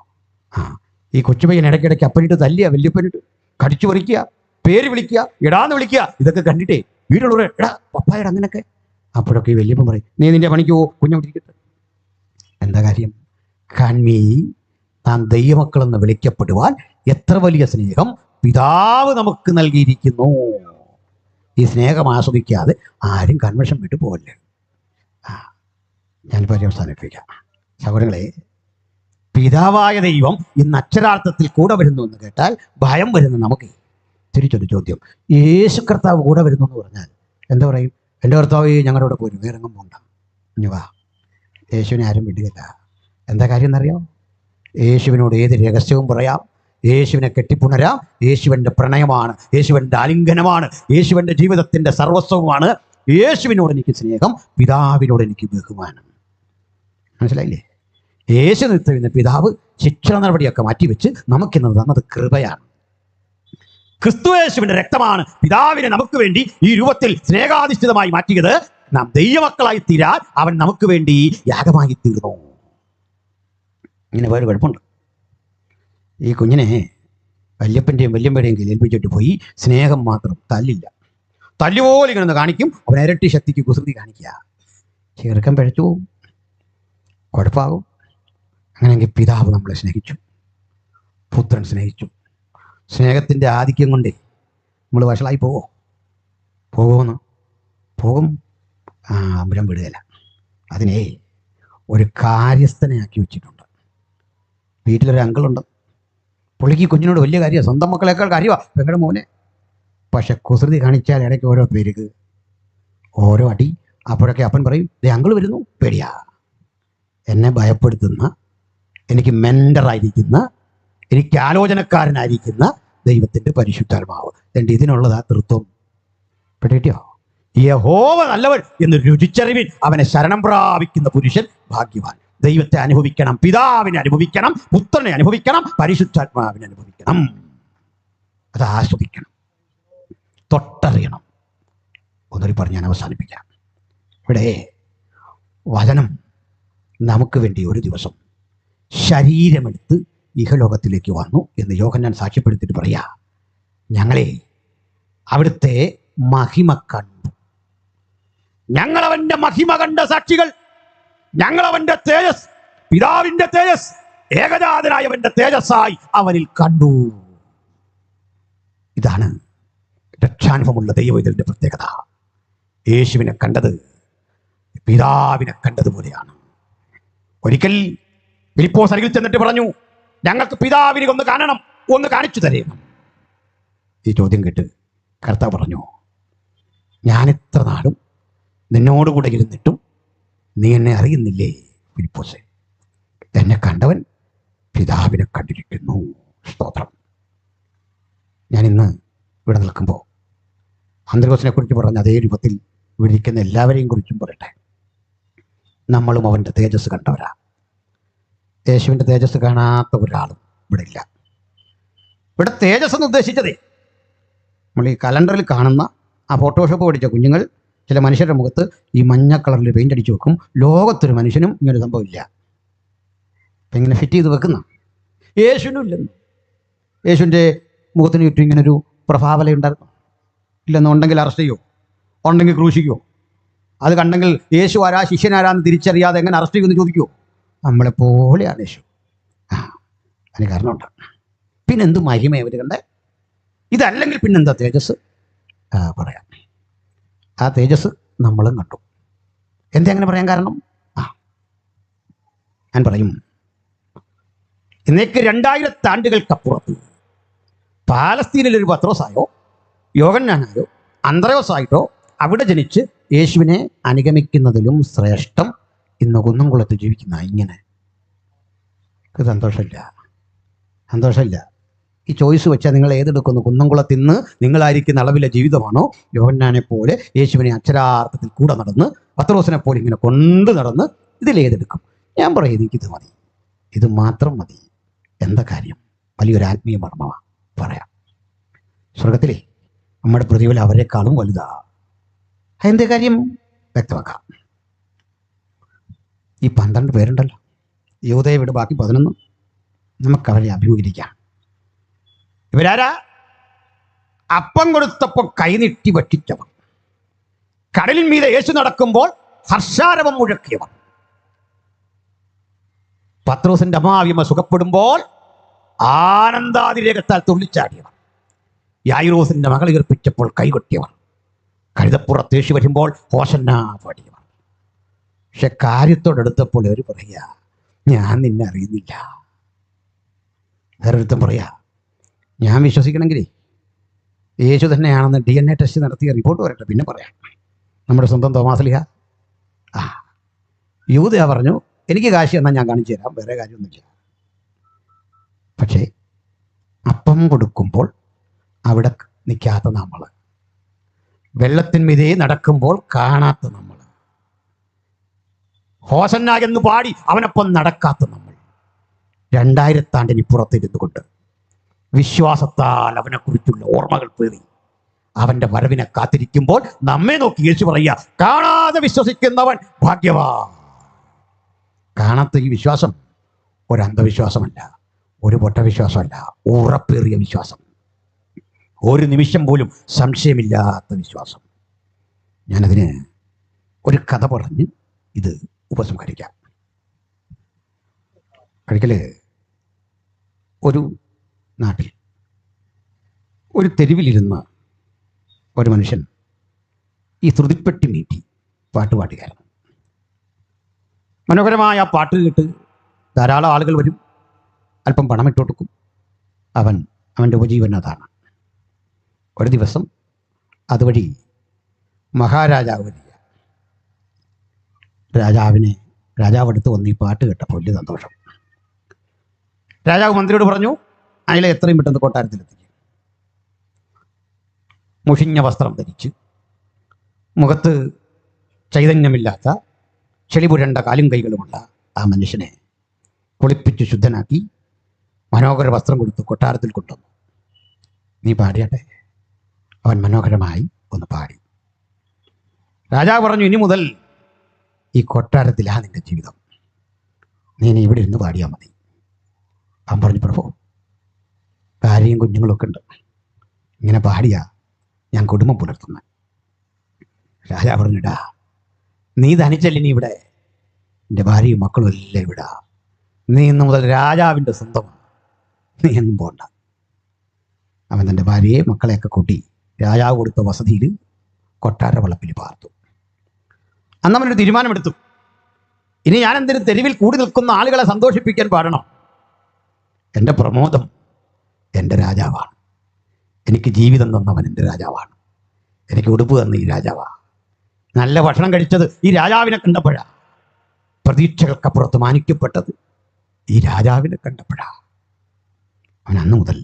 ഈ കൊച്ചുപയ്യൻ ഇടയ്ക്കിടയ്ക്ക് അപ്പനിട്ട് തല്ലിയ, വല്യപ്പനിട്ട് കടിച്ചു പറിക്കുക, പേര് വിളിക്കുക, ഇടാന്ന് വിളിക്കുക. ഇതൊക്കെ കണ്ടിട്ടേ വീട്ടിലുള്ളവർ, എടാ പപ്പായുടെ അങ്ങനെയൊക്കെ. അപ്പോഴൊക്കെ ഈ വല്യപ്പൻ പറയും, നീ നിന്റെ പണിക്ക് പോ, കുഞ്ഞിരിക്കട്ടെ. എന്താ കാര്യം? കാൺമീ, താൻ ദൈവമക്കളെന്ന് വിളിക്കപ്പെടുവാൻ എത്ര വലിയ സ്നേഹം പിതാവ് നമുക്ക് നൽകിയിരിക്കുന്നു. ഈ സ്നേഹം ആസ്വദിക്കാതെ ആരും കൺവെൻഷൻ വിട്ടു പോകല്ലേ. ഞാൻ പര്യവസാനിപ്പിക്കാം. സഹോദരങ്ങളെ, പിതാവായ ദൈവം ഇന്ന് അക്ഷരാർത്ഥത്തിൽ കൂടെ വരുന്നു എന്ന് കേട്ടാൽ ഭയം വരുന്നു നമുക്ക്. തിരിച്ചൊരു ചോദ്യം, യേശു കർത്താവ് കൂടെ വരുന്നു എന്ന് പറഞ്ഞാൽ എന്താ പറയും? എൻ്റെ കർത്താവ് ഞങ്ങളുടെ കൂടെ പോരും, വേറെങ്ങും പോണ്ട, ഇനി വാ. യേശുവിനെ ആരും വിടുകയില്ല. എന്താ കാര്യം എന്നറിയാം? യേശുവിനോട് ഏത് രഹസ്യവും പറയാം, യേശുവിനെ കെട്ടിപ്പുണരാം. യേശുവിൻ്റെ പ്രണയമാണ്, യേശുവിൻ്റെ ആലിംഗനമാണ്, യേശുവിൻ്റെ ജീവിതത്തിൻ്റെ സർവസ്വമാണ്. യേശുവിനോട് എനിക്ക് സ്നേഹം, പിതാവിനോട് എനിക്ക് ബഹുമാനം. മനസ്സിലായില്ലേ? യേശു നിമിത്തം പിതാവ് ശിക്ഷണ നടപടിയൊക്കെ മാറ്റിവെച്ച് നമുക്കിന്ന് തന്നത് കൃപയാണ്. ക്രിസ്തുയേശുവിന്റെ രക്തമാണ് പിതാവിനെ നമുക്ക് വേണ്ടി ഈ രൂപത്തിൽ സ്നേഹാധിഷ്ഠിതമായി മാറ്റിയത്. നാം ദൈവമക്കളായി തീരാൻ അവൻ നമുക്ക് വേണ്ടി യാഗമായി തീർന്നു. ഇങ്ങനെ വേറെ കുഴപ്പമുണ്ട്. ഈ കുഞ്ഞിനെ വല്യപ്പൻ്റെയും വല്യമ്മയുടെയും കയ്യിൽ ഏൽപ്പിച്ചിട്ട് പോയി. സ്നേഹം മാത്രം, തല്ലില്ല. തല്ലുപോലെ ഇങ്ങനെ ഒന്ന് കാണിക്കും. അവൻ ഇരട്ടി ശക്തിക്ക് കുസൃതി കാണിക്കുക. ചെറുക്കം പിഴച്ചു പോവും, കുഴപ്പമാകും. അങ്ങനെയെങ്കിൽ പിതാവ് നമ്മളെ സ്നേഹിച്ചു, പുത്രൻ സ്നേഹിച്ചു. സ്നേഹത്തിൻ്റെ ആധിക്യം കൊണ്ടേ നമ്മൾ വഷളായി പോകുമെന്ന് പോകും. അമ്പലം വിടുകയില്ല. അതിനെ ഒരു കാര്യസ്ഥനെയാക്കി വെച്ചിട്ടുണ്ട്. വീട്ടിലൊരു അങ്കിളുണ്ട്. പുള്ളിക്ക് കുഞ്ഞിനോട് വലിയ കാര്യമാണ്, സ്വന്തം മക്കളേക്കാൾ കാര്യമാണ് പെങ്ങളുടെ മോനെ. പക്ഷെ കുസൃതി കാണിച്ചാൽ ഇടയ്ക്ക് ഓരോ പേർക്ക് ഓരോ അടി. അപ്പോഴൊക്കെ അപ്പൻ പറയും, ദേ അങ്കിൾ വരുന്നു, പേടിയാ. എന്നെ ഭയപ്പെടുത്തുന്ന, എനിക്ക് മെൻ്ററായിരിക്കുന്ന, എനിക്ക് ആലോചനക്കാരനായിരിക്കുന്ന ദൈവത്തിൻ്റെ പരിശുദ്ധാത്മാവ്. എന്നിട്ട് ഇതിനുള്ളതാ തൃത്വം. പെട്ടിയോ? യഹോവ നല്ലവൻ എന്ന് രുചിച്ചറിവിൻ, അവനെ ശരണം പ്രാപിക്കുന്ന പുരുഷൻ ഭാഗ്യവാൻ. ദൈവത്തെ അനുഭവിക്കണം, പിതാവിനെ അനുഭവിക്കണം, പുത്രനെ അനുഭവിക്കണം, പരിശുദ്ധാത്മാവിനെ അനുഭവിക്കണം. അത് ആസ്വദിക്കണം, തൊട്ടറിയണം. ഒന്നൊരു പറഞ്ഞ് ഞാൻ അവസാനിപ്പിക്കാം. ഇവിടെ വചനം നമുക്ക് വേണ്ടി ഒരു ദിവസം ശരീരമെടുത്ത് ഇഹലോകത്തിലേക്ക് വന്നു എന്ന് യോഹന്നാൻ സാക്ഷ്യപ്പെടുത്തിയിട്ട് പറയാ, ഞങ്ങളെ അവിടുത്തെ മഹിമ കണ്ടു. ഞങ്ങളവന്റെ മഹിമ കണ്ട സാക്ഷികൾ. ഞങ്ങളവന്റെ തേജസ്, പിതാവിന്റെ തേജസ്, ഏകജാതനായവന്റെ തേജസ്സായി അവനിൽ കണ്ടു. ഇതാണ് രക്ഷാനുഭവമുള്ള ദൈവത്തിന്റെ പ്രത്യേകത. യേശുവിനെ കണ്ടത് പിതാവിനെ കണ്ടതുപോലെയാണ്. ഒരിക്കൽ ഫിലിപ്പോസ് അരികിൽ ചെന്നിട്ട് പറഞ്ഞു, ഞങ്ങൾക്ക് പിതാവിനെ ഒന്ന് കാണണം, ഒന്ന് കാണിച്ചു തരണം. ഈ ചോദ്യം കേട്ട് കർത്താവ് പറഞ്ഞു, ഞാനിത്ര നാളും നിന്നോടുകൂടെ ഇരുന്നിട്ടും നീ എന്നെ അറിയുന്നില്ലേ ഫിലിപ്പോസേ? എന്നെ കണ്ടവൻ പിതാവിനെ കണ്ടിരിക്കുന്നു. സ്തോത്രം. ഞാനിന്ന് ഇവിടെ നിൽക്കുമ്പോൾ അന്ത്രയോസിനെ കുറിച്ച് പറഞ്ഞ അതേ രൂപത്തിൽ ഇവിടെ ഇരിക്കുന്ന എല്ലാവരെയും കുറിച്ചും പറയട്ടെ. നമ്മളും അവൻ്റെ തേജസ് കണ്ടവരാ. യേശുവിൻ്റെ തേജസ് കാണാത്ത ഒരാളും ഇവിടെ ഇല്ല. ഇവിടെ തേജസ് എന്ന് ഉദ്ദേശിച്ചതേ, നമ്മൾ ഈ കലണ്ടറിൽ കാണുന്ന ആ ഫോട്ടോഷോപ്പ് പഠിച്ച കുഞ്ഞുങ്ങൾ ചില മനുഷ്യരുടെ മുഖത്ത് ഈ മഞ്ഞ കളറിൽ പെയിൻ്റ് അടിച്ച് വെക്കും. ലോകത്തൊരു മനുഷ്യനും ഇങ്ങനെ സംഭവം ഇല്ല. അപ്പം ഇങ്ങനെ ഫിറ്റ് ചെയ്ത് വെക്കുന്ന യേശുവിനും ഇല്ലെന്ന്. യേശുവിൻ്റെ മുഖത്തിന് ചുറ്റും ഇങ്ങനൊരു പ്രഭാവല ഉണ്ടായിരുന്നു ഇല്ലെന്നുണ്ടെങ്കിൽ അറസ്റ്റ് ചെയ്യുമോ? ഉണ്ടെങ്കിൽ ക്രൂശിക്കുമോ? അത് കണ്ടെങ്കിൽ യേശു ആരാ ശിഷ്യനാരാന്ന് തിരിച്ചറിയാതെ എങ്ങനെ അറസ്റ്റ് ചെയ്യുമെന്ന് ചോദിക്കുമോ? നമ്മളെപ്പോലെയാണ് യേശു. അതിന് കാരണമുണ്ട്. പിന്നെന്ത് മഹിമ അവർ കണ്ടേ? ഇതല്ലെങ്കിൽ പിന്നെന്താ തേജസ്? പറയാം. ആ തേജസ് നമ്മളും കണ്ടു. എന്താ അങ്ങനെ പറയാൻ കാരണം? ഞാൻ പറയും, ഇന്നേക്ക് 2000 ആണ്ടുകൾക്കപ്പുറത്ത് പാലസ്തീനിലൊരു പത്രോസായോ യോഹന്നാനായോ അന്ത്രയോസായിട്ടോ അവിടെ ജനിച്ച് യേശുവിനെ അനുഗമിക്കുന്നതിലും ശ്രേഷ്ഠം ഇന്ന് കുന്നംകുളത്ത് ജീവിക്കുന്ന ഇങ്ങനെ സന്തോഷമില്ല. ഈ ചോയ്സ് വെച്ചാൽ നിങ്ങൾ ഏതെടുക്കുന്നു? കുന്നംകുളത്ത് ഇന്ന് നിങ്ങളായിരിക്കുന്ന അളവിലെ ജീവിതമാണോ, യോഹന്നാനെ പോലെ യേശുവിനെ അക്ഷരാർത്ഥത്തിൽ കൂടെ നടന്ന് പത്രോസിനെ പോലെ ഇങ്ങനെ കൊണ്ടു നടന്ന് ഇതിലേതെടുക്കും? ഞാൻ പറയും, എനിക്കിത് മതി, ഇത് മാത്രം മതി. എന്താ കാര്യം? വലിയൊരു ആത്മീയ മർമ്മമാണ്. പറയാം. സ്വർഗത്തിലെ നമ്മുടെ പ്രതിഫലം അവരെക്കാളും വലുതാ. അതിൻ്റെ കാര്യം വ്യക്തമാക്കാം. ഈ 12 പേരുണ്ടല്ലോ, യൂദയെ വിട് ബാക്കി 11, നമുക്കവരെ അഭിമുഖീകരിക്കാം. ഇവരാരാ? അപ്പം കൊടുത്തപ്പോൾ കൈനീട്ടി ഭക്ഷിച്ചവർ, കടലിൻ മീതെ യേശു നടക്കുമ്പോൾ ഹർഷാരവം മുഴക്കിയവർ, പത്രോസിന്റെ അമാവിമ സുഖപ്പെടുമ്പോൾ ആനന്ദാതിരേകത്താൽ തുള്ളിച്ചാടിയവർ, യായിറോസിന്റെ മകൾ ഉയർപ്പിച്ചപ്പോൾ കൈകൊട്ടിയവർ, കഴുതപ്പുറത്ത് യേശു വരുമ്പോൾ ഹോശന്നാ പാടിയവർ. പക്ഷെ കാര്യത്തോടെടുത്തപ്പോൾ അവർ പറയാ, ഞാൻ നിന്നെ അറിയുന്നില്ല. വേറൊരുത്തം പറയാ, ഞാൻ വിശ്വസിക്കണമെങ്കിലേ യേശു തന്നെയാണെന്ന് DNA ടെസ്റ്റ് നടത്തിയ റിപ്പോർട്ട് വരട്ടെ, പിന്നെ പറയാം. നമ്മുടെ സ്വന്തം തോമാസ്ലിഹ യൂദയാ പറഞ്ഞു, എനിക്ക് കാശ് എന്നാൽ ഞാൻ കാണിച്ചു തരാം, വേറെ കാര്യമൊന്നുമില്ല. പക്ഷേ അപ്പം കൊടുക്കുമ്പോൾ അവിടെ നിൽക്കാത്ത നമ്മൾ, വെള്ളത്തിന്മീതെ നടക്കുമ്പോൾ കാണാത്ത നമ്മൾ, ഹോസന്ന എന്ന് പാടി അവനൊപ്പം നടക്കാത്ത നമ്മൾ, 2000 ആണ്ടിന് പുറത്തിരുന്നു കൊണ്ട് വിശ്വാസത്താൽ അവനെക്കുറിച്ചുള്ള ഓർമ്മകൾ പേറി അവന്റെ വരവിനെ കാത്തിരിക്കുമ്പോൾ നമ്മെ നോക്കി യേശു പറയുക, കാണാതെ വിശ്വസിക്കുന്നവൻ ഭാഗ്യവാൻ. കാണാത്ത ഈ വിശ്വാസം ഒരു അന്ധവിശ്വാസമല്ല, ഒരു പൊട്ടവിശ്വാസമല്ല, ഉറപ്പേറിയ വിശ്വാസം, ഒരു നിമിഷം പോലും സംശയമില്ലാത്ത വിശ്വാസം. ഞാനതിന് ഒരു കഥ പറഞ്ഞ് ഇത് ഉപസംഹരിക്കാം. ഒരിക്കൽ ഒരു നാട്ടിൽ ഒരു തെരുവിലിരുന്ന ഒരു മനുഷ്യൻ ഈ ശ്രുതിപ്പെട്ടി മീട്ടി പാട്ടുപാടുകയായിരുന്നു. മനോഹരമായ ആ പാട്ട് കേട്ട് ധാരാളം ആളുകൾ വരും, അല്പം പണമിട്ട് കൊടുക്കും. അവൻ്റെ ഉപജീവനം അതാണ്. ഒരു ദിവസം അതുവഴി മഹാരാജാവ് വരിക. രാജാവ് അടുത്ത് വന്ന് ഈ പാട്ട് കേട്ടപ്പോൾ വലിയ സന്തോഷം. രാജാവ് മന്ത്രിയോട് പറഞ്ഞു, അയാളെ എത്രയും പെട്ടെന്ന് കൊട്ടാരത്തിലെത്തിക്കും. മുഷിഞ്ഞ വസ്ത്രം ധരിച്ച് മുഖത്ത് ചൈതന്യമില്ലാത്ത ചെളിപുരണ്ട കാലും കൈകളുമുള്ള ആ മനുഷ്യനെ കുളിപ്പിച്ച് ശുദ്ധനാക്കി മനോഹര വസ്ത്രം കൊടുത്ത് കൊട്ടാരത്തിൽ കൊണ്ടുവന്നു. നീ പാടിയാട്ടെ. അവൻ മനോഹരമായി ഒന്ന് പാടി. രാജാവ് പറഞ്ഞു, ഇനി മുതൽ ഈ കൊട്ടാരത്തിലാ നിന്റെ ജീവിതം, നീ ഇനി ഇവിടെ ഇരുന്ന് പാടിയാൽ മതി. അവൻ പറഞ്ഞു, പ്രഭു, ഭാര്യയും കുഞ്ഞുങ്ങളൊക്കെ ഉണ്ട്, ഇങ്ങനെ പാടിയാ ഞാൻ കുടുംബം പുലർത്തുന്ന. രാജാവ് പറഞ്ഞിടാ, നീ തനിച്ചല്ലേ നീ ഇവിടെ, എൻ്റെ ഭാര്യയും മക്കളും എല്ലാം ഇവിടെ, നീ ഇന്ന് മുതൽ രാജാവിൻ്റെ സ്വന്തമാണ്, നീ എങ്ങും പോകണ്ട. അവൻ തൻ്റെ ഭാര്യയെ മക്കളെയൊക്കെ കൂട്ടി രാജാവ് കൊടുത്ത വസതിയിൽ കൊട്ടാര വളപ്പിൽ പാർത്തു. അന്ന് അവനൊരു തീരുമാനമെടുത്തു, ഇനി ഞാൻ എന്തിനു തെരുവിൽ കൂടി നിൽക്കുന്ന ആളുകളെ സന്തോഷിപ്പിക്കാൻ പാടണം. എൻ്റെ പ്രമോദം എൻ്റെ രാജാവാണ്, എനിക്ക് ജീവിതം തന്നവൻ എൻ്റെ രാജാവാണ്, എനിക്ക് ഉടുപ്പ് തന്ന ഈ രാജാവാണ്, നല്ല ഭക്ഷണം കഴിച്ചത് ഈ രാജാവിനെ കണ്ടപ്പോഴാ, പ്രതീക്ഷകൾക്കപ്പുറത്ത് മാനിക്കപ്പെട്ടത് ഈ രാജാവിനെ കണ്ടപ്പോഴാ. അവൻ അന്ന് മുതൽ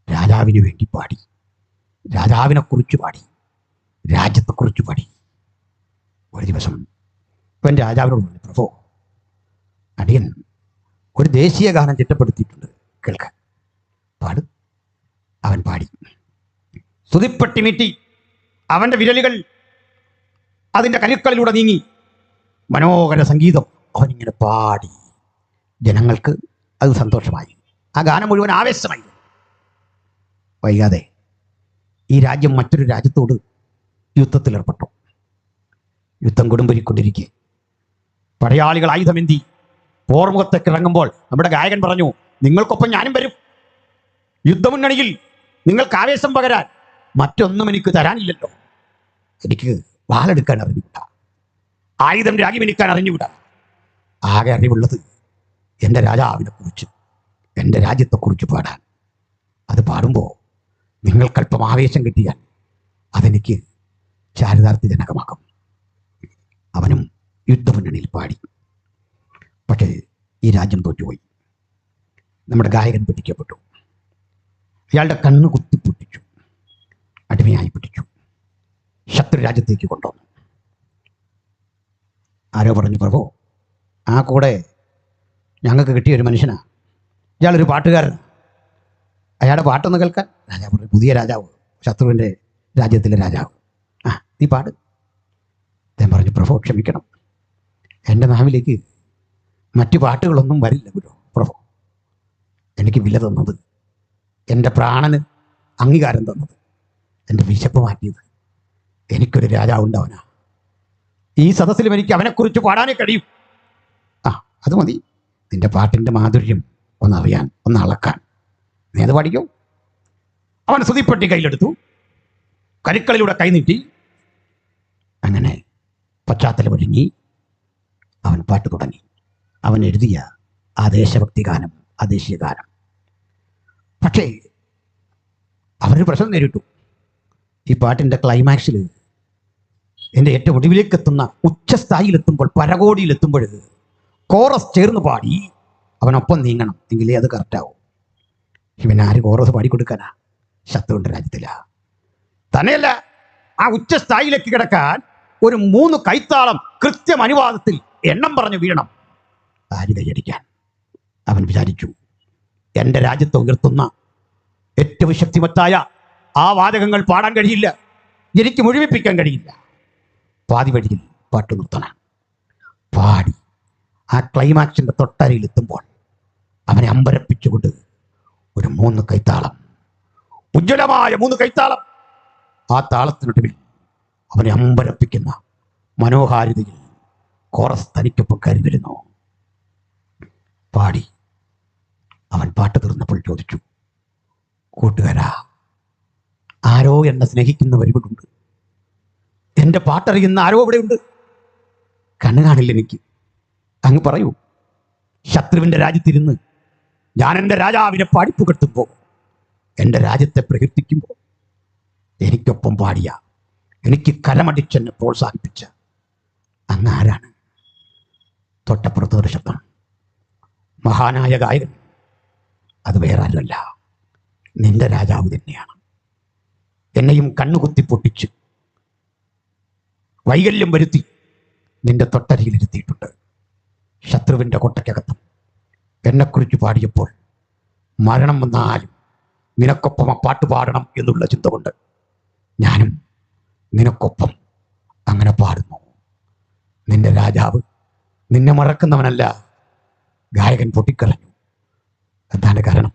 രാജാവിന് വേണ്ടി പാടി, രാജാവിനെക്കുറിച്ച് പാടി, രാജ്യത്തെക്കുറിച്ച് പാടി. ഒരു ദിവസം ഇവൻ രാജാവിനോട് പറഞ്ഞു, പ്രഭു, അടിയൻ ഒരു ദേശീയ ഗാനം ചിട്ടപ്പെടുത്തിയിട്ടുണ്ട്, കേൾക്കാൻ. പാട്. അവൻ പാടി. സ്തുതിപ്പെട്ടി മീട്ടി അവൻ്റെ വിരലുകൾ അതിൻ്റെ കരുക്കളിലൂടെ നീങ്ങി മനോഹര സംഗീതം അവനിങ്ങനെ പാടി. ജനങ്ങൾക്ക് അത് സന്തോഷമായി, ആ ഗാനം മുഴുവൻ ആവേശമായി. വൈകാതെ ഈ രാജ്യം മറ്റൊരു രാജ്യത്തോട് യുദ്ധത്തിലേർപ്പെട്ടു. യുദ്ധം കൊടുമ്പിരിക്കൊണ്ടിരിക്കെ പടയാളികൾ ആയുധമെന്തി പോർമുഖത്തേക്ക് ഇറങ്ങുമ്പോൾ നമ്മുടെ ഗായകൻ പറഞ്ഞു, നിങ്ങൾക്കൊപ്പം ഞാനും വരും. യുദ്ധമുന്നണിയിൽ നിങ്ങൾക്ക് ആവേശം പകരാൻ മറ്റൊന്നും എനിക്ക് തരാനില്ലല്ലോ. എനിക്ക് വാളെടുക്കാൻ അറിഞ്ഞുകൂടാ, ആയുധം രാഗിമെനിക്കാൻ അറിഞ്ഞുകൂടാ. ആകെ അറിവുള്ളത് എൻ്റെ രാജാവിനെ കുറിച്ച്, എൻ്റെ രാജ്യത്തെക്കുറിച്ച് പാടാൻ. അത് പാടുമ്പോൾ നിങ്ങൾക്കല്പം ആവേശം കിട്ടിയാൽ അതെനിക്ക് ചാരിതാർത്ഥ്യജനകമാക്കും. അവനും യുദ്ധമുന്നണിയിൽ പാടി. പക്ഷേ ഈ രാജ്യം തോറ്റുപോയി. നമ്മുടെ ഗായകൻ പിടിക്കപ്പെട്ടു. ഇയാളുടെ കണ്ണ് കുത്തിപ്പൊട്ടിച്ചു, അടിമയായി പിടിച്ചു, ശത്രു രാജ്യത്തേക്ക് കൊണ്ടുവന്നു. ആരോ പറഞ്ഞു, പ്രഭു, ആ കൂടെ ഞങ്ങൾക്ക് കിട്ടിയ ഒരു മനുഷ്യനാ, ഇയാളൊരു പാട്ടുകാരൻ, അയാളുടെ പാട്ടൊന്ന് കേൾക്കാൻ. രാജാവ് പറഞ്ഞു, പുതിയ രാജാവ്, ശത്രുവിൻ്റെ രാജ്യത്തിലെ രാജാവ്, ആ നീ പാട്. ഞാൻ പറഞ്ഞു, പ്രഭു ക്ഷമിക്കണം, എൻ്റെ നാവിലേക്ക് മറ്റു പാട്ടുകളൊന്നും വരില്ല ഗുരു. പ്രഭു, എനിക്ക് വില തന്നത്, എൻ്റെ പ്രാണന് അംഗീകാരം തന്നത്, എൻ്റെ വിശപ്പ് മാറ്റിയത് എനിക്കൊരു രാജാവുണ്ടവനാ. ഈ സദസ്സിലും എനിക്ക് അവനെക്കുറിച്ച് പാടാനേ കഴിയും. ആ അത് മതി, നിന്റെ പാട്ടിൻ്റെ മാധുര്യം ഒന്നറിയാൻ, ഒന്ന് അളക്കാൻ, നീ അത് പാടിക്കോ. അവൻ സ്തുതിപ്പെട്ടി കയ്യിലെടുത്തു, കരുക്കളിലൂടെ കൈനീട്ടി. അങ്ങനെ പശ്ചാത്തലമൊരുങ്ങി അവൻ പാട്ട് തുടങ്ങി. അവൻ എഴുതിയ ആ ദേശഭക്തി ഗാനം, ആ ദേശീയ ഗാനം. പക്ഷേ അവനൊരു പ്രശ്നം നേരിട്ടു. ഈ പാട്ടിൻ്റെ ക്ലൈമാക്സിൽ, എൻ്റെ ഏറ്റവും ഒടുവിലേക്കെത്തുന്ന ഉച്ചസ്ഥായിലെത്തുമ്പോൾ, പരകോടിയിലെത്തുമ്പോൾ കോറസ് ചേർന്ന് പാടി അവനൊപ്പം നീങ്ങണം, എങ്കിലേ അത് കറക്റ്റാവും. ഇവനാര് കോറസ് പാടിക്കൊടുക്കാനാ? ശത്രുവിൻ്റെ രാജ്യത്തിലാ. തന്നെയല്ല, ആ ഉച്ചസ്ഥായിലേക്ക് കിടക്കാൻ ഒരു 3 കൈത്താളം കൃത്യം അനുവാദത്തിൽ എണ്ണം പറഞ്ഞു വീഴണം. ആര് കൈയടിക്കാൻ? അവൻ വിചാരിച്ചു, എൻ്റെ രാജ്യത്തെ ഉയർത്തുന്ന ഏറ്റവും ശക്തിമത്തായ ആ വാചകങ്ങൾ പാടാൻ കഴിയില്ല, എനിക്ക് മുഴുവിപ്പിക്കാൻ കഴിയില്ല. പാതി വഴിയിൽ പാട്ട് നിർത്തണം. പാടി ആ ക്ലൈമാക്സിന്റെ തൊട്ടരയിലെത്തുമ്പോൾ അവനെ അമ്പരപ്പിച്ചുകൊണ്ട് ഒരു 3 കൈത്താളം, ഉജ്ജ്വലമായ 3 കൈത്താളം, ആ താളത്തിനൊടുവിൽ അവനെ അമ്പരപ്പിക്കുന്ന മനോഹാരിതയിൽ കോറസ് തനിക്കൊപ്പം കയറി വരുന്നു. പാടി അവൻ പാട്ട് തീർന്നപ്പോൾ ചോദിച്ചു, കൂട്ടുകാരാ, ആരോ എന്നെ സ്നേഹിക്കുന്നവരിവിടുണ്ട്, എൻ്റെ പാട്ടറിയുന്ന ആരോ ഇവിടെയുണ്ട്. കണ്ണു കാണില്ല എനിക്ക്. അങ്ങ് പറയൂ, ശത്രുവിൻ്റെ രാജ്യത്തിരുന്ന് ഞാൻ എൻ്റെ രാജാവിനെ പാടിപ്പുകഴ്ത്തുമ്പോൾ, എൻ്റെ രാജ്യത്തെ പ്രകീർത്തിക്കുമ്പോൾ എനിക്കൊപ്പം പാടിയ, എനിക്ക് കരമടിച്ചെന്നെ പ്രോത്സാഹിപ്പിച്ച അങ്ങ് ആരാണ്? തൊട്ടപ്പുറത്തൊരു ശബ്ദം, മഹാനായ ഗായകൻ, അത് വേറെ ആരുമല്ല, നിന്റെ രാജാവ് തന്നെയാണ്. എന്നെയും കണ്ണുകുത്തി പൊട്ടിച്ച് വൈകല്യം വരുത്തി നിന്റെ തൊട്ടരിയിലിരുത്തിയിട്ടുണ്ട്. ശത്രുവിൻ്റെ കൊട്ടയ്ക്കകത്തും എന്നെക്കുറിച്ച് പാടിയപ്പോൾ മരണം വന്നാലും നിനക്കൊപ്പം ആ പാട്ട് പാടണം എന്നുള്ള ചിന്ത കൊണ്ട് ഞാനും നിനക്കൊപ്പം അങ്ങനെ പാടുന്നു. നിന്റെ രാജാവ് നിന്നെ മറക്കുന്നവനല്ല. ഗായകൻ പൊട്ടിക്കരഞ്ഞു. എന്താണ് കാരണം?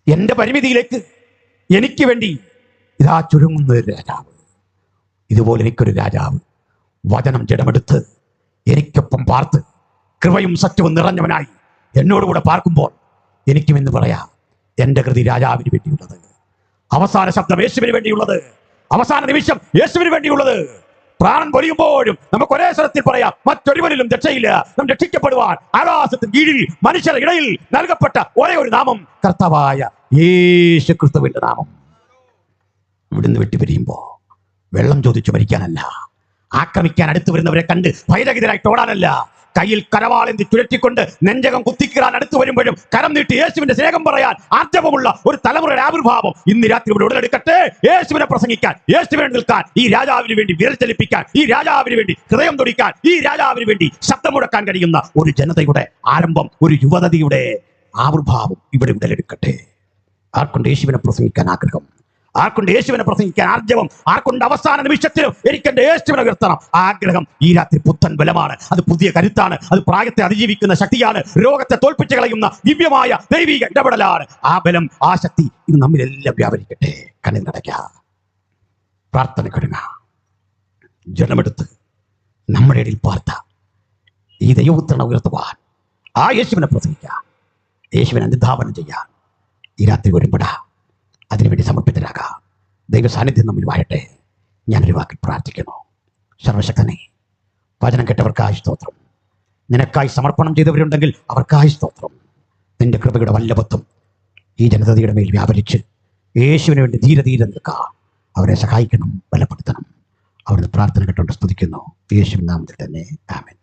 എൻ്റെ പരിമിതിയിലേക്ക് എനിക്ക് വേണ്ടി ഇതാ ചുരുങ്ങുന്ന ഒരു രാജാവ്. ഇതുപോലെ എനിക്കൊരു രാജാവ് വചനം ജഡമെടുത്ത് എനിക്കൊപ്പം പാർത്ത് കൃപയും സത്യവും നിറഞ്ഞവനായി എന്നോടുകൂടെ പാർക്കുമ്പോൾ എനിക്കും എന്ന് പറയാം, എൻ്റെ കൃതി രാജാവിന് വേണ്ടിയുള്ളത്, അവസാന ശബ്ദം യേശുവിന് വേണ്ടിയുള്ളത്, അവസാന നിമിഷം യേശുവിന് വേണ്ടിയുള്ളത്. പ്രാണൻ പൊലിയുമ്പോഴും നമുക്ക് ഒരേ സ്വരത്തിൽ പറയാം, മറ്റൊരുവനിലും രക്ഷയില്ല. നാം രക്ഷിക്കപ്പെടുവാൻ ആകാശത്തിന് കീഴിൽ മനുഷ്യരുടെ ഇടയിൽ നൽകപ്പെട്ട ഒരേ ഒരു നാമം കർത്താവായ യേശു ക്രിസ്തുവിന്റെ നാമം. ഇവിടുന്ന് വെട്ടിപ്പിരിയുമ്പോ വെള്ളം ചോദിച്ചു മരിക്കാനല്ല, ആക്രമിക്കാൻ അടുത്തു വരുന്നവരെ കണ്ട് ഭയരഹിതരായിട്ട് ഓടാനല്ല, കയ്യിൽ കരവാളെന്തി ചുഴറ്റിക്കൊണ്ട് നെഞ്ചകം കുത്തിക്കീറാൻ അടുത്തു വരുമ്പോഴും കരം നീട്ടി യേശുവിന്റെ സ്നേഹം പറയാൻ ആർജവമുള്ള ഒരു തലമുറയുടെ ആവിർഭാവം ഇന്ന് രാത്രി ഇവിടെ ഉടലെടുക്കട്ടെ. യേശുവിനെ പ്രസംഗിക്കാൻ, യേശുവിനെ നിൽക്കാൻ, ഈ രാജാവിന് വേണ്ടി വിരൽ ചലിപ്പിക്കാൻ, ഈ രാജാവിന് വേണ്ടി ഹൃദയം തുടിക്കാൻ, ഈ രാജാവിന് വേണ്ടി ശബ്ദം മുടക്കാൻ കഴിയുന്ന ഒരു ജനതയുടെ ആരംഭം, ഒരു യുവതയുടെ ആവിർഭാവം ഇവിടെ ഉടലെടുക്കട്ടെ. ആർക്കുണ്ട് യേശുവിനെ പ്രസംഗിക്കാൻ ആഗ്രഹം? ആർക്കുണ്ട് യേശുവിനെ പ്രസംഗിക്കാൻ ആർജവം? ആർക്കുണ്ട് അവസാന നിമിഷത്തിലും എനിക്ക് എന്റെ യേശുവിനെ ഉയർത്തണം ആഗ്രഹം? ഈ രാത്രി പുത്തൻ ബലമാണ്, അത് പുതിയ കരുത്താണ്, അത് പ്രായത്തെ അതിജീവിക്കുന്ന ശക്തിയാണ്, രോഗത്തെ തോൽപ്പിച്ച് കളയുന്ന ദിവ്യമായ ദൈവിക ഇടപെടലാണ്. ആ ബലം, ആ ശക്തി ഇത് നമ്മിലെല്ലാം വ്യാപരിക്കട്ടെ. കണ്ണിനടയ്ക്ക, പ്രാർത്ഥന കടുങ്ങ, ജലമെടുത്ത് നമ്മുടെ ഇടയിൽ പാർത്ത ഈ ദൈവപുത്രനെ ഉയർത്തുവാൻ, ആ യേശുവിനെ പ്രസംഗിക്കാൻ, യേശുവിനെ അനുധാവനം ചെയ്യാൻ ഈ രാത്രി ഒരുപെടാ. അതിനുവേണ്ടി സമർപ്പിതരാകാം. ദൈവ സാന്നിധ്യം നമ്മിൽ വാഴട്ടെ. ഞാനൊരു വാക്കിൽ പ്രാർത്ഥിക്കുന്നു. സർവശക്തനെ, വചനം കേട്ടവർക്കായി സ്തോത്രം. നിനക്കായി സമർപ്പണം ചെയ്തവരുണ്ടെങ്കിൽ അവർക്കായി സ്തോത്രം. നിന്റെ കൃപയുടെ വല്ലഭത്വം ഈ ജനതയുടെ മേൽ വ്യാപരിച്ച് യേശുവിന് വേണ്ടി ധീരെ നിൽക്കാം. അവരെ സഹായിക്കണം, ബലപ്പെടുത്തണം. അവിടുന്ന് പ്രാർത്ഥന കേട്ടുകൊണ്ട് സ്തുതിക്കുന്നു. യേശുവിൻ നാമത്തിൽ തന്നെ ആമേൻ.